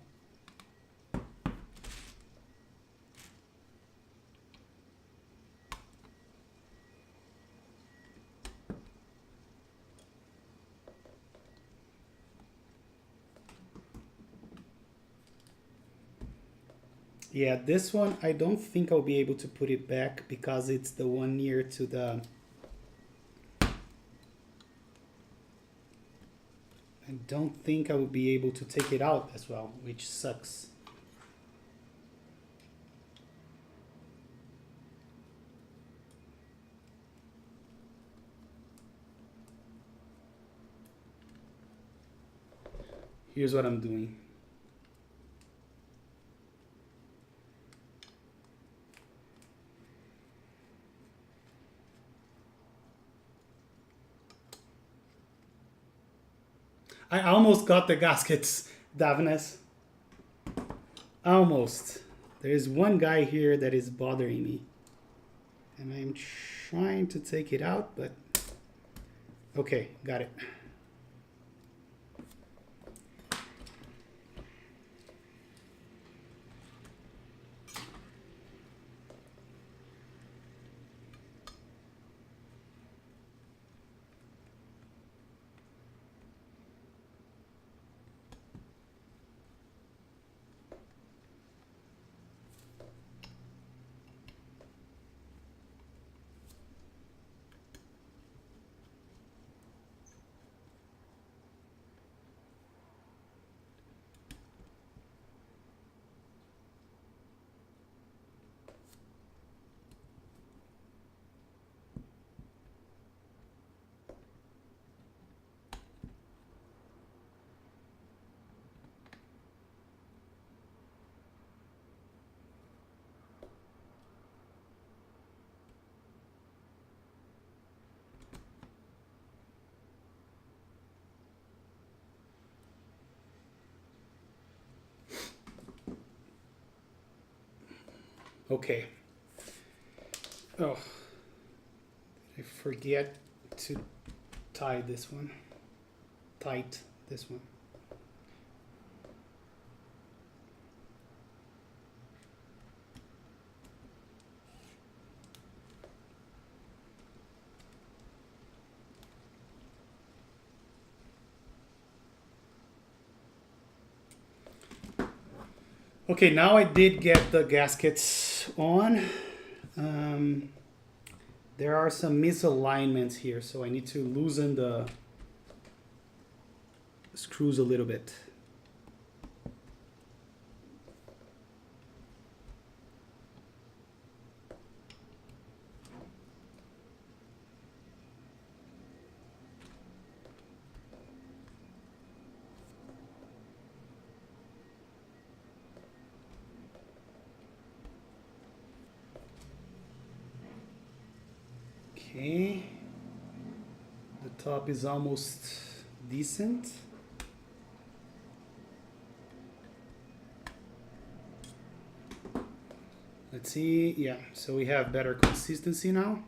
Yeah, this one, I don't think I'll be able to put it back because it's the one near to the... I don't think I will be able to take it out as well, which sucks. Here's what I'm doing. I almost got the gaskets, Davines. Almost. There is one guy here that is bothering me. And I'm trying to take it out, but... Okay, got it. Okay. Oh, I forget to tie this one. Tight this one. Okay, now I did get the gaskets on. There are some misalignments here, so I need to loosen the screws a little bit. Okay, the top is almost decent. Let's see, yeah, so we have better consistency now.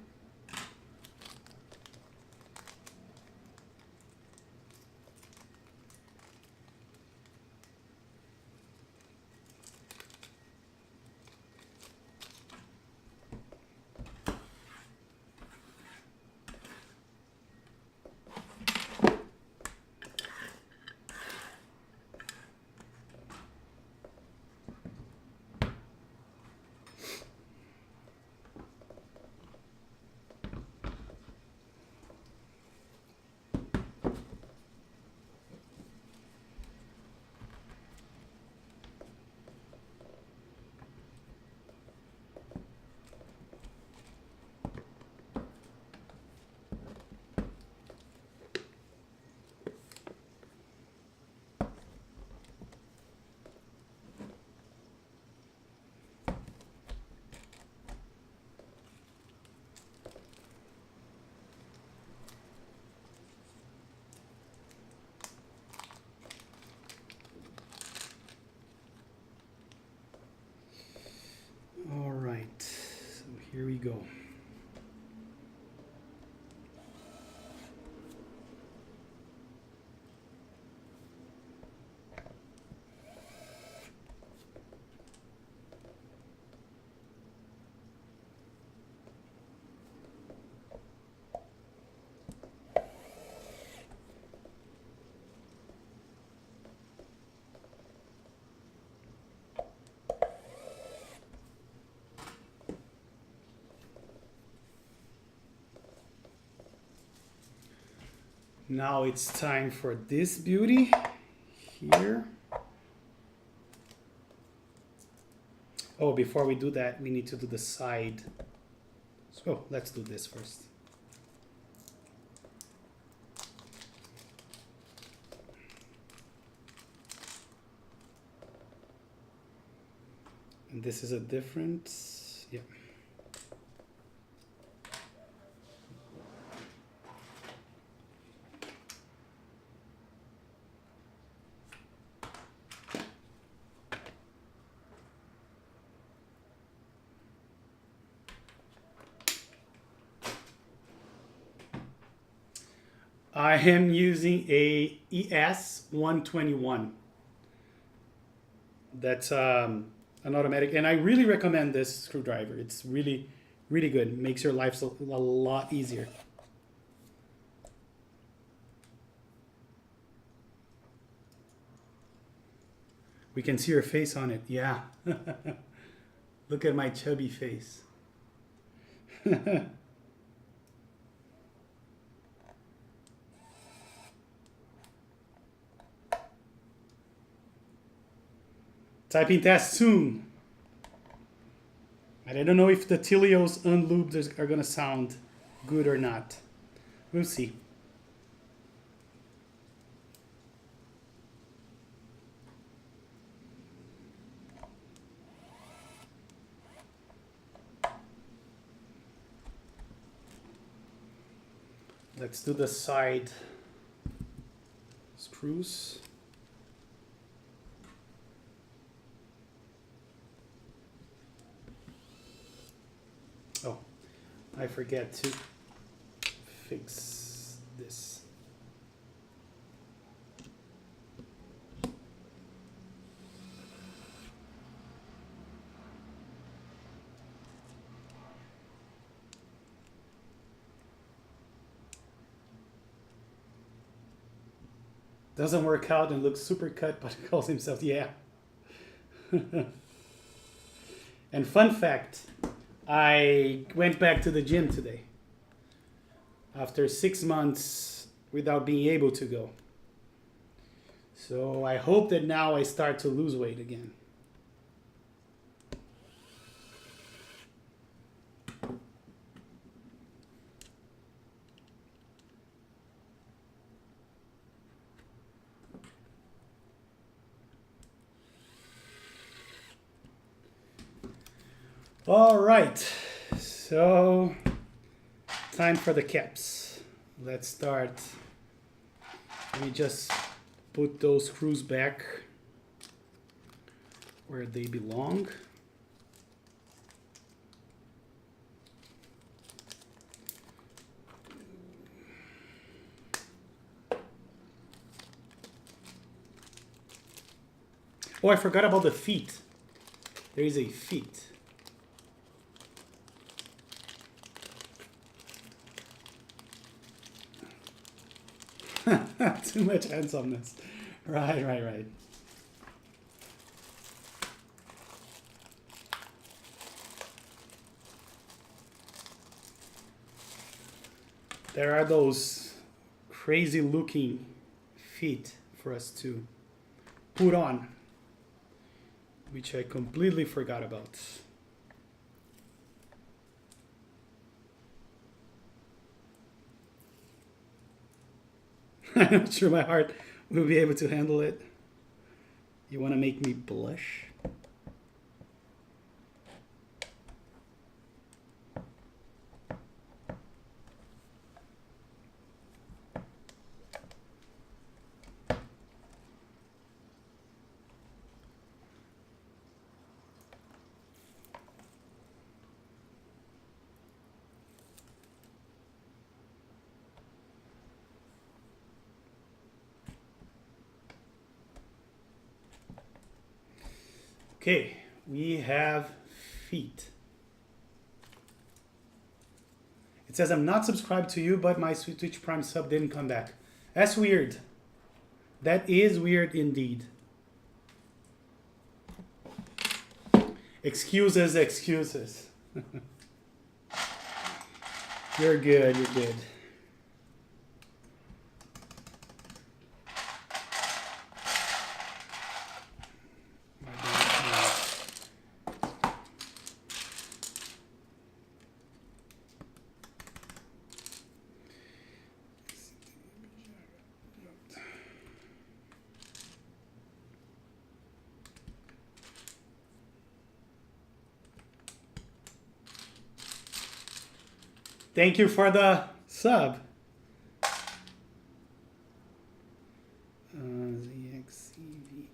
All right, so here we go. Now it's time for this beauty here. Oh, before we do that, we need to do the side. So let's do this first. And this is a different, yeah. I am using a ES121. That's an automatic, and I really recommend this screwdriver. It's really, really good. Makes your life a lot easier. We can see your face on it. Yeah. Look at my chubby face. Typing test soon. And I don't know if the Tealios unlubed are gonna sound good or not. We'll see. Let's do the side screws. I forget to fix this. Doesn't work out and looks super cut, but calls himself, yeah. And fun fact, I went back to the gym today after 6 months without being able to go. So I hope that now I start to lose weight again. All right, so time for the caps. Let's start. Let me just put those screws back where they belong. Oh, I forgot about the feet. There is a feet. Too much handsomeness. Right. There are those crazy looking feet for us to put on, which I completely forgot about. I'm not sure my heart will be able to handle it. You want to make me blush? Okay, we have feet. It says I'm not subscribed to you, but my Twitch Prime sub didn't come back. That's weird. That is weird indeed. Excuses. You're good. Thank you for the sub. ZXCV.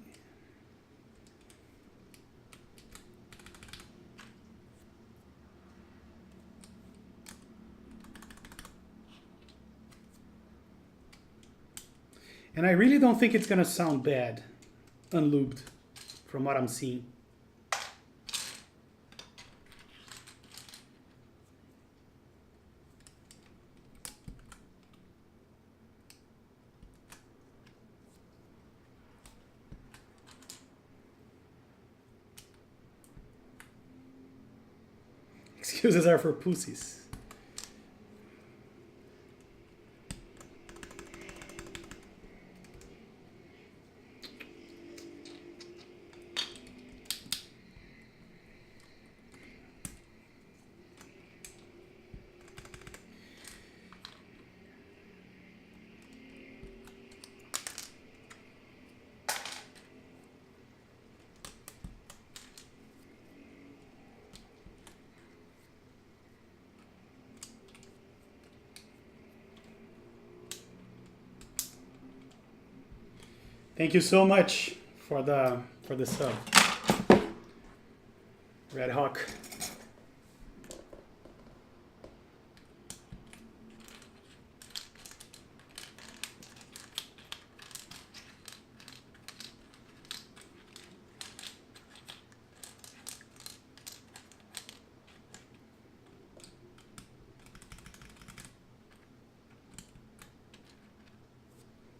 And I really don't think it's going to sound bad, unlubed, from what I'm seeing. Excuses are for pussies. Thank you so much for the sub, Red Hawk.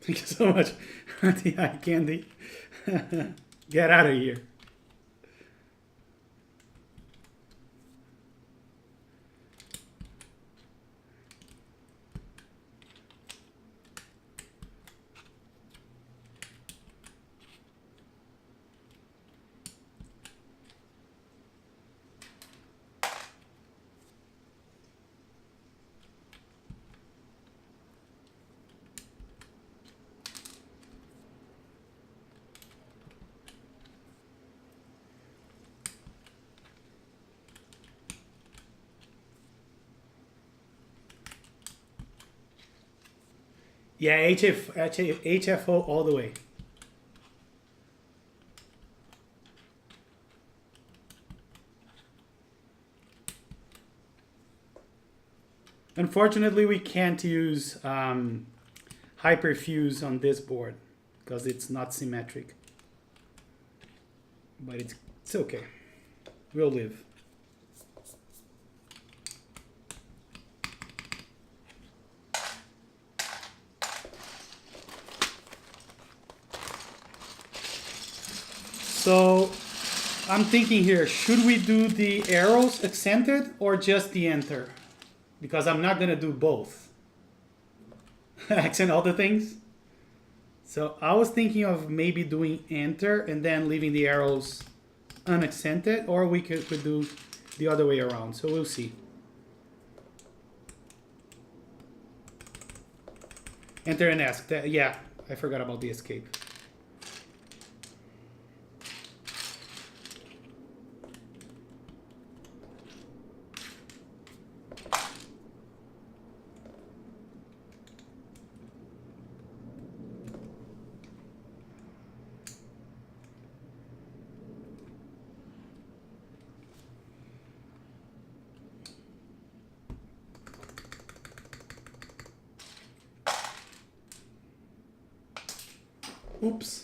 Thank you so much. The eye candy. Get out of here. Yeah, HFO all the way. Unfortunately, we can't use hyperfuse on this board because it's not symmetric. But it's okay. We'll live. So I'm thinking here, should we do the arrows accented or just the enter? Because I'm not gonna do both. Accent all the things. So I was thinking of maybe doing enter and then leaving the arrows unaccented, or we could do the other way around. So we'll see. Enter and ask. Yeah, I forgot about the escape. Oops.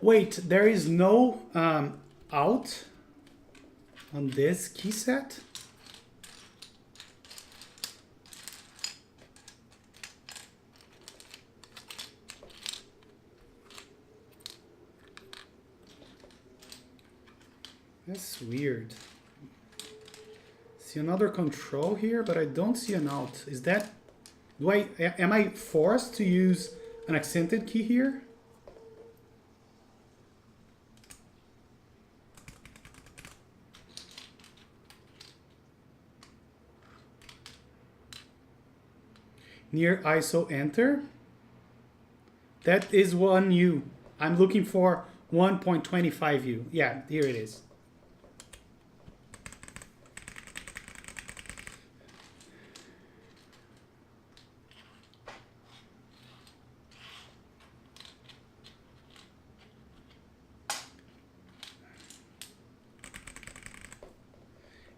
Wait, there is no out on this key set? That's weird. See another control here, but I don't see an out. Is that, am I forced to use an accented key here? Near ISO enter. That is 1U. I'm looking for 1.25U. Yeah, here it is.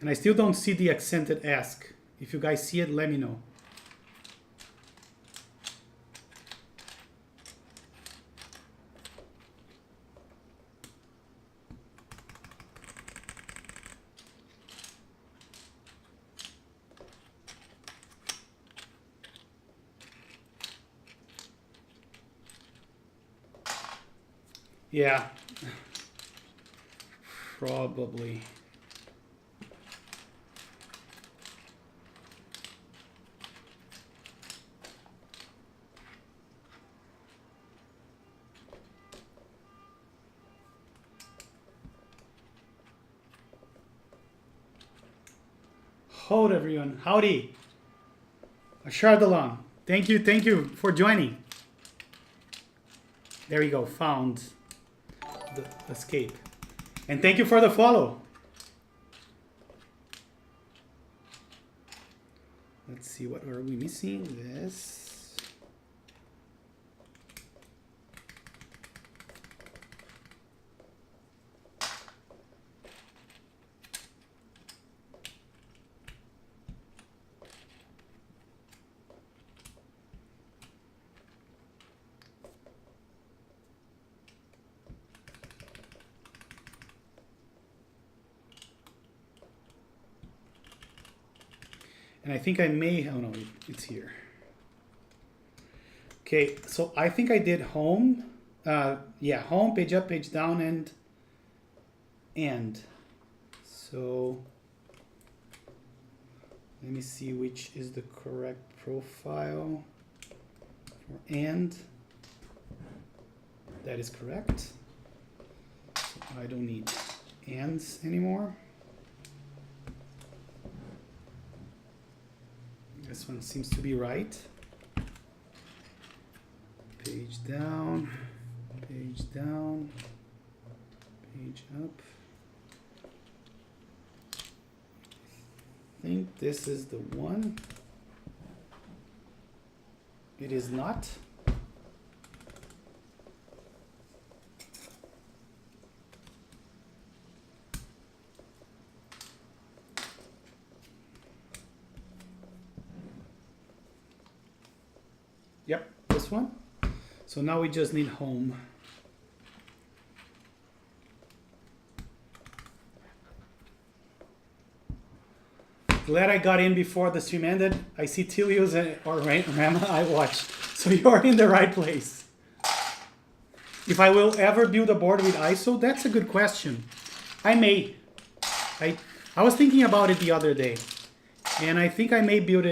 And I still don't see the accented ask. If you guys see it, let me know. Yeah, probably. Hold everyone. Howdy. Ashardalon. Thank you for joining. There we go. Found the escape. And thank you for the follow. Let's see, what are we missing? This. And I think I may, oh no, it's here. Okay, so I think I did home. Yeah, home, page up, page down, and end. So let me see which is the correct profile for and. That is correct. So I don't need ands anymore. This one seems to be right. Page down, page down, page up. I think this is the one. It is not. Yep, this one. So now we just need home. Glad I got in before the stream ended. I see Tealios or RAMA I watched. So you're in the right place. If I will ever build a board with ISO, that's a good question. I may. I was thinking about it the other day. And I think I may build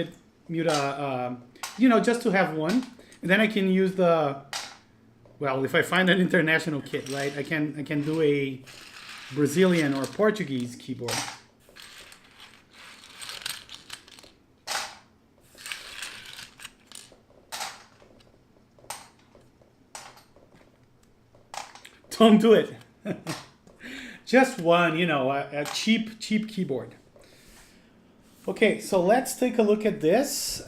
you know, just to have one. And then I can use the, well, if I find an international kit, right? I can do a Brazilian or Portuguese keyboard. Don't do it. Just one, you know, a cheap keyboard. Okay, so let's take a look at this.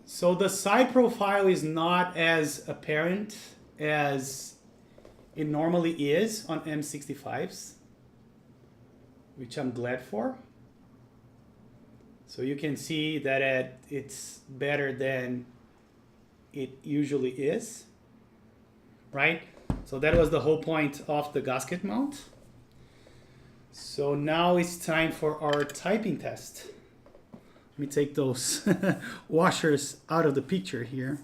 So the side profile is not as apparent as it normally is on M65s, which I'm glad for. So you can see that it's better than it usually is, right? So that was the whole point of the gasket mount. So now it's time for our typing test. Let me take those washers out of the picture here.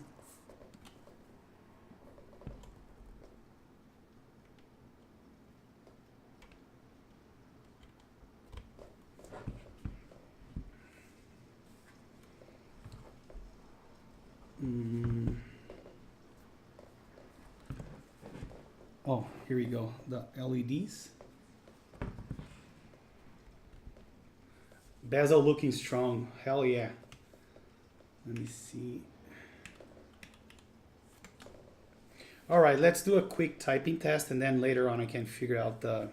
Oh, here we go, the LEDs. Bezel looking strong, hell yeah. Let me see. All right, let's do a quick typing test and then later on I can figure out the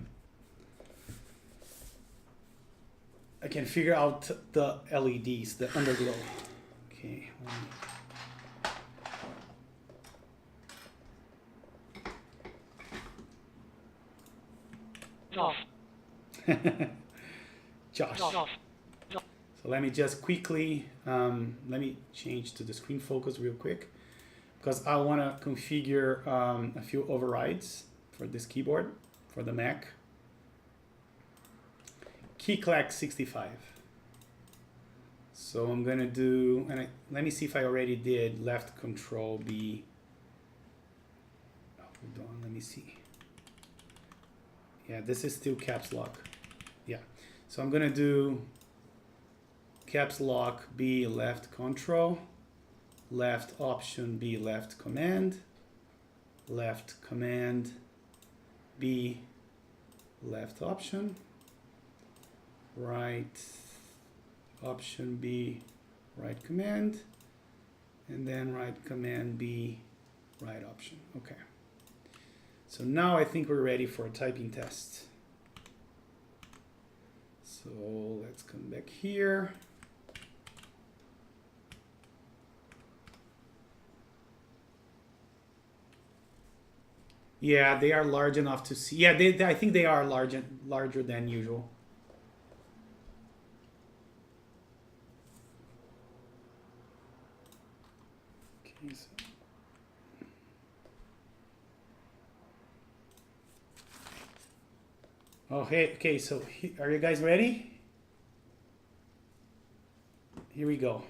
LEDs, the underglow. Okay. Josh. So let me just quickly, let me change to the screen focus real quick because I want to configure a few overrides for this keyboard, for the Mac. Keycap 65. So I'm going to do, and let me see if I already did left control B. Oh, hold on, let me see. Yeah, this is still caps lock. Yeah, so I'm going to do caps lock B left control, left option B left command B left option, right option B, right command, and then right command B, right option. Okay. So now I think we're ready for a typing test. So let's come back here. Yeah, they are large enough to see. Yeah, I think they are larger than usual. Okay, so oh, hey, okay, so are you guys ready? Here we go.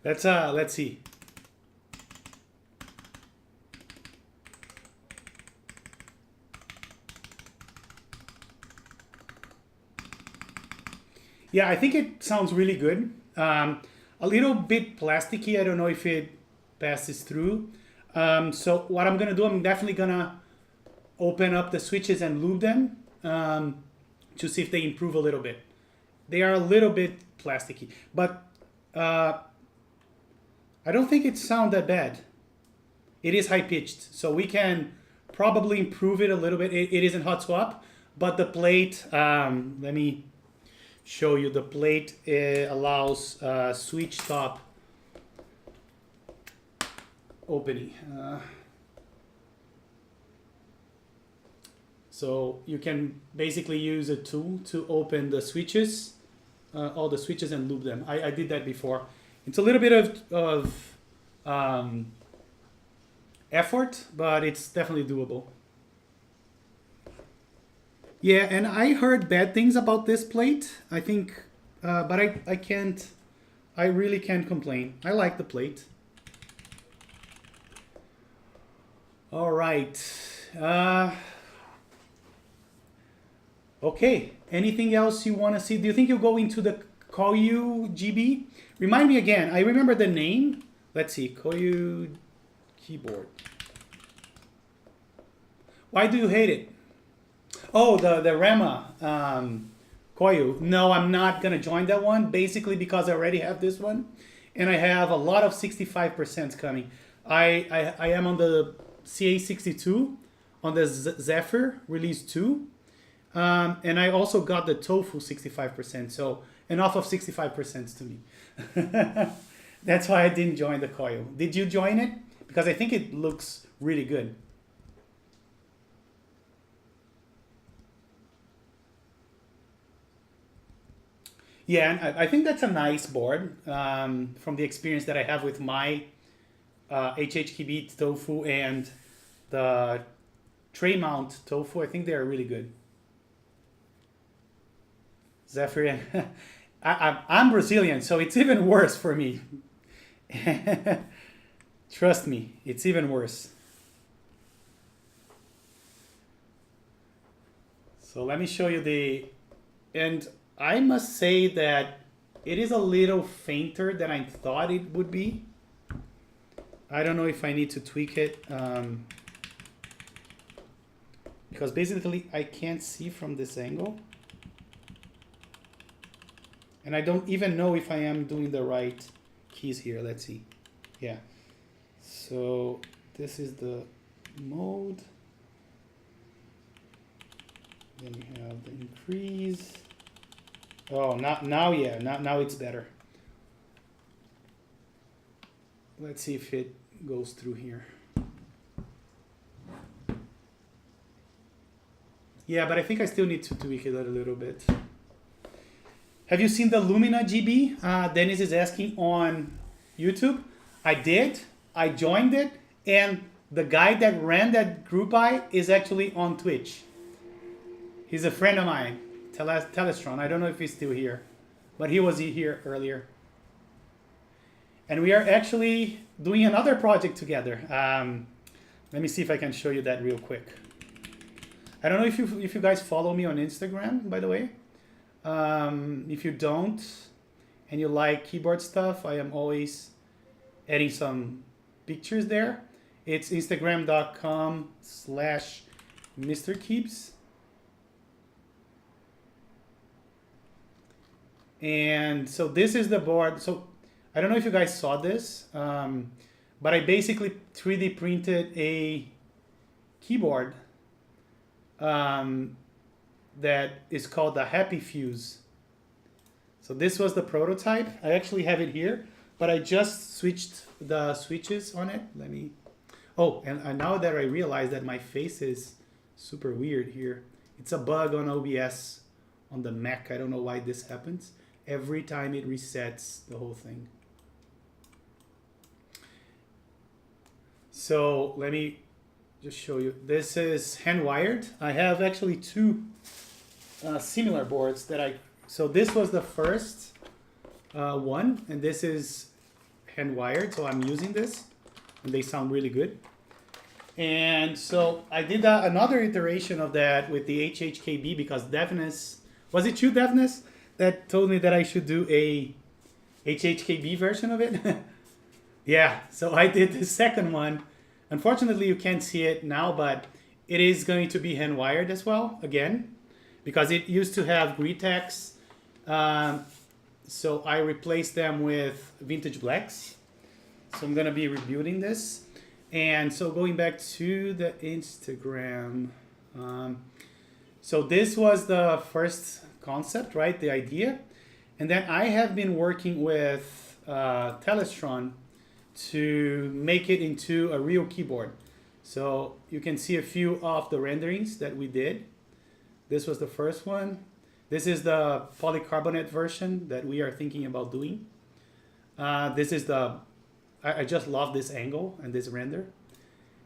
Let's see. Yeah, I think it sounds really good. A little bit plasticky. I don't know if it passes through. So what I'm gonna do, I'm definitely gonna open up the switches and lube them to see if they improve a little bit. They are a little bit plasticky, but I don't think it sounds that bad. It is high pitched, so we can probably improve it a little bit. It isn't hot swap, but the plate, let me show you. The plate allows switch top opening. So you can basically use a tool to open the switches, all the switches, and loop them. I did that before. It's a little bit of effort, but it's definitely doable. Yeah, and I heard bad things about this plate. I think, but I can't. I really can't complain. I like the plate. All right. Okay. Anything else you want to see? Do you think you'll go into the Koyu GB? Remind me again. I remember the name. Let's see. Koyu keyboard. Why do you hate it? Oh, the RAMA Koyu. No, I'm not going to join that one. Basically because I already have this one. And I have a lot of 65% coming. I am on the CA62 on the Zephyr release 2. And I also got the Tofu 65%. So enough of 65% to me. That's why I didn't join the Koyu. Did you join it? Because I think it looks really good. Yeah, and I think that's a nice board from the experience that I have with my HHKB Tofu and the tray mount Tofu. I think they're really good. Zephyr, I'm Brazilian, so it's even worse for me. Trust me, it's even worse. So let me show you and I must say that it is a little fainter than I thought it would be. I don't know if I need to tweak it because basically I can't see from this angle. And I don't even know if I am doing the right keys here. Let's see. Yeah. So this is the mode. Then you have the increase. Oh, now it's better. Let's see if it goes through here. Yeah, but I think I still need to tweak it a little bit. Have you seen the Lumina GB? Dennis is asking on YouTube. I did. I joined it, and the guy that ran that group is actually on Twitch. He's a friend of mine, Telestron. I don't know if he's still here, but he was here earlier. And we are actually doing another project together. Let me see if I can show you that real quick. I don't know if you guys follow me on Instagram, by the way. If you don't, and you like keyboard stuff, I am always adding some pictures there. It's instagram.com/MrKeeps. And so this is the board. So I don't know if you guys saw this, but I basically 3D printed a keyboard that is called the Happy Fuse. So this was the prototype. I actually have it here, but I just switched the switches on it. Let me, oh, and now that I realize that my face is super weird here. It's a bug on OBS on the Mac. I don't know why this happens. Every time it resets the whole thing. So let me just show you. This is hand wired. I have actually two similar boards that so this was the first one, and this is hand wired. So I'm using this, and they sound really good. And so I did another iteration of that with the HHKB because Devness, was it you, Devness, that told me that I should do a HHKB version of it? Yeah, so I did the second one. Unfortunately, you can't see it now, but it is going to be hand wired as well, again, because it used to have Gretex. So I replaced them with vintage blacks. So I'm going to be rebuilding this. And so going back to the Instagram. So this was the first concept, right? The idea. And then I have been working with Telestron to make it into a real keyboard. So you can see a few of the renderings that we did. This was the first one. This is the polycarbonate version that we are thinking about doing. This is I just love this angle and this render.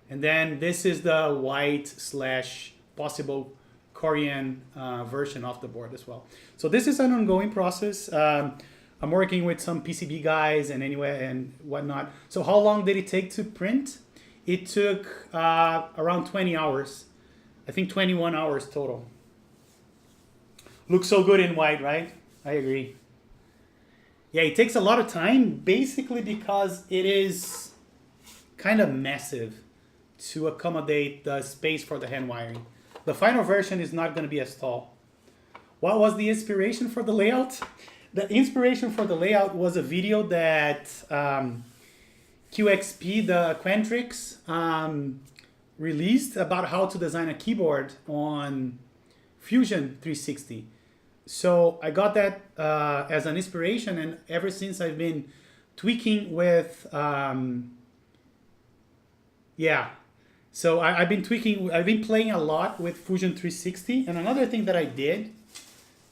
And then this is the white / possible Korean version of the board as well. So this is an ongoing process. I'm working with some PCB guys and whatnot. So how long did it take to print? It took around 20 hours. I think 21 hours total. Looks so good in white, right? I agree. Yeah, it takes a lot of time, basically because it is kind of massive to accommodate the space for the hand wiring. The final version is not going to be as tall. What was the inspiration for the layout? The inspiration for the layout was a video that QXP, the Quantrix, released about how to design a keyboard on Fusion 360. So I got that as an inspiration, and ever since I've been tweaking with, So I've been playing a lot with Fusion 360. And another thing that I did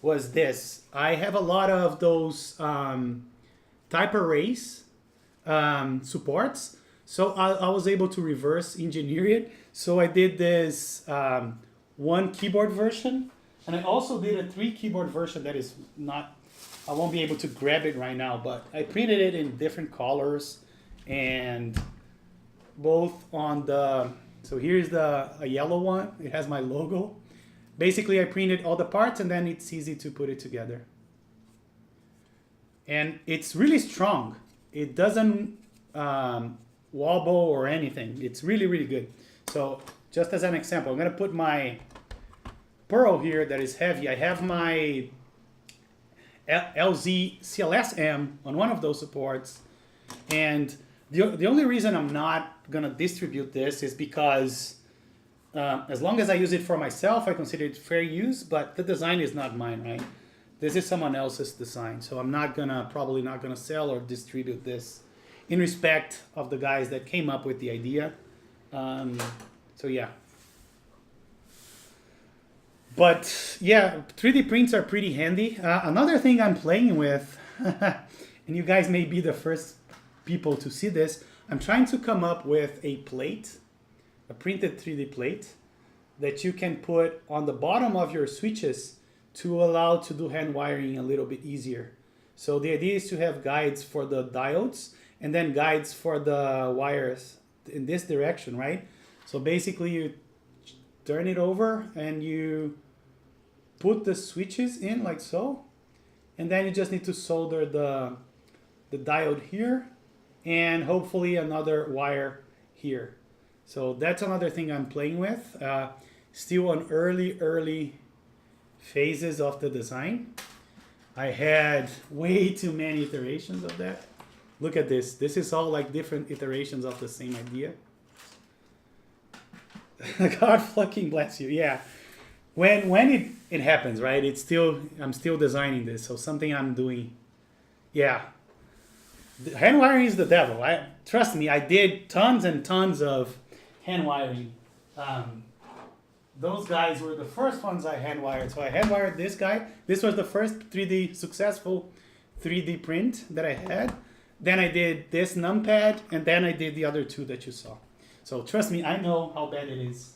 was this. I have a lot of those type arrays supports. So I was able to reverse engineer it. So I did this one keyboard version. And I also did a 3 keyboard version that is not, I won't be able to grab it right now, but I printed it in different colors and both on the, so here's a yellow one. It has my logo. Basically, I printed all the parts and then it's easy to put it together. And it's really strong. It doesn't wobble or anything. It's really, really good. So just as an example, I'm gonna put my Pearl here that is heavy. I have my LZ CLS-M on one of those supports. And the only reason I'm not gonna distribute this is because As long as I use it for myself, I consider it fair use, but the design is not mine, right? This is someone else's design, so I'm probably not gonna sell or distribute this in respect of the guys that came up with the idea. So yeah. But yeah, 3D prints are pretty handy. Another thing I'm playing with, and you guys may be the first people to see this, I'm trying to come up with a plate, a printed 3D plate that you can put on the bottom of your switches to allow to do hand wiring a little bit easier. So the idea is to have guides for the diodes and then guides for the wires in this direction, right? So basically you turn it over and you put the switches in like so, and then you just need to solder the diode here and hopefully another wire here. So that's another thing I'm playing with. Still on early phases of the design. I had way too many iterations of that. Look at this. This is all like different iterations of the same idea. God fucking bless you. Yeah. When it happens, right? I'm still designing this. So something I'm doing. Yeah. Hand wiring is the devil. Trust me, I did tons and tons of hand wiring. Those guys were the first ones I hand wired. So I hand wired this guy. This was the first successful 3D print that I had. Then I did this numpad, and then I did the other two that you saw. So trust me, I know how bad it is.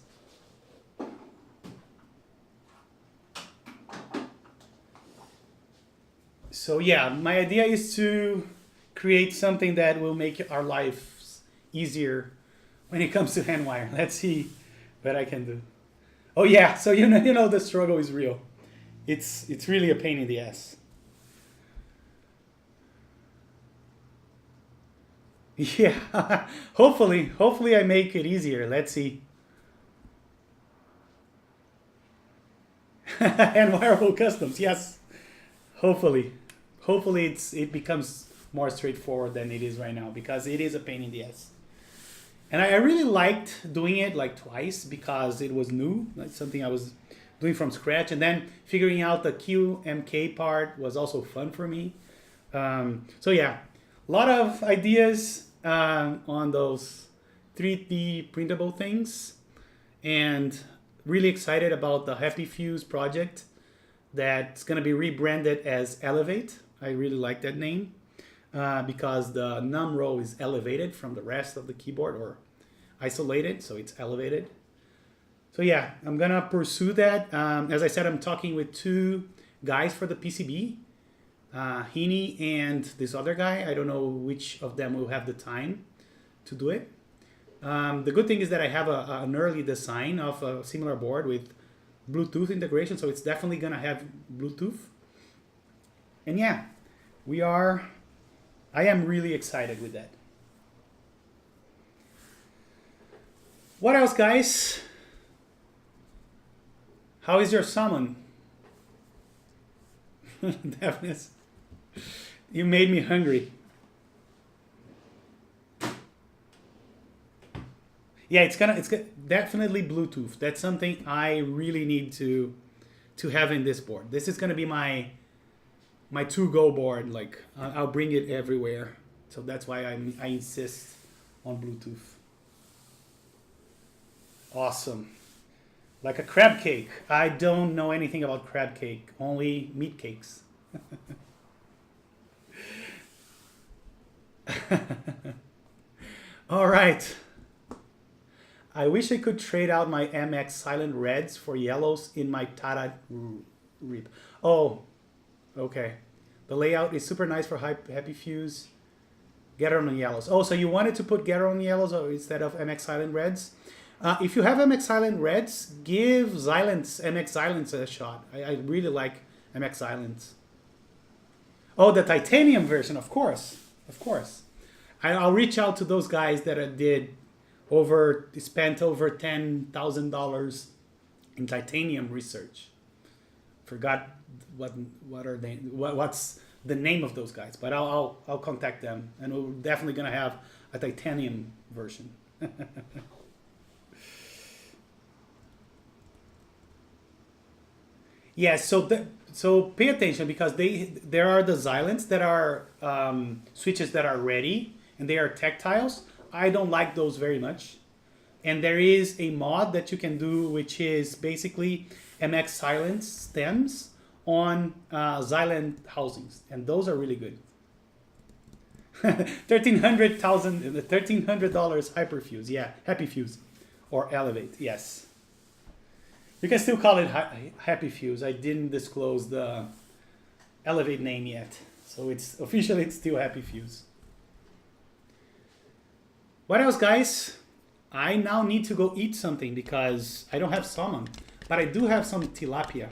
So yeah, my idea is to create something that will make our lives easier when it comes to hand wire. Let's see what I can do. Oh yeah, so you know the struggle is real. It's really a pain in the ass. Yeah, hopefully I make it easier. Let's see. And wireable customs, yes. Hopefully it becomes more straightforward than it is right now, because it is a pain in the ass. And I really liked doing it like twice because it was new. That's something I was doing from scratch. And then figuring out the QMK part was also fun for me. So yeah, a lot of ideas on those 3D printable things. And really excited about the Happy Fuse project that's going to be rebranded as Elevate. I really like that name. Because the num row is elevated from the rest of the keyboard, or isolated, so it's elevated. So yeah, I'm gonna pursue that. As I said, I'm talking with two guys for the PCB, Heaney and this other guy. I don't know which of them will have the time to do it. The good thing is that I have an early design of a similar board with Bluetooth integration, so it's definitely gonna have Bluetooth. And yeah, I am really excited with that. What else, guys? How is your salmon? Definitely. You made me hungry. Yeah, it's definitely Bluetooth. That's something I really need to have in this board. This is gonna be my to-go board. Like I'll bring it everywhere. So that's why I insist on Bluetooth. Awesome. Like a crab cake. I don't know anything about crab cake, only meat cakes. All right. I wish I could trade out my MX Silent Reds for yellows in my Tata Reap. Oh, okay. The layout is super nice for Happy Fuse. Get it on yellows. Oh, so you wanted to put Get it on yellows instead of MX Silent Reds? If you have MX Silent Reds, give MX Silence a shot. I really like MX Silence. Oh, the titanium version, of course. Of course. I'll reach out to those guys that spent over $10,000 in titanium research. Forgot what's the name of those guys, but I'll contact them, and we're definitely gonna have a titanium version. Yeah, so pay attention because there are the Xylants that are switches that are ready and they are tactiles. I don't like those very much. And there is a mod that you can do which is basically MX silent stems on Xylant housings, and those are really good. $1,300 hyperfuse, yeah, happy fuse or elevate, yes. You can still call it Happy Fuse. I didn't disclose the Elevate name yet. So it's officially it's still Happy Fuse. What else, guys? I now need to go eat something because I don't have salmon. But I do have some tilapia,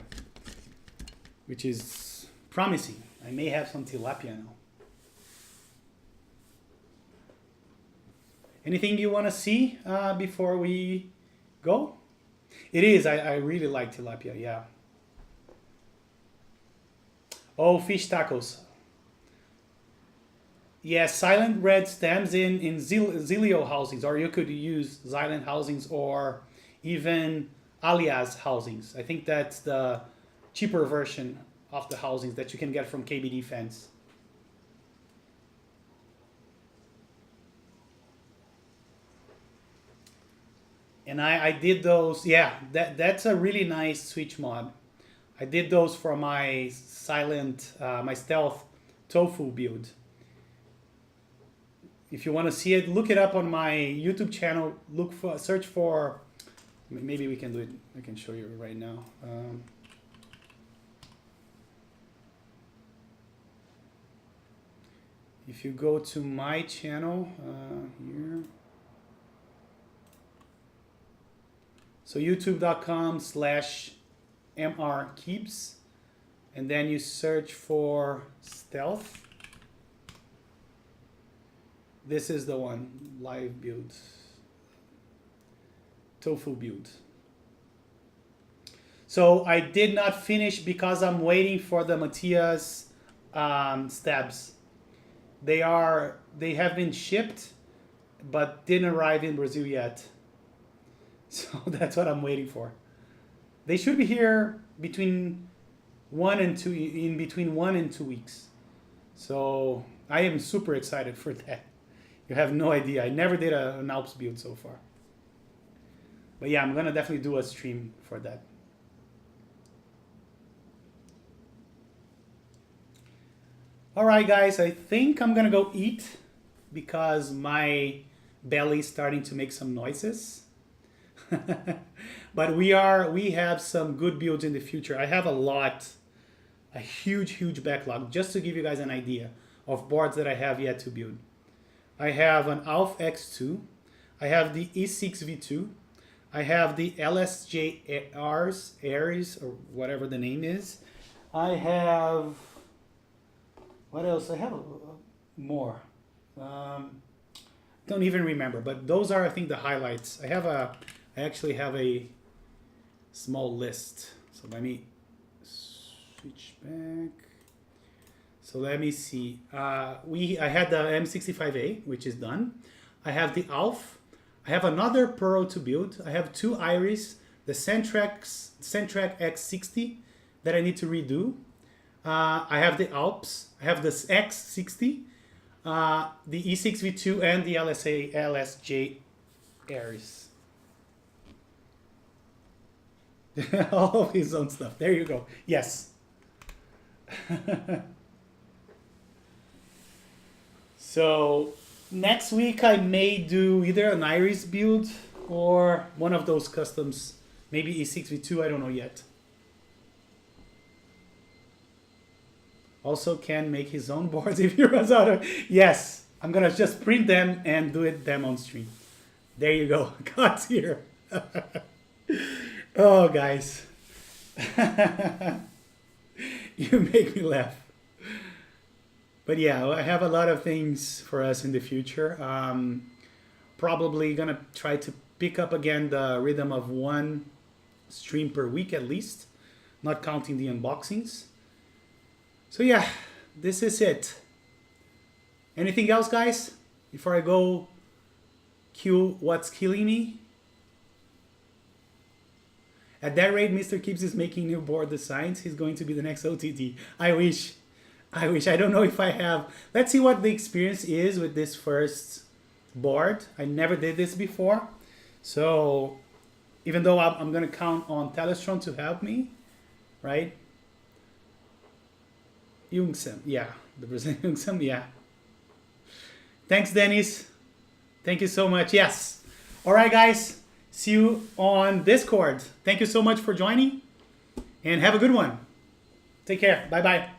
which is promising. I may have some tilapia now. Anything you want to see before we go? It is. I really like tilapia, yeah. Oh, fish tacos. Yeah, silent red stems in Zealio housings, or you could use Xylent housings or even Alias housings. I think that's the cheaper version of the housings that you can get from KBD Fence. And I did those, yeah, that's a really nice switch mod. I did those for my my stealth tofu build. If you want to see it, look it up on my YouTube channel. Search for, maybe we can do it. I can show you right now. If you go to my channel here. So youtube.com/mrkeeps, and then you search for stealth. This is the one, live build, tofu build. So I did not finish because I'm waiting for the Matthias stabs. They have been shipped, but didn't arrive in Brazil yet. So that's what I'm waiting for. They should be here between 1 and 2 weeks. So I am super excited for that. You have no idea. I never did an Alps build so far. But yeah, I'm gonna definitely do a stream for that. All right, guys, I think I'm gonna go eat because my belly's starting to make some noises. But we have some good builds in the future. I have a huge backlog, just to give you guys an idea of boards that I have yet to build. I have an ALF X2, I have the E6V2, I have the LSJ Ares, or whatever the name is. I have, what else? I have more. Don't even remember, but those are, I think, the highlights. I actually have a small list. So let me switch back. So let me see. I had the M65-A, which is done. I have the ALF. I have another Pearl to build. I have 2 Iris, the Centrac X60 that I need to redo. I have the Alps. I have this X60, the E6V2, and the LSJ Ares. All of his own stuff. There you go. Yes. So next week I may do either an Iris build or one of those customs, maybe E6V2, I don't know yet. Also can make his own boards if he runs out of... Yes, I'm gonna just print them and do them on stream. There you go. God's here. Oh, guys. You make me laugh. But yeah, I have a lot of things for us in the future. Probably gonna try to pick up again the rhythm of 1 stream per week at least, not counting the unboxings. So yeah, this is it. Anything else, guys? Before I go cue what's killing me? At that rate, Mr. Keeps is making new board designs. He's going to be the next OTT. I wish. I wish. I don't know if I have. Let's see what the experience is with this first board. I never did this before. So even though I'm going to count on Tealios to help me, right? Jungsem, yeah. The Brazilian Jungsem, yeah. Thanks, Dennis. Thank you so much. Yes. All right, guys. See you on Discord. Thank you so much for joining, and have a good one. Take care. Bye-bye.